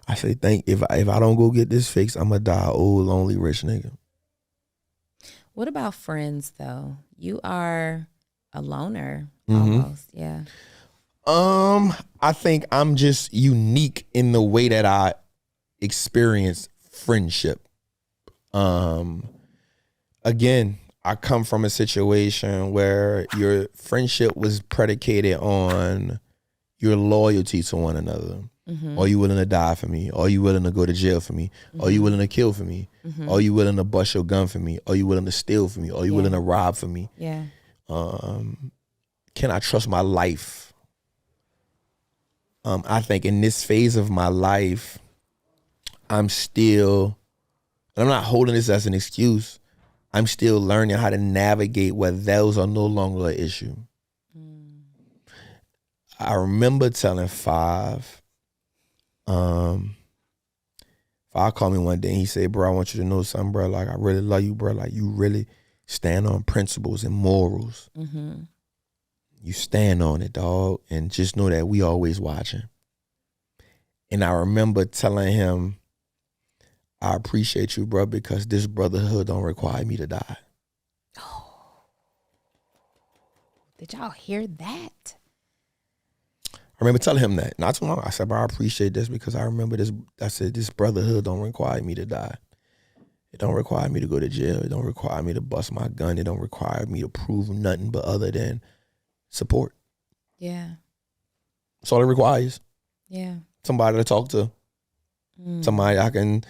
Speaker 1: I said, if I don't go get this fixed, I'm going to die old lonely rich nigga.
Speaker 2: What about friends, though? You are a loner,
Speaker 1: mm-hmm.
Speaker 2: almost, yeah.
Speaker 1: I think I'm just unique in the way that I experience friendship. Again, I come from a situation where your friendship was predicated on your loyalty to one another. Are you willing to die for me? Are you willing to go to jail for me? Are you willing to kill for me? Are you willing to bust your gun for me? Are you willing to steal for me? Are you willing to rob for me?
Speaker 2: Yeah.
Speaker 1: Can I trust my life? I think in this phase of my life, I'm not holding this as an excuse. I'm still learning how to navigate where those are no longer an issue. I remember telling Five called me one day and he said, bro, I want you to know something, bro. Like, I really love you, bro. Like, you really stand on principles and morals. You stand on it, dog. And just know that we always watching. And I remember telling him, I appreciate you, bro, because this brotherhood don't require me to die.
Speaker 2: Oh. Did y'all hear that?
Speaker 1: I remember telling him that. Not too long. I said, bro, I appreciate this because I remember this. I said, this brotherhood don't require me to die. It don't require me to go to jail. It don't require me to bust my gun. It don't require me to prove nothing but other than support.
Speaker 2: Yeah.
Speaker 1: That's all it requires.
Speaker 2: Yeah.
Speaker 1: Somebody to talk to. Somebody I can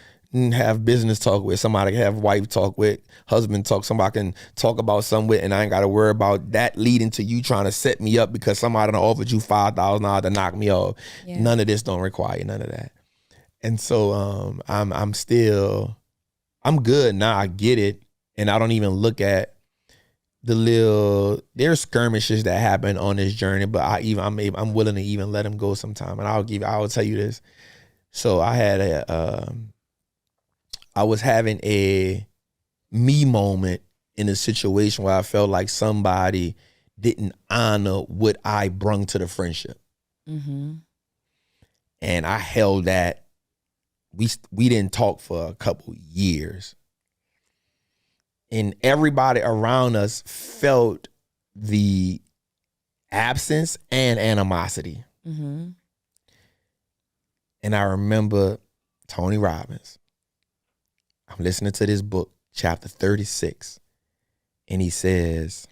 Speaker 1: have business talk with. Somebody I can have wife talk with. Husband talk. Somebody I can talk about something with, and I ain't got to worry about that leading to you trying to set me up because somebody done offered you $5,000 to knock me off. Yeah. None of this don't require none of that. And so I'm good now. I get it, and I don't even look at there's skirmishes that happen on this journey, but I'm willing to even let them go sometime. And I'll tell you this. So I was having a me moment in a situation where I felt like somebody didn't honor what I brung to the friendship. And I held that. We didn't talk for a couple years. And everybody around us felt the absence and animosity. And I remember Tony Robbins. I'm listening to this book, chapter 36. And he says,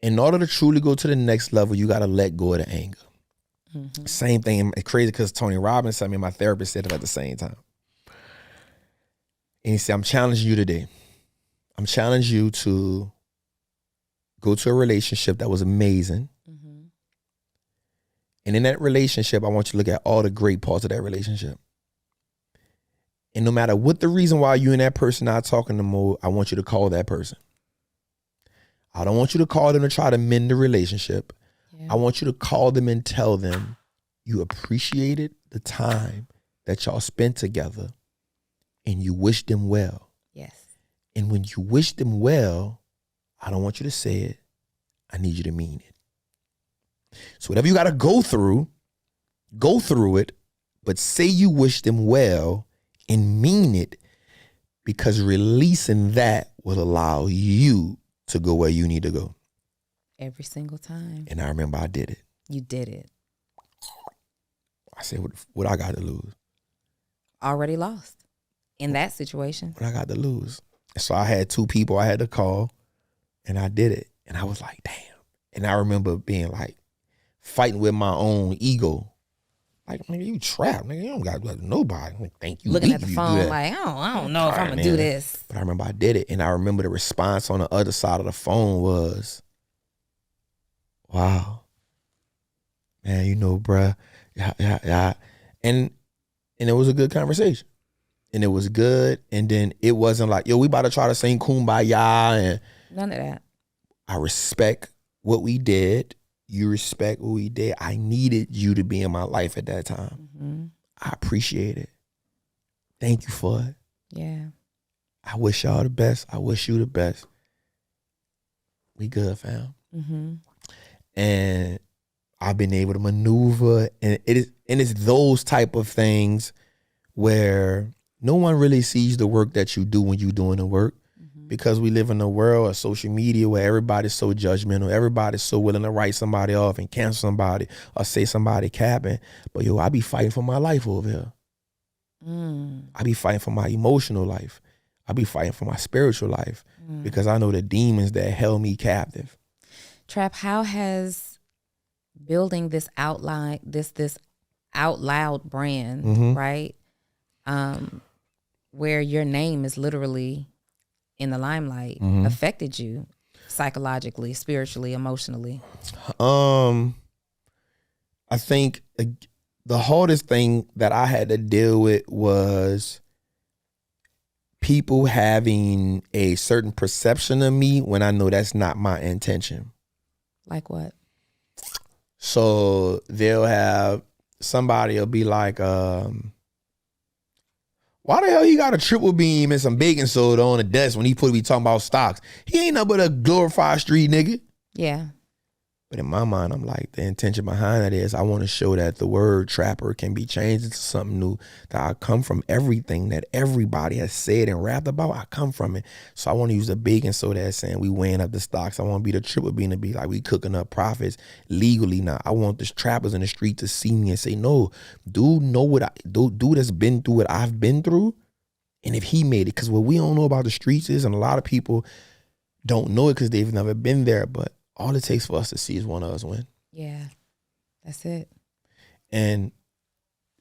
Speaker 1: in order to truly go to the next level, you got to let go of the anger. Same thing. It's crazy because Tony Robbins said me and my therapist said it at the same time. And he said, I'm challenging you today. I'm challenging you to go to a relationship that was amazing. And in that relationship, I want you to look at all the great parts of that relationship. And no matter what the reason why you and that person not talking no more, I want you to call that person. I don't want you to call them to try to mend the relationship. Yeah. I want you to call them and tell them you appreciated the time that y'all spent together and you wish them well.
Speaker 2: Yes. And
Speaker 1: when you wish them well, I don't want you to say it. I need you to mean it. So whatever you got to go through it, but say you wish them well and mean it, because releasing that will allow you to go where you need to go.
Speaker 2: Every single time.
Speaker 1: And I remember I did it.
Speaker 2: You did it.
Speaker 1: I said, what I got to lose?
Speaker 2: Already lost in that situation.
Speaker 1: What I got to lose? So I had 2 people I had to call, and I did it. And I was like, damn. And I remember being like, fighting with my own ego. Like, nigga, you trapped. Nigga, you don't got like, nobody. Like, thank you.
Speaker 2: Looking at the phone like, I don't know if I'm going to do this.
Speaker 1: But I remember I did it. And I remember the response on the other side of the phone was, wow. Man, you know, bruh. Yeah. And it was a good conversation. And it was good. And then it wasn't like, yo, we about to try to sing Kumbaya. And
Speaker 2: none of that.
Speaker 1: I respect what we did. You respect what we did. I needed you to be in my life at that time. I appreciate it. Thank you for it.
Speaker 2: Yeah.
Speaker 1: I wish y'all the best. I wish you the best. We good, fam. And I've been able to maneuver, and it's those type of things where no one really sees the work that you do when you're doing the work. Because we live in a world of social media where everybody's so judgmental. Everybody's so willing to write somebody off and cancel somebody or say somebody capping. But yo, I be fighting for my life over here. I be fighting for my emotional life. I be fighting for my spiritual life because I know the demons that held me captive.
Speaker 2: Trap, how has building this outline, this out loud brand, right? Where your name is literally in the limelight, affected you psychologically, spiritually, emotionally?
Speaker 1: I think the hardest thing that I had to deal with was people having a certain perception of me when I know that's not my intention.
Speaker 2: Like what?
Speaker 1: So they'll have somebody will be like, why the hell he got a triple beam and some baking soda on the desk when he be talking about stocks? He ain't nothing but a glorified street nigga.
Speaker 2: Yeah.
Speaker 1: But in my mind, I'm like, the intention behind that is I want to show that the word trapper can be changed into something new, that I come from everything that everybody has said and rapped about. I come from it. So I want to use the baking soda as saying we weighing up the stocks. I want to be the triple beam to be like we cooking up profits legally now. I want the trappers in the street to see me and say, no, dude has been through what I've been through. And if he made it, because what we don't know about the streets is, and a lot of people don't know it because they've never been there, but all it takes for us to see is one of us win.
Speaker 2: Yeah, that's it.
Speaker 1: And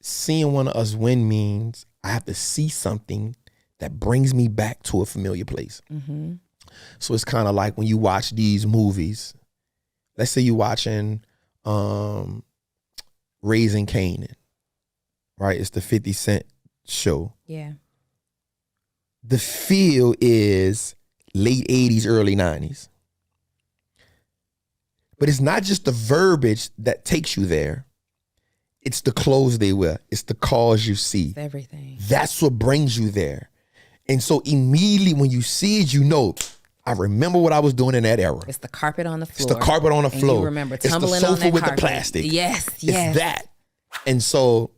Speaker 1: seeing one of us win means I have to see something that brings me back to a familiar place. So it's kind of like when you watch these movies. Let's say you're watching Raising Kanan, right? It's the 50 Cent show.
Speaker 2: Yeah.
Speaker 1: The feel is late 80s, early 90s. But it's not just the verbiage that takes you there. It's the clothes they wear. It's the cars you see.
Speaker 2: It's everything.
Speaker 1: That's what brings you there. And so immediately when you see it, you know, I remember what I was doing in that era.
Speaker 2: It's the carpet on the floor.
Speaker 1: It's the carpet on the floor.
Speaker 2: You remember tumbling
Speaker 1: it's the
Speaker 2: on
Speaker 1: sofa
Speaker 2: that
Speaker 1: with
Speaker 2: carpet.
Speaker 1: The plastic.
Speaker 2: Yes.
Speaker 1: It's that. And so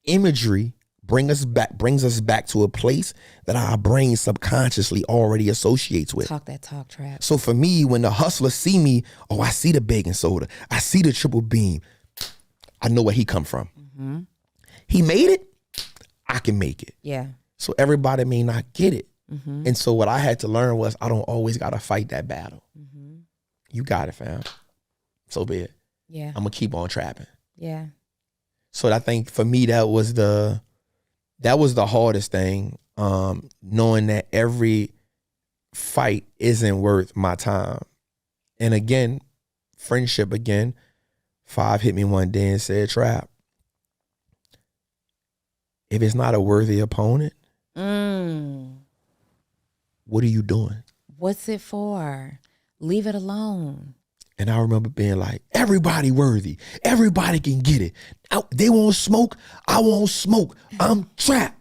Speaker 1: imagery brings us back to a place that our brain subconsciously already associates with.
Speaker 2: Talk that talk, Trap.
Speaker 1: So for me, when the hustlers see me, oh, I see the baking soda, I see the triple beam, I know where he come from. He made it, I can make it.
Speaker 2: Yeah.
Speaker 1: So everybody may not get it. And so what I had to learn was I don't always gotta fight that battle. You got it, fam. So be it.
Speaker 2: Yeah.
Speaker 1: I'm gonna keep on trapping.
Speaker 2: Yeah.
Speaker 1: So I think for me that was the hardest thing, knowing that every fight isn't worth my time. And again, friendship again, 5 hit me one day and said, Trap, if it's not a worthy opponent, what are you doing?
Speaker 2: What's it for? Leave it alone.
Speaker 1: And I remember being like, everybody worthy. Everybody can get it. They won't smoke. I won't smoke. I'm Trap.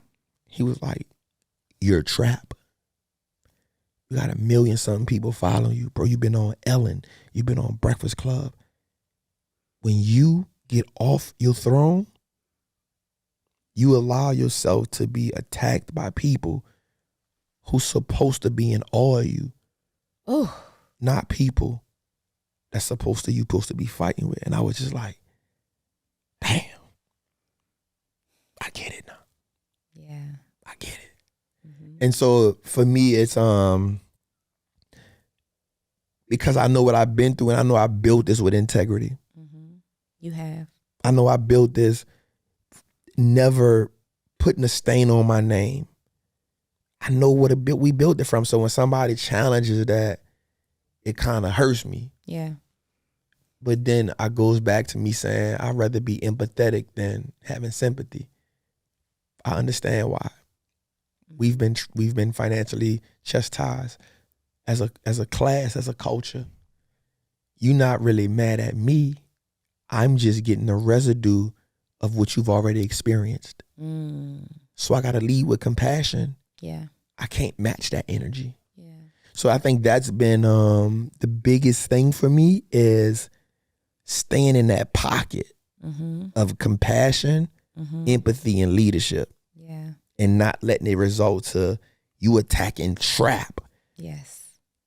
Speaker 1: He was like, you're a Trap. You got 1 million something people following you. Bro, you've been on Ellen. You've been on Breakfast Club. When you get off your throne, you allow yourself to be attacked by people who's supposed to be in awe of you.
Speaker 2: Oh,
Speaker 1: not people that's supposed to be fighting with. And I was just like, damn, I get it now.
Speaker 2: Yeah.
Speaker 1: I get it. And so for me, it's because I know what I've been through and I know I built this with integrity.
Speaker 2: You have.
Speaker 1: I know I built this never putting a stain on my name. I know what we built it from. So when somebody challenges that, it kind of hurts me.
Speaker 2: Yeah.
Speaker 1: But then I goes back to me saying I'd rather be empathetic than having sympathy. I understand why. We've been financially chastised as a class, as a culture. You're not really mad at me. I'm just getting the residue of what you've already experienced. So I got to lead with compassion.
Speaker 2: Yeah.
Speaker 1: I can't match that energy.
Speaker 2: Yeah.
Speaker 1: So I think that's been the biggest thing for me is staying in that pocket of compassion, empathy, and leadership.
Speaker 2: Yeah.
Speaker 1: And not letting it result to you attacking Trap.
Speaker 2: Yes.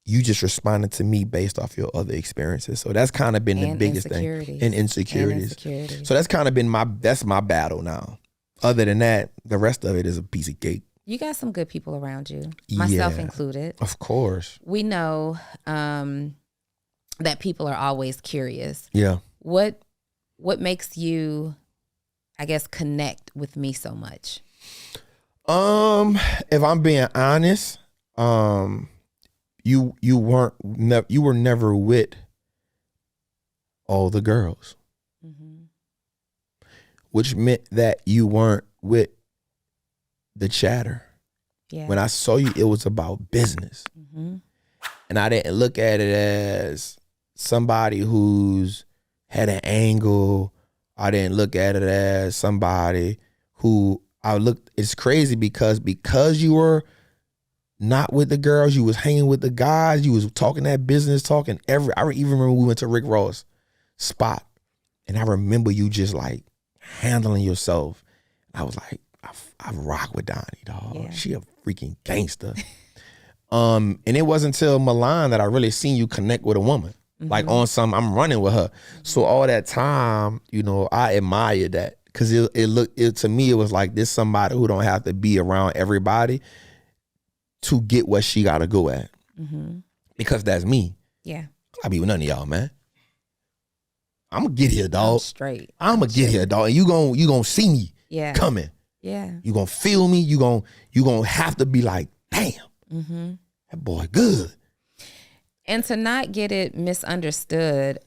Speaker 1: You just responding to me based off your other experiences. So that's kind of been the biggest thing. And insecurities. So that's kind of been my battle now. Other than that, the rest of it is a piece of cake.
Speaker 2: You got some good people around you, myself included.
Speaker 1: Of course.
Speaker 2: We know that people are always curious.
Speaker 1: Yeah.
Speaker 2: What makes you, I guess, connect with me so much?
Speaker 1: If I'm being honest, you were never with all the girls, which meant that you weren't with the chatter. Yeah. When I saw you, it was about business, and I didn't look at it as somebody who's had an angle. I didn't look at it as somebody who it's crazy because you were not with the girls, you was hanging with the guys, you was talking that business, I even remember we went to Rick Ross spot, and I remember you just like handling yourself. I was like, I rock with Donni, dog. Yeah. She a freaking gangster. And it wasn't until Milan that I really seen you connect with a woman. Like on some, I'm running with her. So all that time, I admired that. Cause it to me, it was like this somebody who don't have to be around everybody to get what she gotta go at. Because that's me.
Speaker 2: Yeah.
Speaker 1: I be with none of y'all, man. I'm gonna get here, dog. I'm gonna get here, dog. And you gonna see me coming.
Speaker 2: Yeah.
Speaker 1: You gonna feel me. You gonna have to be like, damn, that boy good.
Speaker 2: And to not get it misunderstood,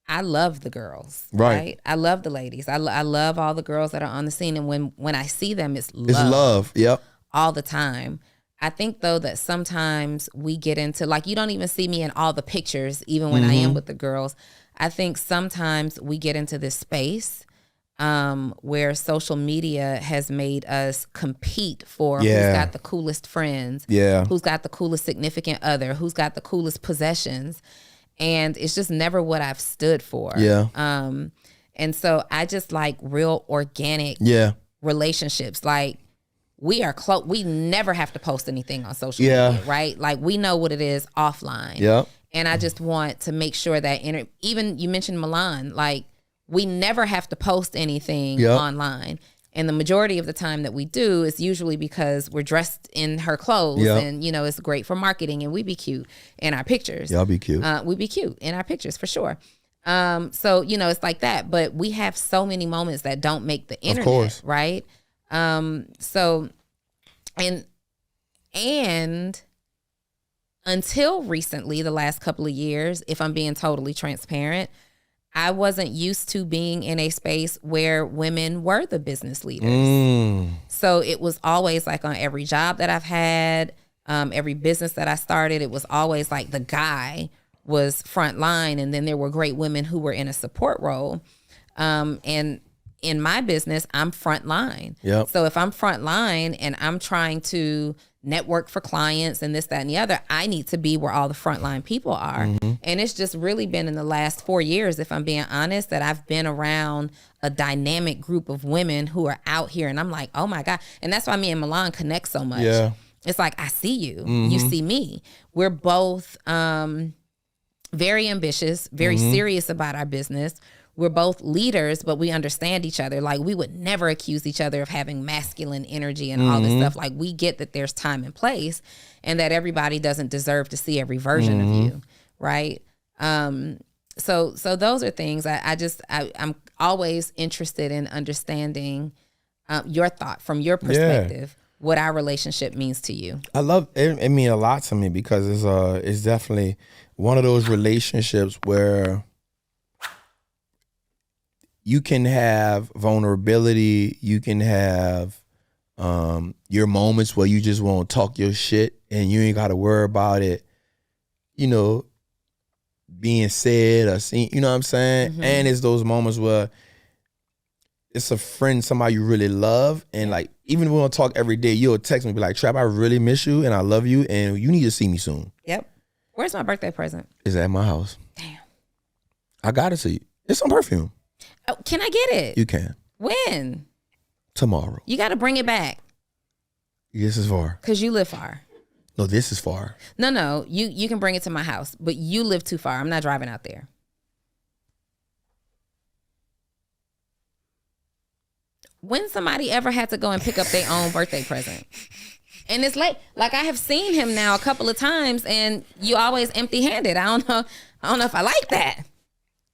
Speaker 2: I love the girls, right? I love the ladies. I love all the girls that are on the scene. And when I see them, it's love. It's love,
Speaker 1: yep.
Speaker 2: All the time. I think, though, that sometimes we get into, like, you don't even see me in all the pictures, even when I am with the girls. I think sometimes we get into this space where social media has made us compete for who's got the coolest friends, who's got the coolest significant other, who's got the coolest possessions. And it's just never what I've stood for.
Speaker 1: Yeah.
Speaker 2: And so I just like real organic relationships. Like, we are close. We never have to post anything on social media, right? Like, we know what it is offline.
Speaker 1: Yeah.
Speaker 2: And I just want to make sure that even you mentioned Milan, like, we never have to post anything online. And the majority of the time that we do is usually because we're dressed in her clothes and, it's great for marketing and we be cute in our pictures.
Speaker 1: Y'all be cute.
Speaker 2: We be cute in our pictures for sure. So, it's like that. But we have so many moments that don't make the internet, of course. Right? So, and until recently, the last couple of years, if I'm being totally transparent, I wasn't used to being in a space where women were the business leaders. So it was always like on every job that I've had, every business that I started, it was always like the guy was front line. And then there were great women who were in a support role. And in my business, I'm front line.
Speaker 1: Yep.
Speaker 2: So if I'm front line and I'm trying to network for clients and this, that, and the other, I need to be where all the frontline people are. And it's just really been in the last 4 years, if I'm being honest, that I've been around a dynamic group of women who are out here. And I'm like, oh my God. And that's why me and Milan connect so much.
Speaker 1: Yeah.
Speaker 2: It's like, I see you, you see me. We're both very ambitious, very serious about our business. We're both leaders, but we understand each other. Like, we would never accuse each other of having masculine energy and all this stuff. Like, we get that there's time and place and that everybody doesn't deserve to see every version of you. Right. So those are things I'm always interested in understanding your thought from your perspective, what our relationship means to you.
Speaker 1: I love it. It means a lot to me because it's definitely one of those relationships where you can have vulnerability. You can have your moments where you just want to talk your shit and you ain't got to worry about it, being said or seen, you know what I'm saying? And it's those moments where it's a friend, somebody you really love. And like, even if we don't talk every day, you'll text me and be like, Trap, I really miss you and I love you and you need to see me soon.
Speaker 2: Yep. Where's my birthday present?
Speaker 1: It's at my house.
Speaker 2: Damn.
Speaker 1: I got it to you. It's some perfume.
Speaker 2: Oh, can I get it?
Speaker 1: You can.
Speaker 2: When?
Speaker 1: Tomorrow.
Speaker 2: You got to bring it back.
Speaker 1: This is far.
Speaker 2: Because you live far.
Speaker 1: No, this is far.
Speaker 2: No. You can bring it to my house, but you live too far. I'm not driving out there. when somebody ever had to go and pick up their own birthday present? And it's like I have seen him now a couple of times, and you always empty-handed. I don't know if I like that.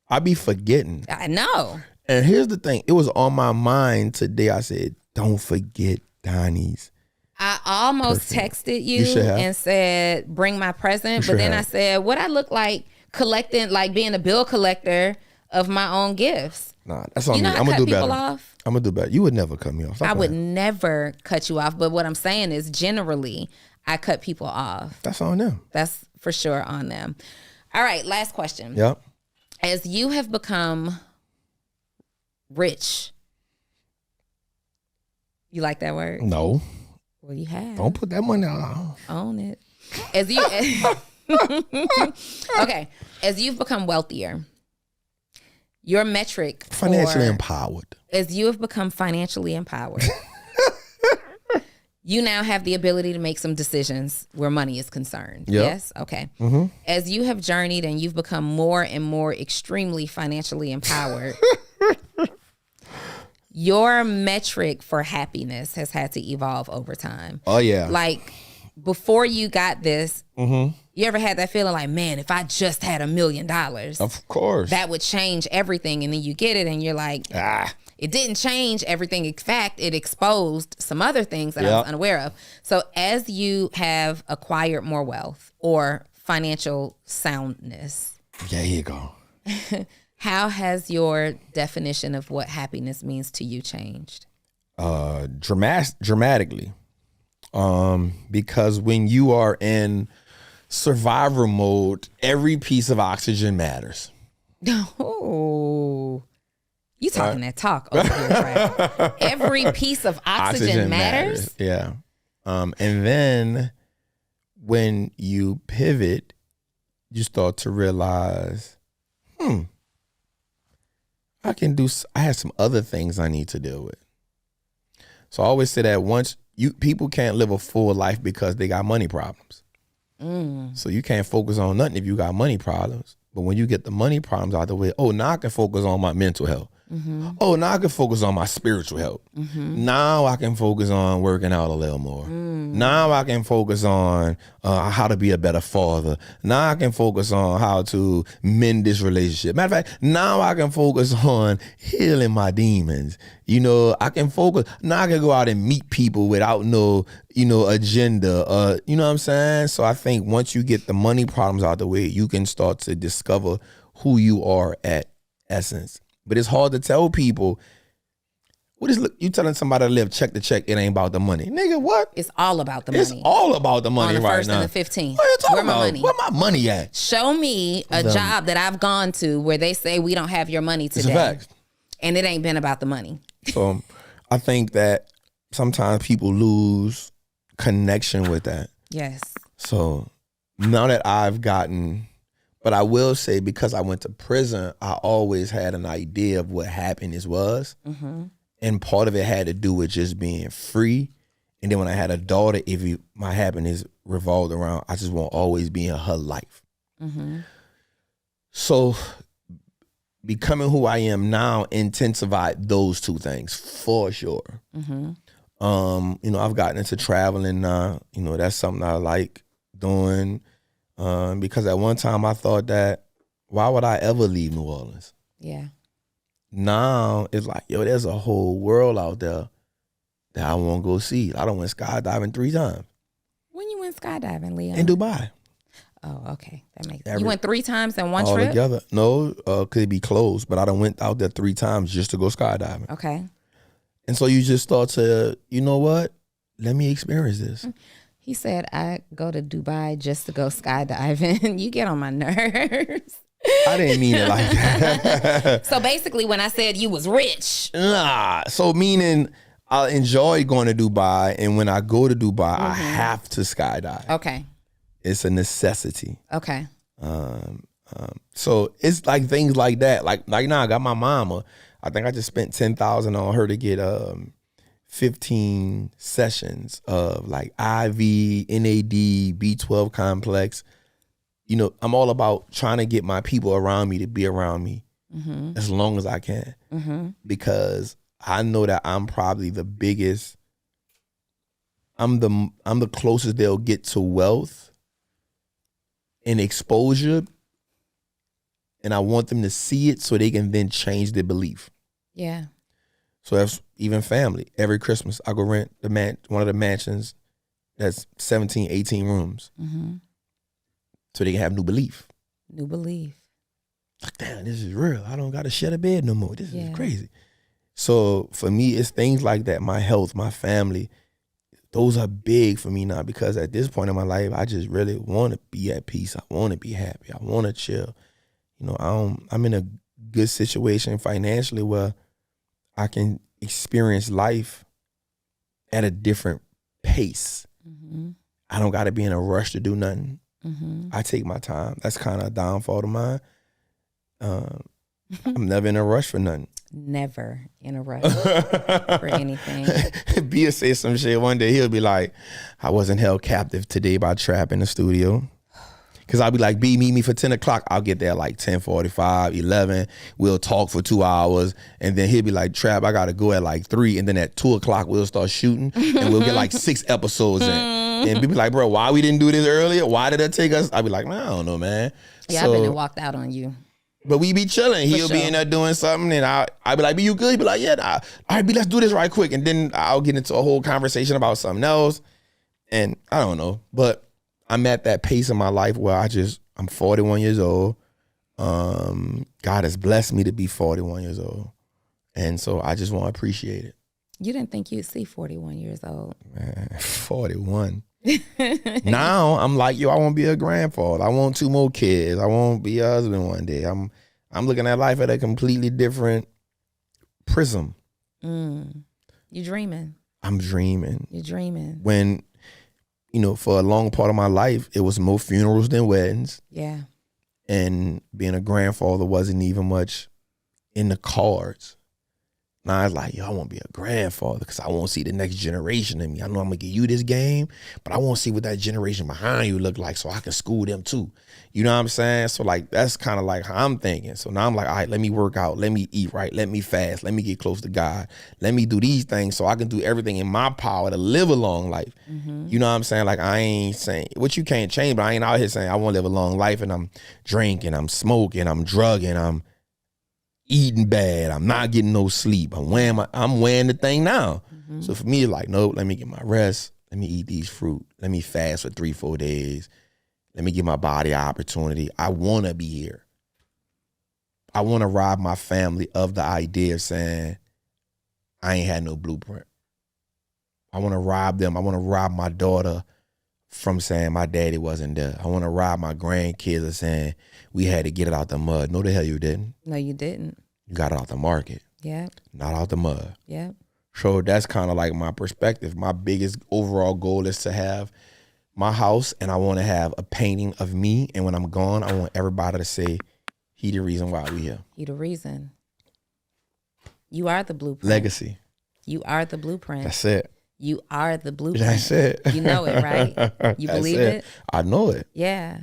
Speaker 1: I be forgetting.
Speaker 2: I know.
Speaker 1: And here's the thing. It was on my mind today. I said, don't forget Donnie's.
Speaker 2: I almost texted you and said, bring my present. But then I said, what I look like collecting, like being a bill collector of my own gifts.
Speaker 1: Nah, that's on me.
Speaker 2: I'm going to do better.
Speaker 1: I'm going to do better. You would never cut me off. Stop
Speaker 2: I would never cut you off. But what I'm saying is generally I cut people off.
Speaker 1: That's on them.
Speaker 2: That's for sure on them. All right, last question.
Speaker 1: Yep.
Speaker 2: As you have become rich, you like that word?
Speaker 1: No.
Speaker 2: Well, you have.
Speaker 1: Don't put that money on.
Speaker 2: Own it. As you okay, as you've become wealthier, your metric
Speaker 1: financially empowered.
Speaker 2: As you have become financially empowered, you now have the ability to make some decisions where money is concerned. Yep. Yes? Okay. Mm-hmm. As you have journeyed and you've become more and more extremely financially empowered, your metric for happiness has had to evolve over time.
Speaker 1: Oh, yeah.
Speaker 2: Like, before you got this, you ever had that feeling like, man, if I just had $1 million,
Speaker 1: of course,
Speaker 2: that would change everything. And then you get it and you're like, it didn't change everything. In fact, it exposed some other things that I was unaware of. So as you have acquired more wealth or financial soundness.
Speaker 1: There you go.
Speaker 2: How has your definition of what happiness means to you changed?
Speaker 1: Dramatically. Because when you are in survivor mode, every piece of oxygen matters.
Speaker 2: Oh, you talking that talk over here, right? Every piece of oxygen matters.
Speaker 1: Yeah. And then when you pivot, you start to realize, I have some other things I need to deal with. So I always say that people can't live a full life because they got money problems. So you can't focus on nothing if you got money problems. But when you get the money problems out of the way, now I can focus on my mental health. Oh, now I can focus on my spiritual health. Now I can focus on working out a little more. Now I can focus on how to be a better father. Now I can focus on how to mend this relationship. Matter of fact, now I can focus on healing my demons. I can focus. Now I can go out and meet people without no, agenda. You know what I'm saying? So I think once you get the money problems out of the way, you can start to discover who you are at essence. But it's hard to tell people. You telling somebody to live check to check, it ain't about the money. Nigga, what?
Speaker 2: It's all about the money.
Speaker 1: It's all about the money right now.
Speaker 2: On the 1st and the 15th.
Speaker 1: What are you talking
Speaker 2: Where my
Speaker 1: about?
Speaker 2: money?
Speaker 1: Where my money at?
Speaker 2: Show me a job that I've gone to where they say we don't have your money today.
Speaker 1: It's a fact.
Speaker 2: And it ain't been about the money.
Speaker 1: So I think that sometimes people lose connection with that.
Speaker 2: Yes.
Speaker 1: So now that I've gotten... But I will say, because I went to prison, I always had an idea of what happiness was. And part of it had to do with just being free. And then when I had a daughter, my happiness revolved around, I just want to always be in her life. So becoming who I am now intensified those two things for sure. I've gotten into traveling now. That's something I like doing. Because at one time I thought that, why would I ever leave New Orleans?
Speaker 2: Yeah.
Speaker 1: Now it's like, there's a whole world out there that I want to go see. I done went skydiving 3 times.
Speaker 2: When you went skydiving, Leon?
Speaker 1: In Dubai.
Speaker 2: Oh, okay. That makes sense. You went 3 times in one trip?
Speaker 1: All together. No, could be closed, but I done went out there 3 times just to go skydiving.
Speaker 2: Okay.
Speaker 1: And so you just start to, you know what? Let me experience this.
Speaker 2: He said, I go to Dubai just to go skydiving. You get on my nerves.
Speaker 1: I didn't mean it like that.
Speaker 2: So basically when I said you was rich.
Speaker 1: Nah. So meaning I enjoy going to Dubai. And when I go to Dubai, I have to skydive.
Speaker 2: Okay.
Speaker 1: It's a necessity.
Speaker 2: Okay.
Speaker 1: So it's like things like that. Like now I got my mama. I think I just spent $10,000 on her to get 15 sessions of like IV, NAD, B12 complex. I'm all about trying to get my people around me to be around me as long as I can. Because I know that I'm probably the biggest. I'm the closest they'll get to wealth and exposure, and I want them to see it so they can then change their belief.
Speaker 2: Yeah.
Speaker 1: So that's even family. Every Christmas, I go rent one of the mansions that's 17, 18 rooms, so they can have new belief.
Speaker 2: New belief.
Speaker 1: Like, damn, this is real. I don't got to share a bed no more. This is crazy. So for me, it's things like that. My health, my family, those are big for me now, because at this point in my life, I just really want to be at peace. I want to be happy. I want to chill. You know, I'm in a good situation financially where I can experience life at a different pace. I don't got to be in a rush to do nothing. I take my time. That's kind of a downfall of mine. I'm never in a rush for nothing.
Speaker 2: Never in a rush for anything.
Speaker 1: Bia say some shit one day. He'll be like, I wasn't held captive today by Trap in the studio. Because I'll be like, B, meet me for 10 o'clock. I'll get there like 10:45, 11. We'll talk for 2 hours. And then he'll be like, Trap, I got to go at like 3. And then at 2 o'clock, we'll start shooting. And we'll get like 6 episodes in. And people be like, bro, why we didn't do this earlier? Why did it take us? I'll be like, man, I don't know, man.
Speaker 2: Yeah, I've been and walked out on you.
Speaker 1: But we be chilling. He'll be in there doing something, and I'll be like, "Be you good?" He'll be like, "Yeah, nah. All right, B, let's do this right quick." And then I'll get into a whole conversation about something else, and I don't know. But I'm at that pace in my life where I'm 41 years old. God has blessed me to be 41 years old, and so I just want to appreciate it.
Speaker 2: You didn't think you'd see 41 years old?
Speaker 1: Man, 41. Now I'm like, yo, I want to be a grandfather. I want 2 more kids. I want to be a husband one day. I'm looking at life at a completely different prism.
Speaker 2: You dreaming.
Speaker 1: I'm dreaming.
Speaker 2: You're dreaming.
Speaker 1: When, for a long part of my life, it was more funerals than weddings.
Speaker 2: Yeah.
Speaker 1: And being a grandfather wasn't even much in the cards. Now I was like, yo, I want to be a grandfather because I want to see the next generation of me. I know I'm going to give you this game, but I want to see what that generation behind you look like so I can school them too. You know what I'm saying? So like, that's kind of like how I'm thinking. So now I'm like, all right, let me work out. Let me eat right. Let me fast. Let me get close to God. Let me do these things so I can do everything in my power to live a long life. You know what I'm saying? Like, I ain't saying, what you can't change, but I ain't out here saying I want to live a long life and I'm drinking, I'm smoking, I'm drugging, I'm eating bad, I'm not getting no sleep, I'm wearing the thing now. So for me, like, nope, let me get my rest, let me eat these fruit, let me fast for 3-4 days, let me give my body an opportunity. I want to be here. I want to rob my family of the idea of saying I ain't had no blueprint. I want to rob them. I want to rob my daughter from saying my daddy wasn't there. I want to rob my grandkids of saying we had to get it out the mud. No, the hell you didn't.
Speaker 2: No, you didn't.
Speaker 1: You got it out the market.
Speaker 2: Yep.
Speaker 1: Not out the mud.
Speaker 2: Yep.
Speaker 1: So that's kind of like my perspective. My biggest overall goal is to have my house, and I want to have a painting of me. And when I'm gone, I want everybody to say, he the reason why we here.
Speaker 2: He the reason. You are the blueprint.
Speaker 1: Legacy.
Speaker 2: You are the blueprint.
Speaker 1: That's it.
Speaker 2: You are the blueprint.
Speaker 1: That's it.
Speaker 2: You know it, right? You believe it?
Speaker 1: I know it.
Speaker 2: Yeah.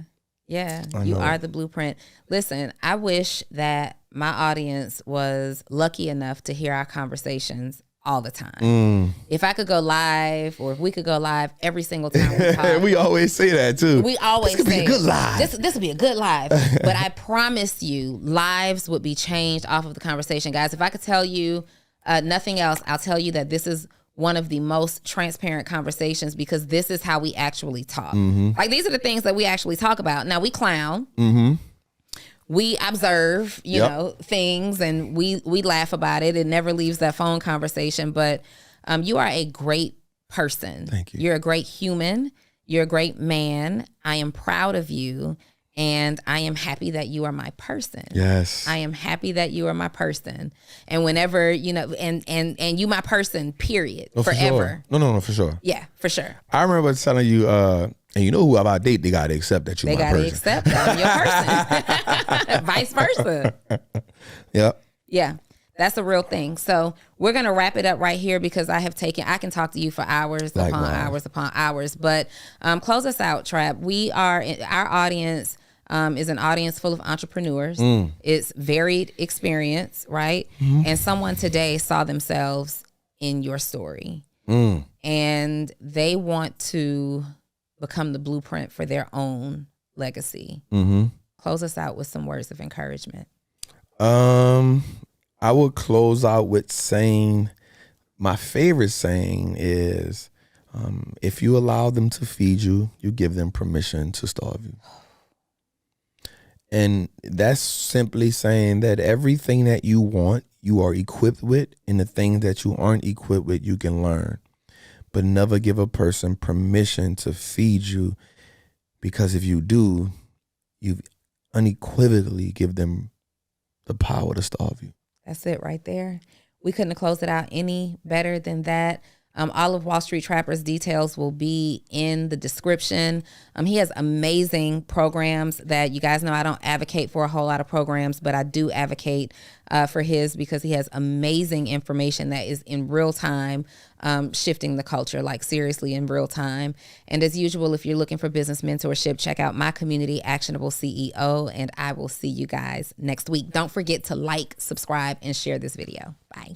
Speaker 2: You are the blueprint. Listen, I wish that my audience was lucky enough to hear our conversations all the time. If I could go live, or if we could go live every single time we talk.
Speaker 1: We always say that too.
Speaker 2: We always
Speaker 1: this could
Speaker 2: say,
Speaker 1: be a good live.
Speaker 2: This would be a good live. But I promise you, lives would be changed off of the conversation. Guys, if I could tell you nothing else, I'll tell you that this is one of the most transparent conversations, because this is how we actually talk. Like, these are the things that we actually talk about. Now, we clown. We observe, you know, things, and we laugh about it. It never leaves that phone conversation. But you are a great person.
Speaker 1: Thank you.
Speaker 2: You're a great human. You're a great man. I am proud of you. And I am happy that you are my person.
Speaker 1: Yes.
Speaker 2: I am happy that you are my person. And whenever, and you my person, period.
Speaker 1: Oh,
Speaker 2: forever.
Speaker 1: For sure. No, for sure.
Speaker 2: Yeah, for sure.
Speaker 1: I remember telling you, and you know who I date, they got to accept that you're my person.
Speaker 2: They got to accept that I'm your person. Vice versa.
Speaker 1: Yep.
Speaker 2: Yeah. That's a real thing. So we're going to wrap it up right here, because I can talk to you for hours upon hours upon hours. But close us out, Trap. Our audience is an audience full of entrepreneurs. It's varied experience, right? And someone today saw themselves in your story. And they want to become the blueprint for their own legacy. Close us out with some words of encouragement.
Speaker 1: I would close out with saying, my favorite saying is, if you allow them to feed you, you give them permission to starve you. And that's simply saying that everything that you want, you are equipped with, and the things that you aren't equipped with, you can learn. But never give a person permission to feed you, because if you do, you unequivocally give them the power to starve you.
Speaker 2: That's it right there. We couldn't have closed it out any better than that. All of Wallstreet Trapper's details will be in the description. He has amazing programs that you guys know I don't advocate for a whole lot of programs, but I do advocate for his, because he has amazing information that is in real time, shifting the culture, like seriously in real time. And as usual, if you're looking for business mentorship, check out my community, Actionable CEO, and I will see you guys next week. Don't forget to like, subscribe, and share this video. Bye.